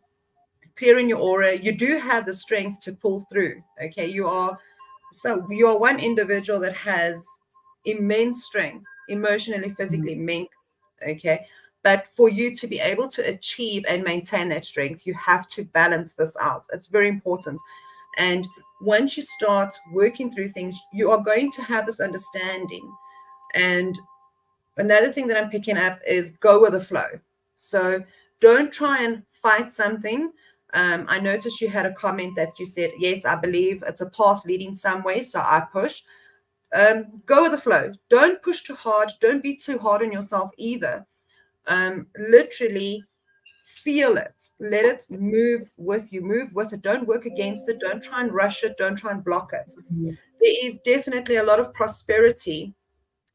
clearing your aura. You do have the strength to pull through. Okay, you are one individual that has immense strength, emotionally, physically, mentally. Okay, but for you to be able to achieve and maintain that strength, you have to balance this out. It's very important. And once you start working through things, you are going to have this understanding. And another thing that I'm picking up is go with the flow. So don't try and fight something. I noticed you had a comment that you said, yes, I believe it's a path leading some way, so I push. Go with the flow. Don't push too hard. Don't be too hard on yourself either. Literally feel it. Let it move with you. Move with it. Don't work against it. Don't try and rush it. Don't try and block it. There is definitely a lot of prosperity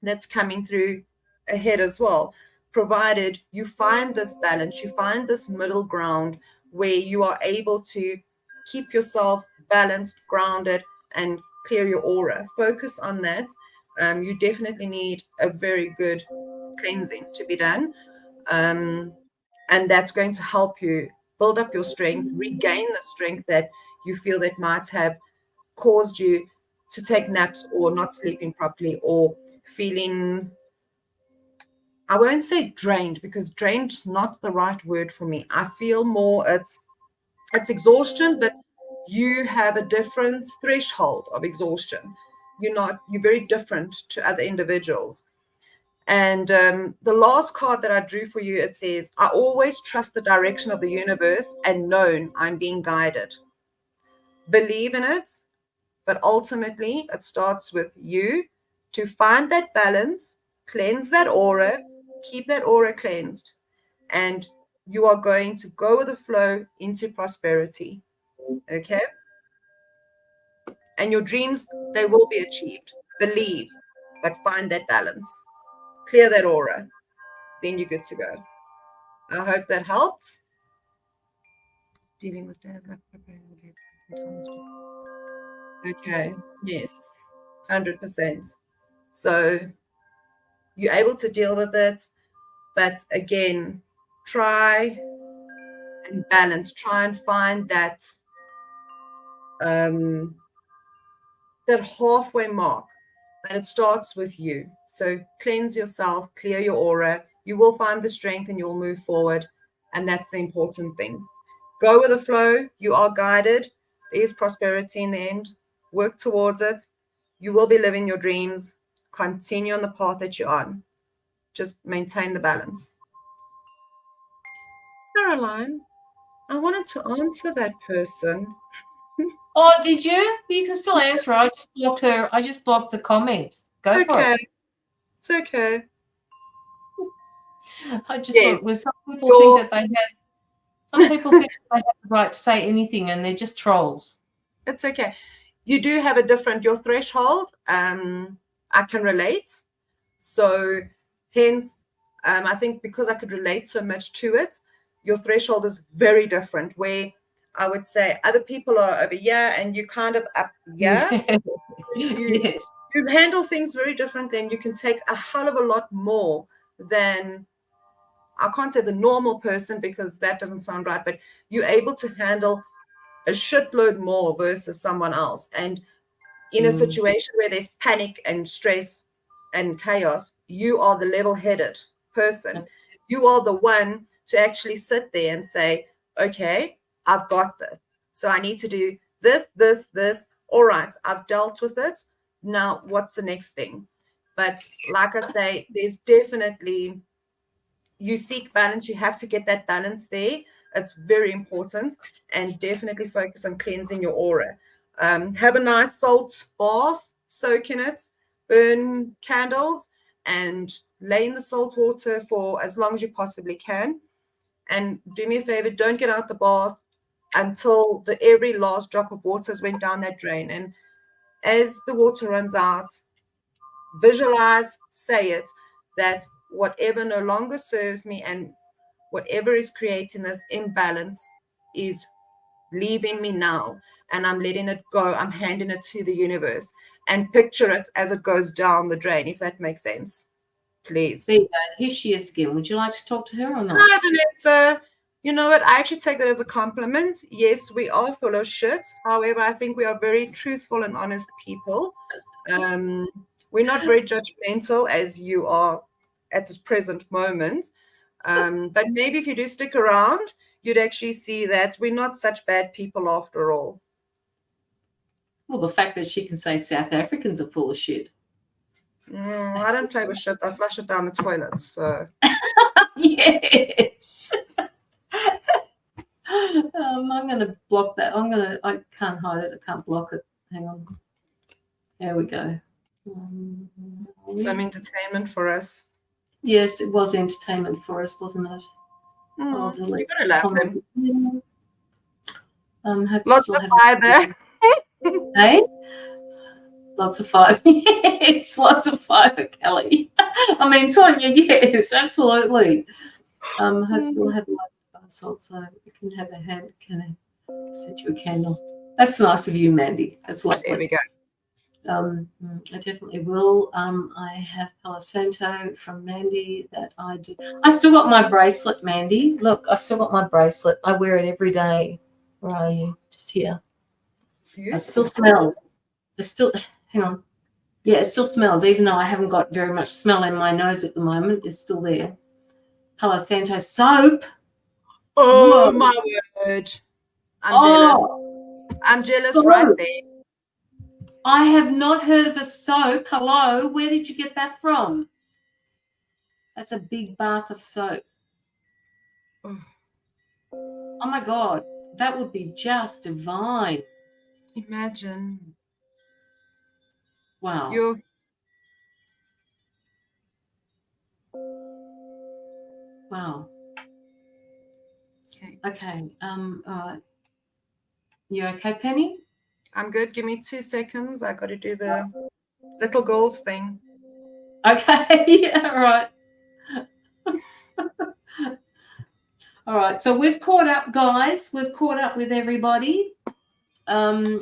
that's coming through ahead as well, provided you find this balance, you find this middle ground where you are able to keep yourself balanced, grounded, and clear your aura. Focus on that. You definitely need a very good cleansing to be done. And that's going to help you build up your strength, regain the strength that you feel that might have caused you to take naps or not sleeping properly or feeling, I won't say drained, because drained is not the right word for me. I feel more it's exhaustion, but you have a different threshold of exhaustion. You're very different to other individuals. And the last card that I drew for you, it says, I always trust the direction of the universe and know I'm being guided. Believe in it, but ultimately it starts with you to find that balance, cleanse that aura, keep that aura cleansed, and you are going to go with the flow into prosperity. Okay? And your dreams, they will be achieved. Believe, but find that balance. Clear that aura. Then you're good to go. I hope that helped. Dealing with that. Okay. Yes. 100%. So you're able to deal with it. But again, try and balance. Try and find that that halfway mark. But it starts with you. So cleanse yourself, clear your aura. You will find the strength and you'll move forward. And that's the important thing. Go with the flow. You are guided. There is prosperity in the end. Work towards it. You will be living your dreams. Continue on the path that you're on. Just maintain the balance. Caroline, I wanted to answer that person. Oh, did you? You can still answer. I just blocked her. I just blocked the comment. Go for it. It's okay. I just thought, well, some people think that they have. Some people think they have the right to say anything, and they're just trolls. It's okay. You do have a different your threshold. I can relate. So, hence, I think because I could relate so much to it, your threshold is very different. Where I would say other people are over here, and you kind of up here. Yes. You handle things very differently, and you can take a hell of a lot more than, I can't say the normal person because that doesn't sound right, but you're able to handle a shitload more versus someone else. And in a situation where there's panic and stress and chaos, you are the level-headed person. You are the one to actually sit there and say, okay, I've got this. So I need to do this, this, this. All right, I've dealt with it. Now, what's the next thing? But like I say, there's definitely, you seek balance. You have to get that balance there. It's very important. And definitely focus on cleansing your aura. Have a nice salt bath, soak in it, burn candles, and lay in the salt water for as long as you possibly can. And do me a favor, don't get out the bath until every last drop of water has went down that drain. And as the water runs out, visualize, say it, that whatever no longer serves me and whatever is creating this imbalance is leaving me now, and I'm letting it go. I'm handing it to the universe, and picture it as it goes down the drain, if that makes sense. Please. There you go. Here she is again. Would you like to talk to her or not? Hi, Vanessa. You know what? I actually take that as a compliment. Yes, we are full of shit. However, I think we are very truthful and honest people. We're not very judgmental as you are at this present moment. But maybe if you do stick around, you'd actually see that we're not such bad people after all. Well, the fact that she can say South Africans are full of shit. I don't play with shit. I flush it down the toilet. So yes. I'm going to block that. I can't hide it. I can't block it. Hang on. There we go. Some entertainment for us. Yes, it was entertainment for us, wasn't it? You've got to laugh then. Lots of fiber. Hey? Lots of fiber. Yes, lots of fiber, Kelly. I mean, Sonia, yes, absolutely. Hope you'll have a lot of bath salt so you can have a hand. Can I set you a candle? That's nice of you, Mandy. That's lovely. There we go. I definitely will. I have Palo Santo from Mandy that I do. I still got my bracelet, Mandy. Look, I've still got my bracelet. I wear it every day. Where are you? Just here. It still smells. It still, hang on. Yeah, it still smells, even though I haven't got very much smell in my nose at the moment. It's still there. Palo Santo soap. Oh, whoa. My word. I'm jealous. I'm jealous soap. Right there. I have not heard of a soap. Hello, where did you get that from? That's a big bath of soap. Oh. Oh my God, that would be just divine. Imagine. Wow. Wow. Okay. Okay. You okay, Penny? I'm good. Give me 2 seconds. I got to do the little goals thing. Okay. All right. All right. So we've caught up, guys. We've caught up with everybody. Hello,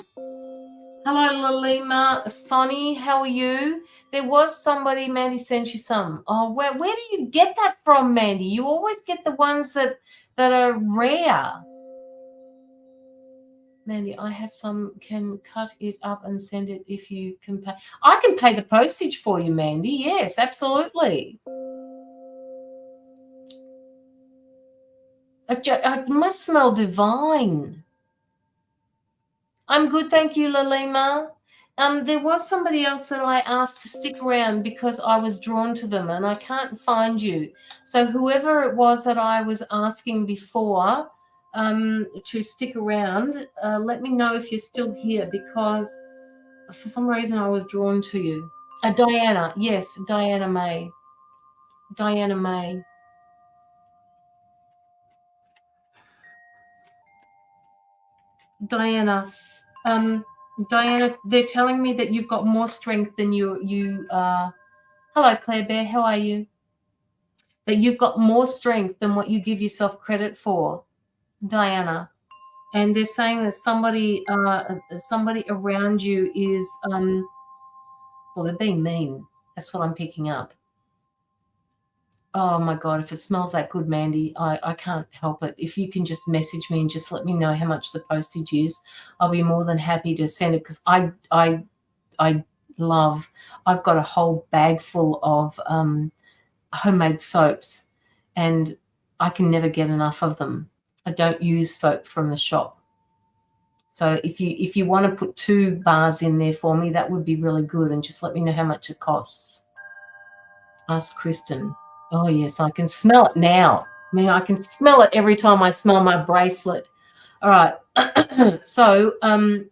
Lalima, Sonny. How are you? There was somebody, Mandy sent you some. Oh, where do you get that from, Mandy? You always get the ones that are rare. Mandy, I have some. Can cut it up and send it if you can pay. I can pay the postage for you, Mandy. Yes, absolutely. It must smell divine. I'm good, thank you, Lalima. There was somebody else that I asked to stick around because I was drawn to them and I can't find you. So whoever it was that I was asking before to stick around, let me know if you're still here because for some reason I was drawn to you. Diana, yes, Diana May. Diana May. Diana, they're telling me that you've got more strength than you. Hello, Claire Bear. How are you? That you've got more strength than what you give yourself credit for, Diana. And they're saying that somebody around you is well, they're being mean. That's what I'm picking up. Oh my God, if it smells that good, Mandy, I can't help it. If you can just message me and just let me know how much the postage is, I'll be more than happy to send it because I've got a whole bag full of homemade soaps and I can never get enough of them. I don't use soap from the shop. So if you want to put 2 bars in there for me, that would be really good. And just let me know how much it costs. Ask Kristen. Oh, yes, I can smell it now. I mean, I can smell it every time I smell my bracelet. All right. So I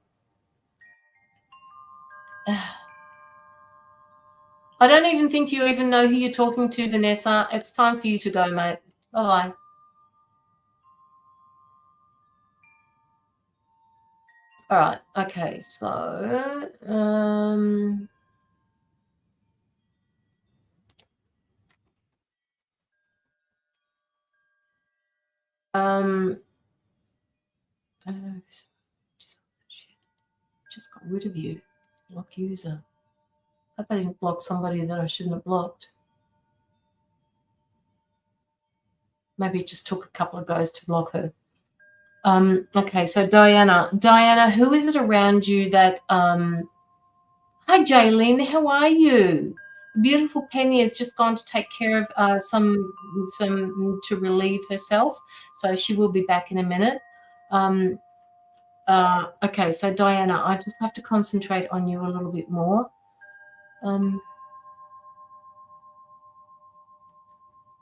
don't even think you even know who you're talking to, Vanessa. It's time for you to go, mate. Bye. All right. Okay. So just got rid of you. Block user. I hope I didn't block somebody that I shouldn't have blocked. Maybe it just took a couple of goes to block her. Okay, so Diana, who is it around you that hi Jaylene, how are you? Beautiful Penny has just gone to take care of some to relieve herself, so she will be back in a minute. Okay, so Diana, I just have to concentrate on you a little bit more.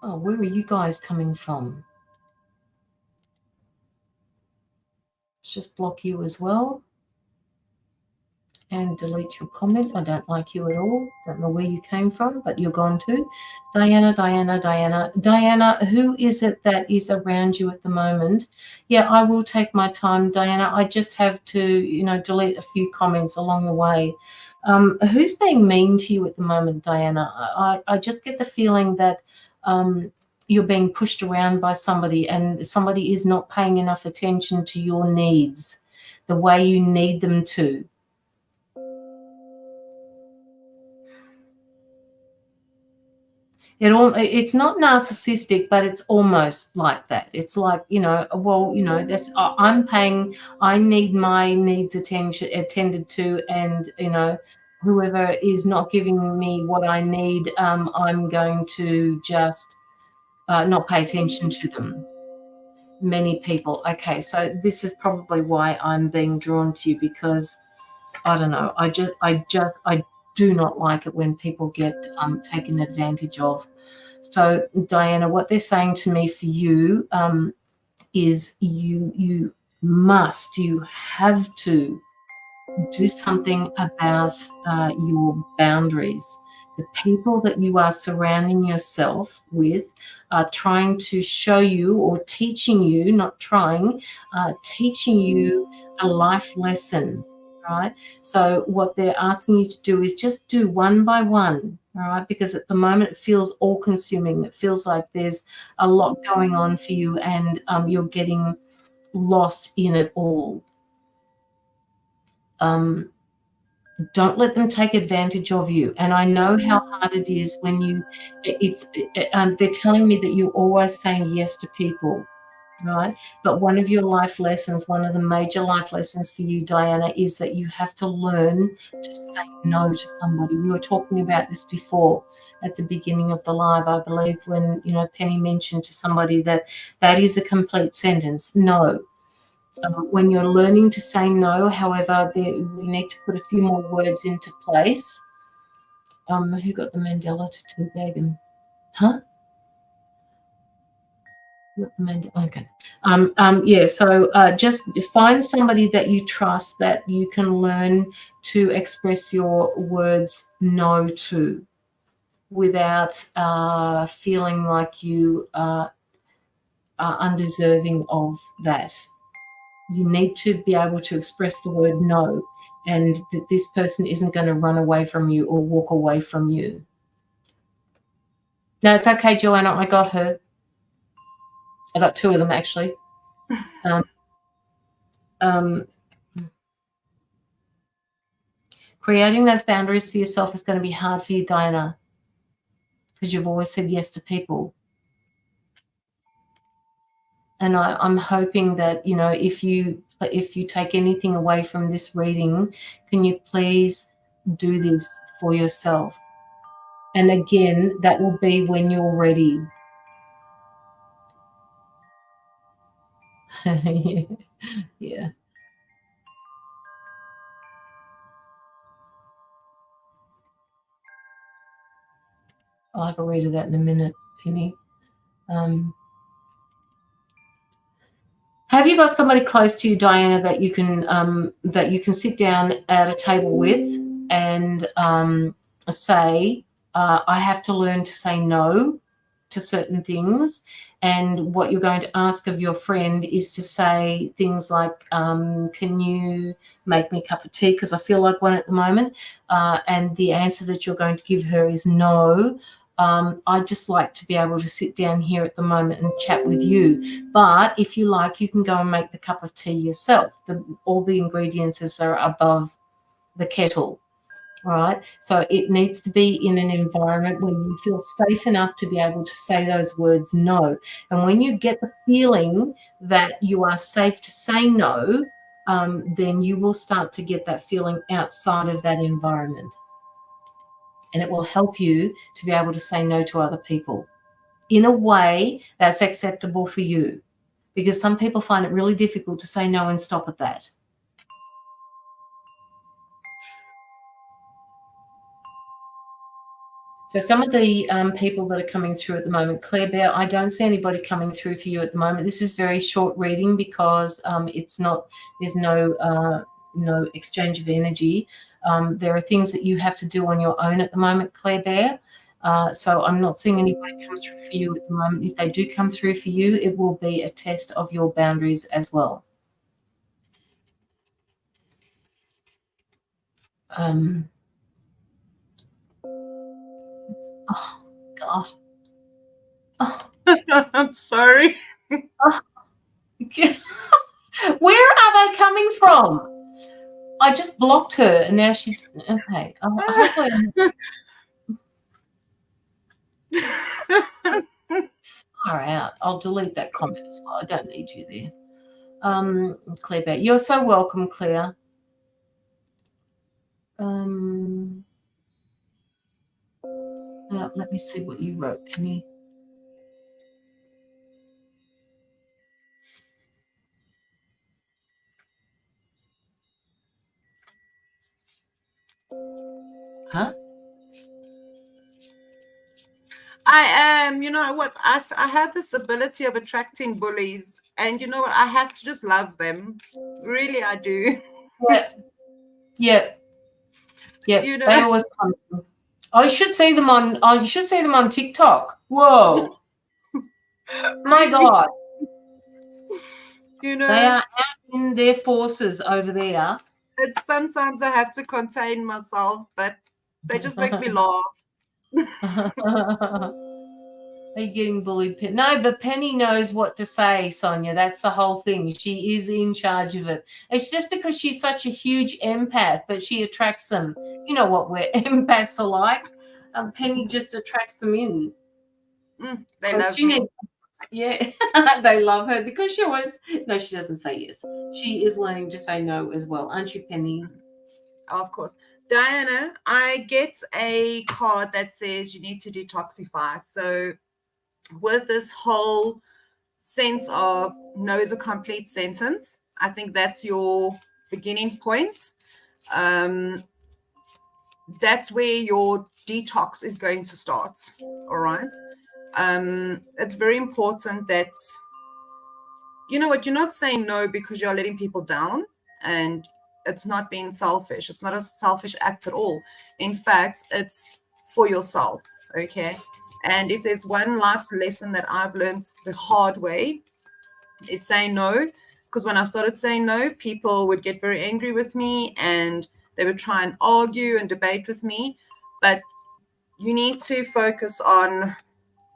Oh, where are you guys coming from? Let's just block you as well. And delete your comment. I don't like you at all. Don't know where you came from, but you're gone too. Diana, who is it that is around you at the moment? Yeah, I will take my time, Diana. I just have to, delete a few comments along the way. Who's being mean to you at the moment, Diana? I just get the feeling that you're being pushed around by somebody and somebody is not paying enough attention to your needs the way you need them to. It's not narcissistic, but it's almost like that. It's like, that's I'm paying, I need my needs attended to, and whoever is not giving me what I need, I'm going to just not pay attention to them. Many people. Okay, so this is probably why I'm being drawn to you, because I don't know. I do not like it when people get taken advantage of. So, Diana, what they're saying to me for you is you have to do something about your boundaries. The people that you are surrounding yourself with are trying to show you or teaching you, not trying, teaching you a life lesson, right? So what they're asking you to do is just do one by one, all right? Because at the moment it feels all-consuming. It feels like there's a lot going on for you, and you're getting lost in it all. Don't let them take advantage of you. And I know how hard it is when they're telling me that you're always saying yes to people, right? But one of your life lessons, one of the major life lessons for you, Diana, is that you have to learn to say no to somebody. We were talking about this before at the beginning of the live, I believe, when, Penny mentioned to somebody that is a complete sentence, no. When you're learning to say no, however, we need to put a few more words into place. Who got the Mandela to teabag him? Huh? Okay. Yeah. So just find somebody that you trust, that you can learn to express your words no to, without feeling like you are undeserving of that. You need to be able to express the word no, and that this person isn't going to run away from you or walk away from you. No, it's okay, Joanna. I got her. I got two of them, actually. Creating those boundaries for yourself is going to be hard for you, Diana, because you've always said yes to people. And I'm hoping that, if you take anything away from this reading, can you please do this for yourself? And again, that will be when you're ready. Yeah. I'll have a read of that in a minute, Penny. Have you got somebody close to you, Diana, that you can sit down at a table with and say, I have to learn to say no to certain things? And what you're going to ask of your friend is to say things like, can you make me a cup of tea, because I feel like one at the moment? And the answer that you're going to give her is no. I'd just like to be able to sit down here at the moment and chat with you. But if you like, you can go and make the cup of tea yourself. All the ingredients are above the kettle. All right. So it needs to be in an environment where you feel safe enough to be able to say those words no. And when you get the feeling that you are safe to say no, then you will start to get that feeling outside of that environment. And it will help you to be able to say no to other people in a way that's acceptable for you. Because some people find it really difficult to say no and stop at that. So some of the people that are coming through at the moment, Claire Bear, I don't see anybody coming through for you at the moment. This is very short reading because there's no exchange of energy. There are things that you have to do on your own at the moment, Claire Bear. So I'm not seeing anybody come through for you at the moment. If they do come through for you, it will be a test of your boundaries as well. Oh, God. Oh. I'm sorry. Oh. Where are they coming from? I just blocked her, and now she's okay. Far out. I'll delete that comment as well. I don't need you there. Claire Bear. You're so welcome, Claire. Let me see what you wrote, Penny. Huh? I am. You know what? I have this ability of attracting bullies, and you know what? I have to just love them. Really, I do. Yep. You know, They always come. I should see them on. You should see them on TikTok. Whoa! My really, God, you they know, are out in their forces over there. it's sometimes I have to contain myself, but they just make me laugh. Are you getting bullied? No, but Penny knows what to say, Sonia. That's the whole thing. She is in charge of it. It's just because she's such a huge empath that she attracts them. You know what we're empaths are like. Penny just attracts them in. They love me. Yeah, they love her because she always. No, she doesn't say yes. She is learning to say no as well, aren't you, Penny? Of course. Diana, I get a card that says you need to detoxify. So with this whole sense of no is a complete sentence, I think that's your beginning point. That's where your detox is going to start. All right. It's very important that, you know what, you're not saying no because you're letting people down, and it's not being selfish. It's not a selfish act at all. In fact, it's for yourself. Okay. And if there's one life's lesson that I've learned the hard way, is saying no. Because when I started saying no, people would get very angry with me and they would try and argue and debate with me. But you need to focus on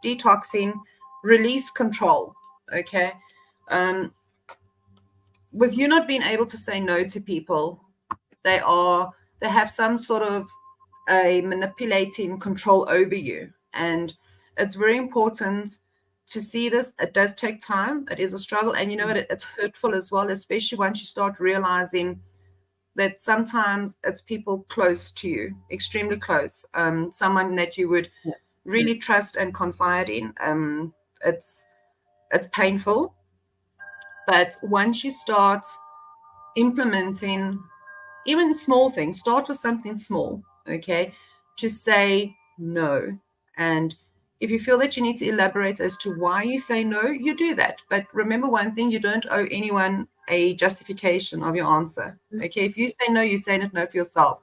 detoxing, release control. Okay. With you not being able to say no to people, they have some sort of a manipulating control over you. And it's very important to see this. It does take time. It is a struggle. And you know what? It's hurtful as well, especially once you start realizing that sometimes it's people close to you, extremely close, someone that you would really trust and confide in. It's painful. But once you start implementing even small things, start with something small, okay? Just say no. And if you feel that you need to elaborate as to why you say no, you do that. But remember one thing, you don't owe anyone a justification of your answer, okay? If you say no, you're saying it no for yourself.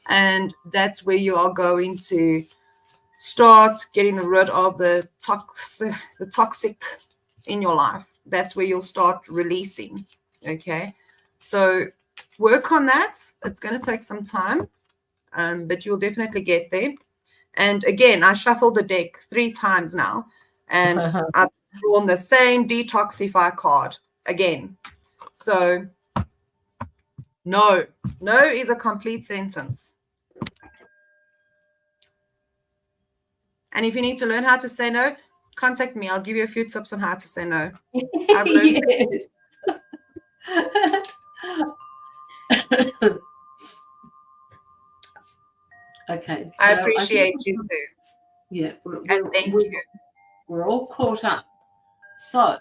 And that's where you are going to start getting rid of the toxic in your life. That's where you'll start releasing, okay? So work on that. It's going to take some time, but you'll definitely get there. And again, I shuffled the deck 3 times now, and I've drawn the same detoxify card again. So no is a complete sentence. And if you need to learn how to say no, contact me. I'll give you a few tips on how to say no. I've learned Yes. Okay. So I appreciate you too. Yeah. And thank you. We're all caught up. So,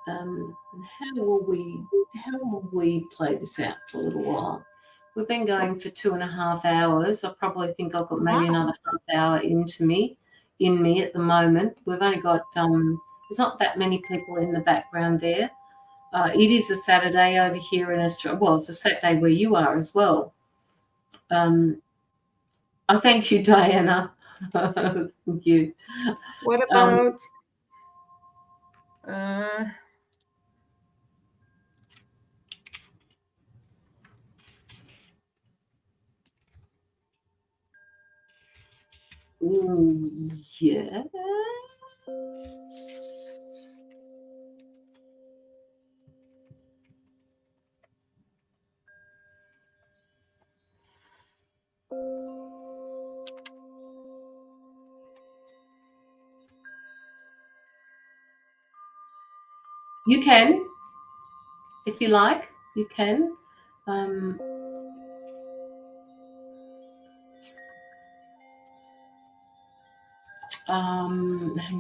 how will we play this out for a little while? We've been going for 2.5 hours. I probably think I've got maybe another half hour in me at the moment. We've only got there's not that many people in the background there. It is a Saturday over here in Australia. Well, it's a Saturday where you are as well. I thank you, Diana. Thank you. What about Yes. You can, if you like, you can. Hang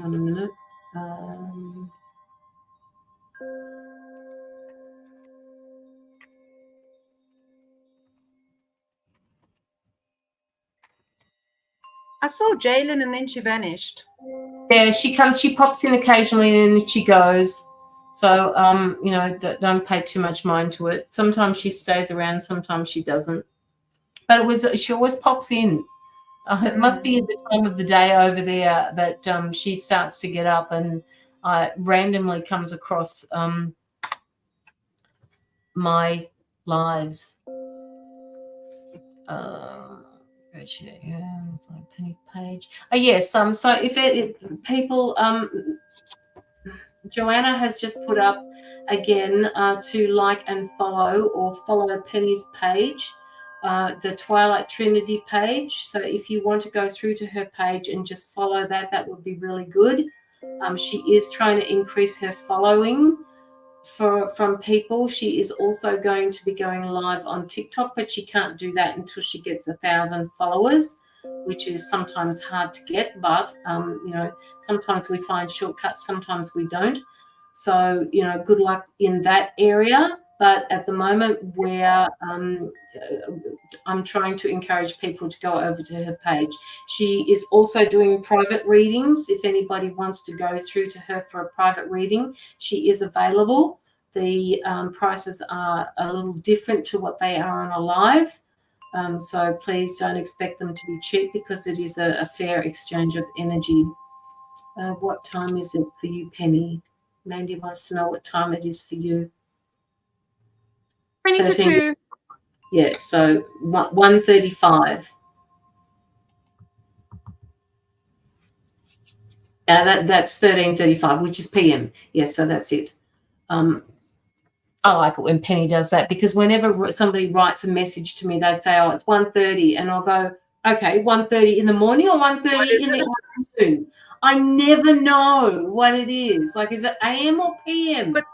on a minute. I saw Jalen and then she vanished. Yeah, she pops in occasionally and she goes. So, you know, don't pay too much mind to it. Sometimes she stays around, sometimes she doesn't. But she always pops in. It must be the time of the day over there that she starts to get up and randomly comes across my lives. Penny page. Oh yes. So if people Joanna has just put up again to like and follow or follow Penny's page, the Twilight Trinity page. So if you want to go through to her page and just follow that, that would be really good. She is trying to increase her following from people. She is also going to be going live on TikTok, but she can't do that until she gets 1,000 followers, which is sometimes hard to get. But you know, sometimes we find shortcuts, sometimes we don't. So you know, good luck in that area. But at the moment, I'm trying to encourage people to go over to her page. She is also doing private readings. If anybody wants to go through to her for a private reading, she is available. The prices are a little different to what they are on a live. So please don't expect them to be cheap, because it is a fair exchange of energy. What time is it for you, Penny? Mandy wants to know what time it is for you. 20 to 2. Yeah, so 1:35. That's 13:35, which is PM. Yes, so that's it. I like it when Penny does that, because whenever somebody writes a message to me, they say, "Oh, it's 1:30," and I'll go, "Okay, 1:30 in the morning or 1:30 in the afternoon?" I never know what it is. Like, is it AM or PM? But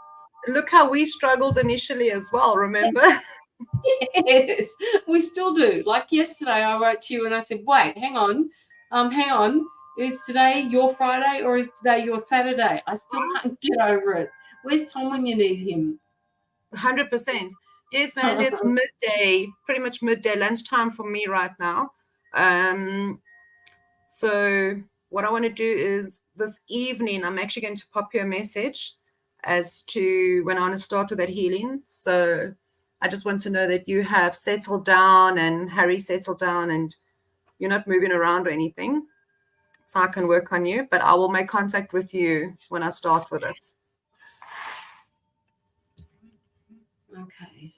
look how we struggled initially as well, remember? Yes, we still do. Like yesterday, I wrote to you and I said, "Wait, hang on. Is today your Friday or is today your Saturday?" I still can't get over it. Where's Tom when you need him? 100%. Yes, man, it's midday, pretty much midday, lunchtime for me right now. So what I want to do is this evening, I'm actually going to pop you a message as to when I want to start with that healing. So I just want to know that you have settled down and Harry settled down and you're not moving around or anything. So I can work on you, but I will make contact with you when I start with it. Okay.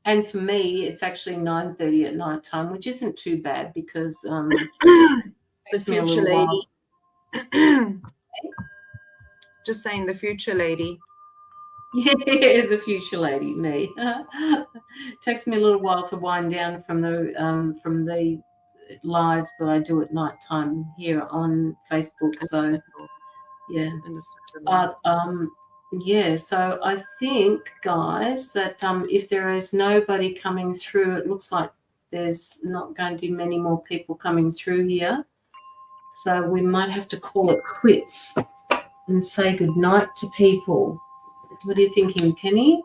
And for me, it's actually 9:30 at night time, which isn't too bad, because The future lady. Just saying, the future lady. Yeah, the future lady, me. Takes me a little while to wind down from the lives that I do at night time here on Facebook. So yeah, but yeah, so I think, guys, that if there is nobody coming through, it looks like there's not going to be many more people coming through here. So we might have to call it quits and say goodnight to people. What are you thinking, Penny?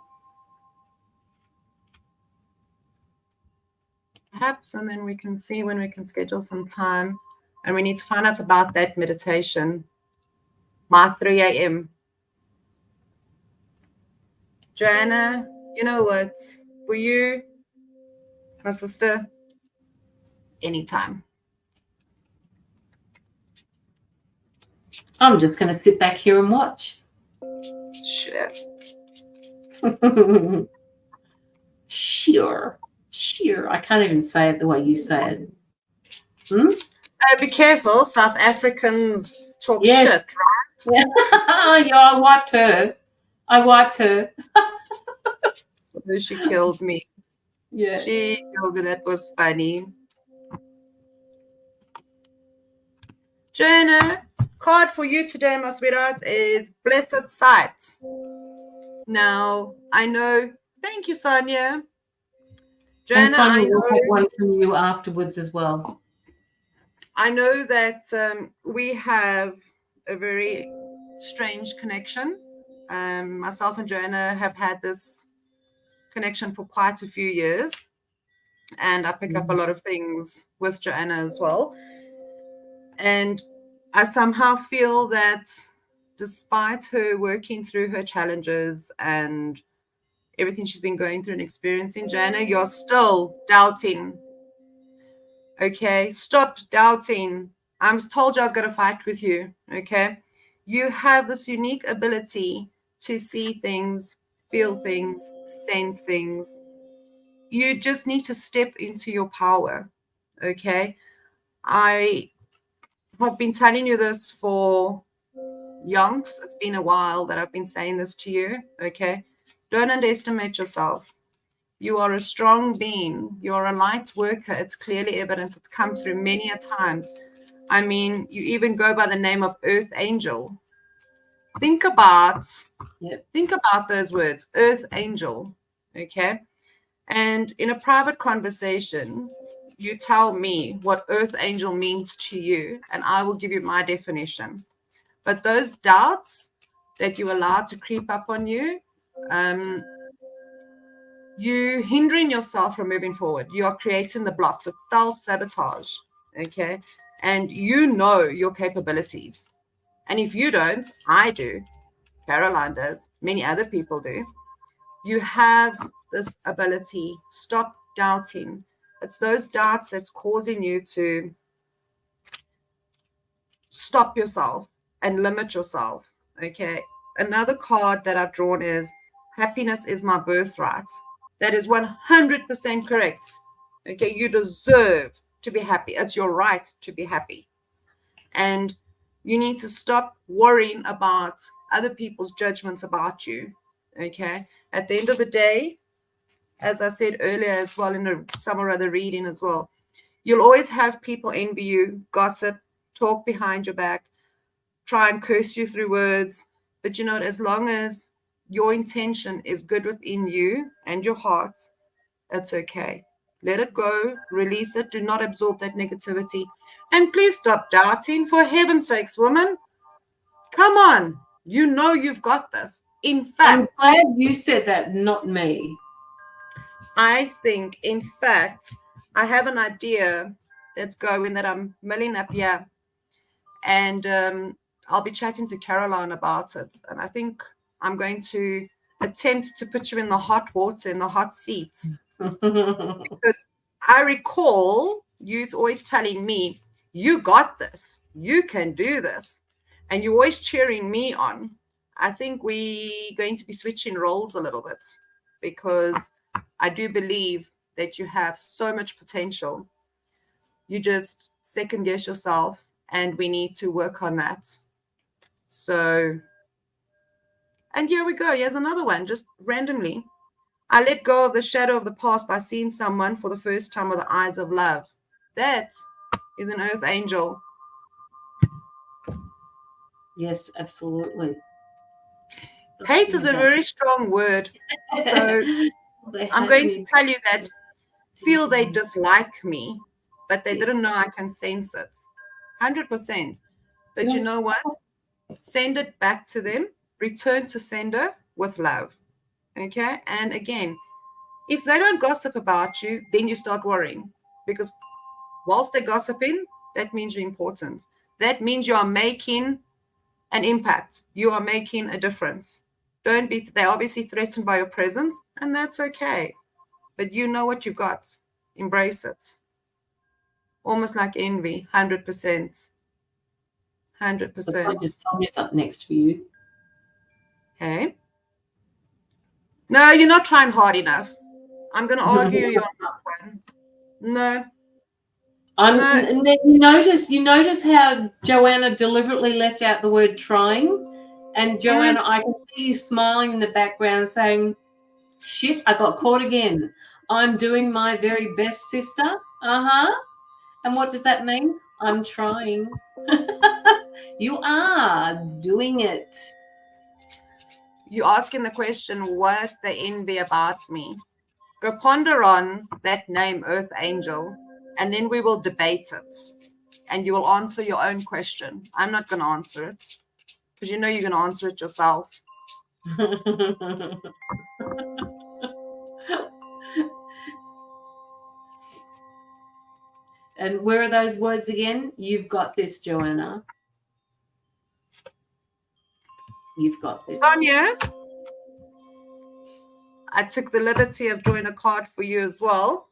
Perhaps, and then we can see when we can schedule some time. And we need to find out about that meditation. My 3 a.m. Joanna, you know what? For you, my sister, anytime. I'm just going to sit back here and watch. Sure. Sure. I can't even say it the way you say it. Be careful. South Africans talk shit, right? Yeah. Yeah, I wiped her. She killed me. Yeah. She killed me. That was funny. Joanna, card for you today, my sweetheart, is Blessed Sight. Now, I know. Thank you, Sonia. Joanna, and Sonia will have one from you afterwards as well. I know that we have a very strange connection. Myself and Joanna have had this connection for quite a few years, and I pick up a lot of things with Joanna as well. And I somehow feel that despite her working through her challenges and everything she's been going through and experiencing, Joanna, you're still doubting. Okay, stop doubting. I was told you I was going to fight with you. Okay, you have this unique ability to see things, feel things, sense things. You just need to step into your power. Okay, I have been telling you this for yonks. It's been a while that I've been saying this to you. Okay, don't underestimate yourself. You are a strong being. You're a light worker. It's clearly evident. It's come through many a times. I mean, you even go by the name of Earth Angel. Think about those words, Earth Angel. Okay. And in a private conversation, you tell me what Earth Angel means to you, and I will give you my definition. But those doubts that you allow to creep up on you, you hindering yourself from moving forward. You are creating the blocks of self-sabotage, okay? And you know your capabilities. And if you don't, I do. Caroline does. Many other people do. You have this ability. Stop doubting. It's those doubts that's causing you to stop yourself and limit yourself, okay? Another card that I've drawn is happiness is my birthright. That is 100% correct. Okay, you deserve to be happy. It's your right to be happy. And you need to stop worrying about other people's judgments about you. Okay, at the end of the day, as I said earlier as well in some or other reading as well, you'll always have people envy you, gossip, talk behind your back, try and curse you through words. But you know, as long as your intention is good within you and your heart, it's okay. Let it go, release it, do not absorb that negativity. And please stop doubting, for heaven's sakes, woman. Come on. You know you've got this. In fact, I'm glad you said that, not me. I think, in fact, I have an idea that's going that I'm milling up here. And I'll be chatting to Caroline about it. And I think I'm going to attempt to put you in the hot water, in the hot seats. Because I recall you always telling me, you got this, you can do this, and you're always cheering me on. I think we're going to be switching roles a little bit, because I do believe that you have so much potential. You just second guess yourself, and we need to work on that. So, and here we go. Here's another one, just randomly. I let go of the shadow of the past by seeing someone for the first time with the eyes of love. That is an Earth Angel. Yes, absolutely. Hate is a very strong word. So I'm going to tell you that feel they dislike me, but they didn't know I can sense it. 100%. But you know what? Send it back to them. Return to sender with love. Okay? And again, if they don't gossip about you, then you start worrying, because whilst they're gossiping, that means you're important. That means you are making an impact. You are making a difference. Don't be, they're obviously threatened by your presence, and that's okay. But you know what you got. Embrace it. Almost like envy, 100%. 100%. Somebody's up next for you. Okay. No, you're not trying hard enough. I'm going to argue you're not one. No. You notice how Joanna deliberately left out the word trying, and Joanna, I can see you smiling in the background saying, shit, I got caught again. I'm doing my very best, sister. And what does that mean? I'm trying. You are doing it. You're asking the question, what they envy about me. Go ponder on that name, Earth Angel, and then we will debate it. And you will answer your own question. I'm not going to answer it, because you know you're going to answer it yourself. And where are those words again? You've got this, Joanna. You've got this. Sonia, I took the liberty of drawing a card for you as well.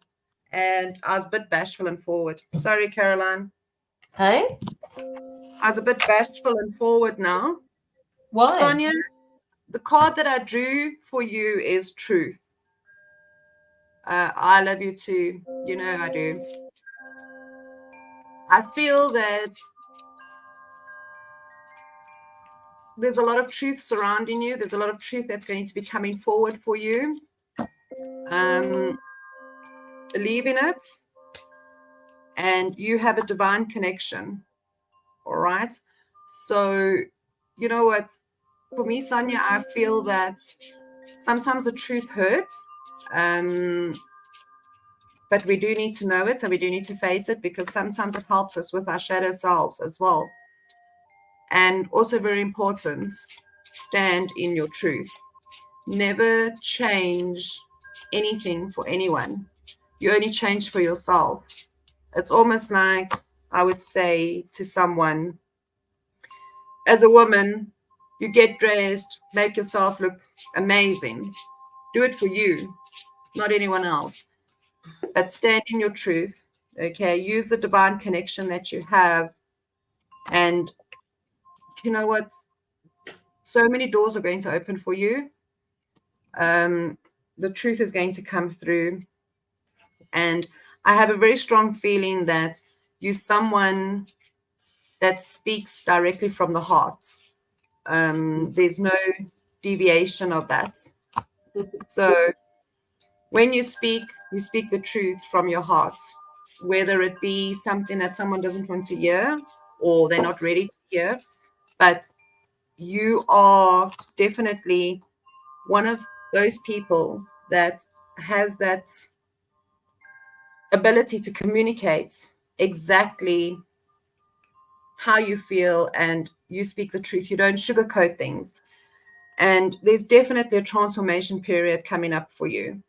And I was a bit bashful and forward. Sorry, Caroline. Hey? I was a bit bashful and forward now. Why? Sonia, the card that I drew for you is truth. I love you too. You know I do. I feel that there's a lot of truth surrounding you. There's a lot of truth that's going to be coming forward for you. Believe in it. And you have a divine connection. All right. So, you know what? For me, Sonia, I feel that sometimes the truth hurts. But we do need to know it, and we do need to face it, because sometimes it helps us with our shadow selves as well. And also very important, stand in your truth. Never change anything for anyone. You only change for yourself. It's almost like, I would say to someone, as a woman, you get dressed, make yourself look amazing. Do it for you, not anyone else. But stand in your truth, okay? Use the divine connection that you have. And you know what? So many doors are going to open for you. The truth is going to come through. And I have a very strong feeling that you're someone that speaks directly from the heart. There's no deviation of that. So when you speak the truth from your heart, whether it be something that someone doesn't want to hear or they're not ready to hear. But you are definitely one of those people that has that ability to communicate exactly how you feel, and you speak the truth. You don't sugarcoat things. And there's definitely a transformation period coming up for you.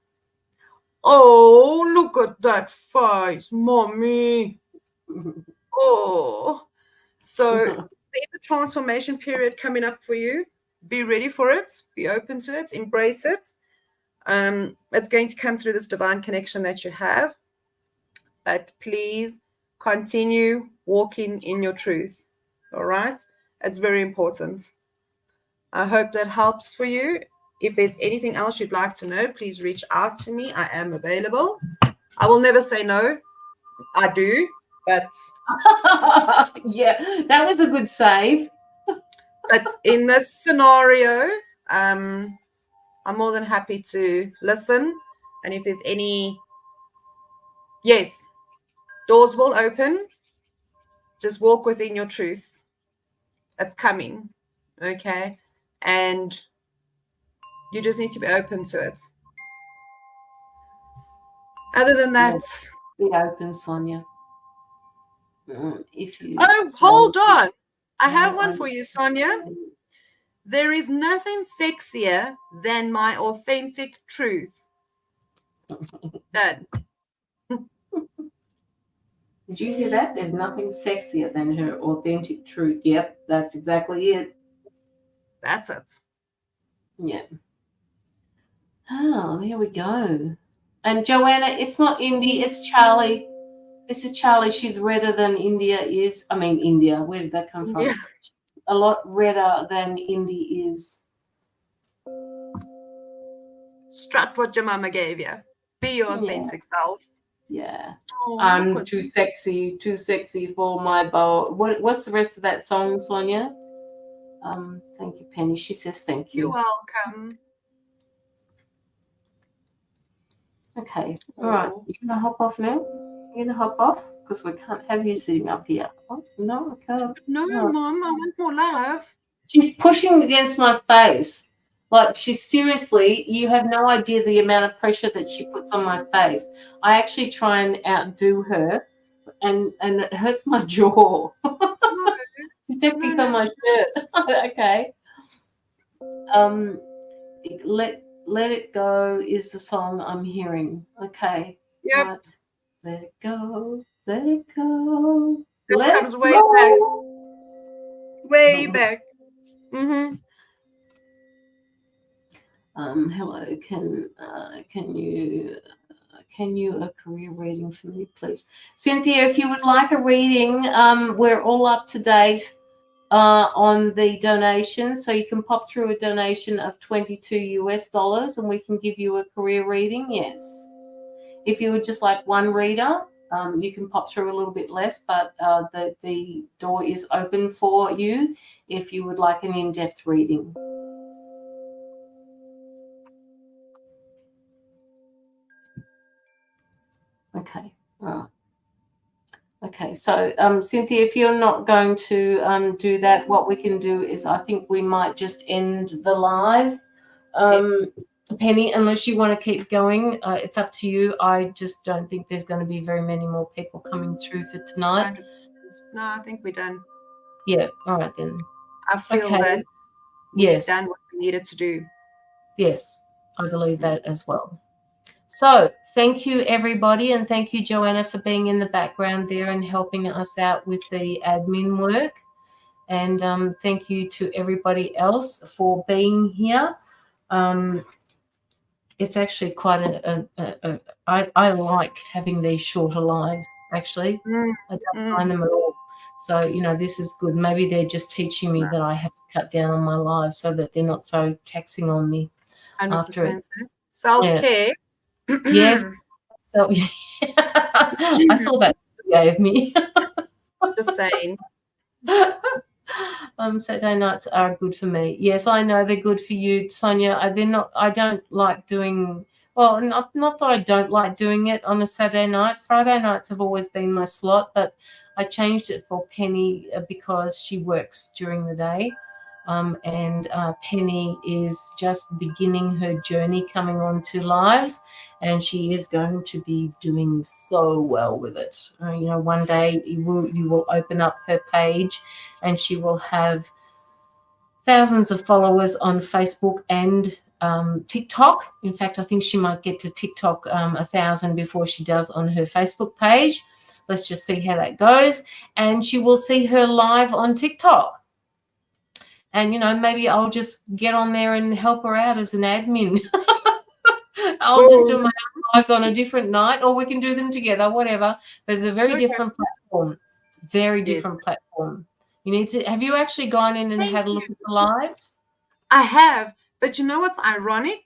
Oh, look at that face, mommy. Oh, so there's a transformation period coming up for you. Be ready for it. Be open to it. Embrace it. It's going to come through this divine connection that you have. But please continue walking in your truth. All right? It's very important. I hope that helps for you. If there's anything else you'd like to know, please reach out to me. I am available. I will never say no. I do, but yeah, that was a good save. But in this scenario, I'm more than happy to listen. And if there's any, yes, doors will open. Just walk within your truth. It's coming, okay? And you just need to be open to it. Other than that, be open, Sonia. If you hold on. I have one for you, Sonia. There is nothing sexier than my authentic truth. Done. Did you hear that? There's nothing sexier than her authentic truth. Yep, that's exactly it. That's it. Yeah. Oh, there we go. And Joanna, it's not Indy, it's Charlie. This is Charlie. She's redder than India is. I mean, India. Where did that come from? Yeah. A lot redder than Indy is. Strut what your mama gave you. Be your authentic self. Yeah. Oh, I'm too sexy for my bow. What's the rest of that song, Sonia? Thank you, Penny. She says thank you. You're welcome. Okay. All right. You gonna hop off now? You gonna hop off? Because we can't have you sitting up here. Oh, no, I can't. No, Mom, I want more love. She's pushing against my face. Like, she's seriously, you have no idea the amount of pressure that she puts on my face. I actually try and outdo her, and it hurts my jaw. She's texting on my shirt. Okay. Let It Go is the song I'm hearing. Okay. Yep. Right. Let it go. Let it go. It Let comes it way go. back. Way back. Mm-hmm. Hello, can you a career reading for me, please? Cynthia, if you would like a reading, we're all up to date on the donations. So you can pop through a donation of $22 and we can give you a career reading, yes. If you would just like one reader, you can pop through a little bit less, but the door is open for you if you would like an in-depth reading. Okay, all right. Okay, so Cynthia, if you're not going to do that, what we can do is I think we might just end the live. Penny, unless you want to keep going, it's up to you. I just don't think there's going to be very many more people coming through for tonight. No, I think we're done. Yeah, all right then. I feel that we've done what we needed to do. Yes, I believe that as well. So thank you, everybody, and thank you, Joanna, for being in the background there and helping us out with the admin work. And thank you to everybody else for being here. It's actually quite I like having these shorter lives, actually. I don't find them at all. So, this is good. Maybe they're just teaching me that I have to cut down on my lives so that they're not so taxing on me. 100%. After it. Self-care. Yeah. Yes. So I saw that you gave me. Just saying. Saturday nights are good for me. Yes, I know they're good for you, Sonia. They're not. I don't like doing. Well, not that I don't like doing it on a Saturday night. Friday nights have always been my slot, but I changed it for Penny because she works during the day. And Penny is just beginning her journey coming on to lives, and she is going to be doing so well with it. One day you will open up her page and she will have thousands of followers on Facebook and TikTok. In fact, I think she might get to TikTok 1,000 before she does on her Facebook page. Let's just see how that goes. And she will see her live on TikTok. And, maybe I'll just get on there and help her out as an admin. I'll just do my own lives on a different night, or we can do them together, whatever. But it's a very different platform. Very different platform. You need to. Have you actually gone in and had a look at the lives? I have. But you know what's ironic?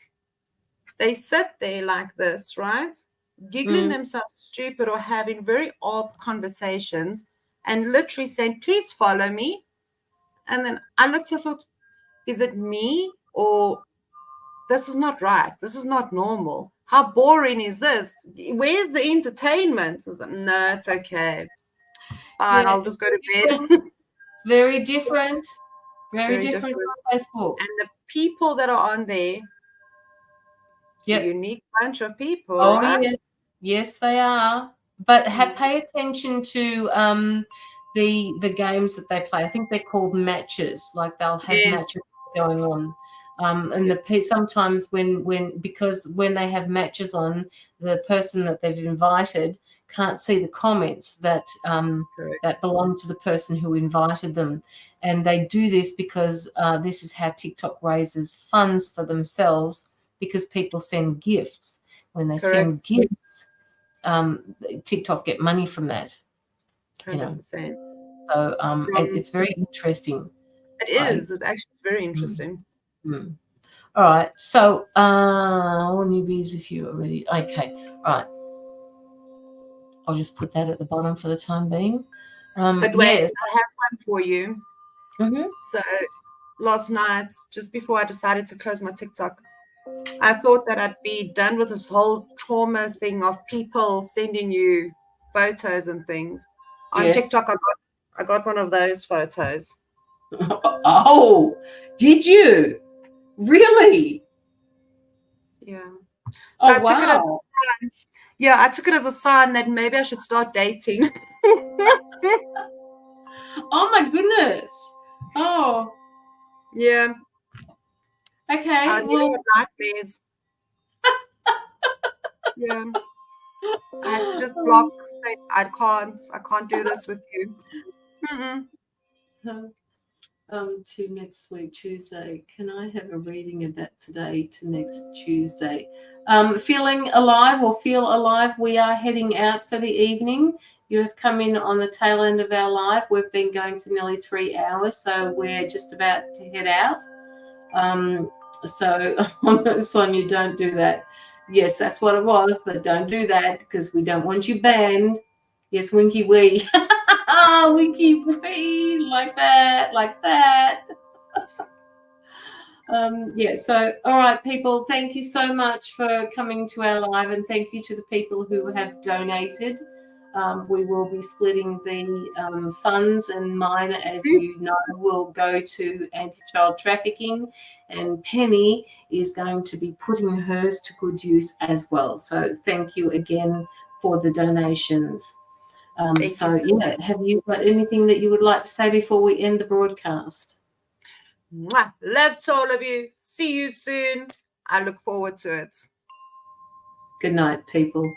They sit there like this, right? Giggling themselves stupid or having very odd conversations and literally saying, please follow me. And then I looked and thought, is it me or this is not right? This is not normal. How boring is this? Where's the entertainment? I was like, no, it's okay. It's fine. I'll just go to bed. It's very different. Very different from Facebook. And the people that are on there, a unique bunch of people. Oh, right? yes. Yes, they are. But pay attention to the games that they play. I think they're called matches. Like they'll have matches going on. And sometimes because when they have matches on, the person that they've invited can't see the comments that belong to the person who invited them. And they do this because this is how TikTok raises funds for themselves, because people send gifts. When they send gifts, TikTok get money from that. 100%. So it's very interesting. It is. It actually is very interesting. All right. So all newbies, if you are ready. Okay. All right. I'll just put that at the bottom for the time being. But wait, I have one for you. So last night, just before I decided to close my TikTok, I thought that I'd be done with this whole trauma thing of people sending you photos and things. On TikTok, I got one of those photos. Oh, did you? Really? Yeah. So I took it as a sign. Yeah, I took it as a sign that maybe I should start dating. Oh my goodness. Oh. Yeah. Okay. I had nightmares. Yeah. I had to just block, say I can't do this with you. To next week, Tuesday. Can I have a reading of that today to next Tuesday? Feeling alive or feel alive, we are heading out for the evening. You have come in on the tail end of our live. We've been going for nearly 3 hours, so we're just about to head out. So, Sonia, don't do that. Yes, that's what it was, but don't do that because we don't want you banned. Yes, Winky Wee. Winky Wee, like that, like that. Yeah, so all right, people, thank you so much for coming to our live, and thank you to the people who have donated. We will be splitting the funds, and mine, as you know, will go to anti-child trafficking, and Penny is going to be putting hers to good use as well. So thank you again for the donations. So yeah, have you got anything that you would like to say before we end the broadcast? Mwah. Love to all of you. See you soon. I look forward to it. Good night, people.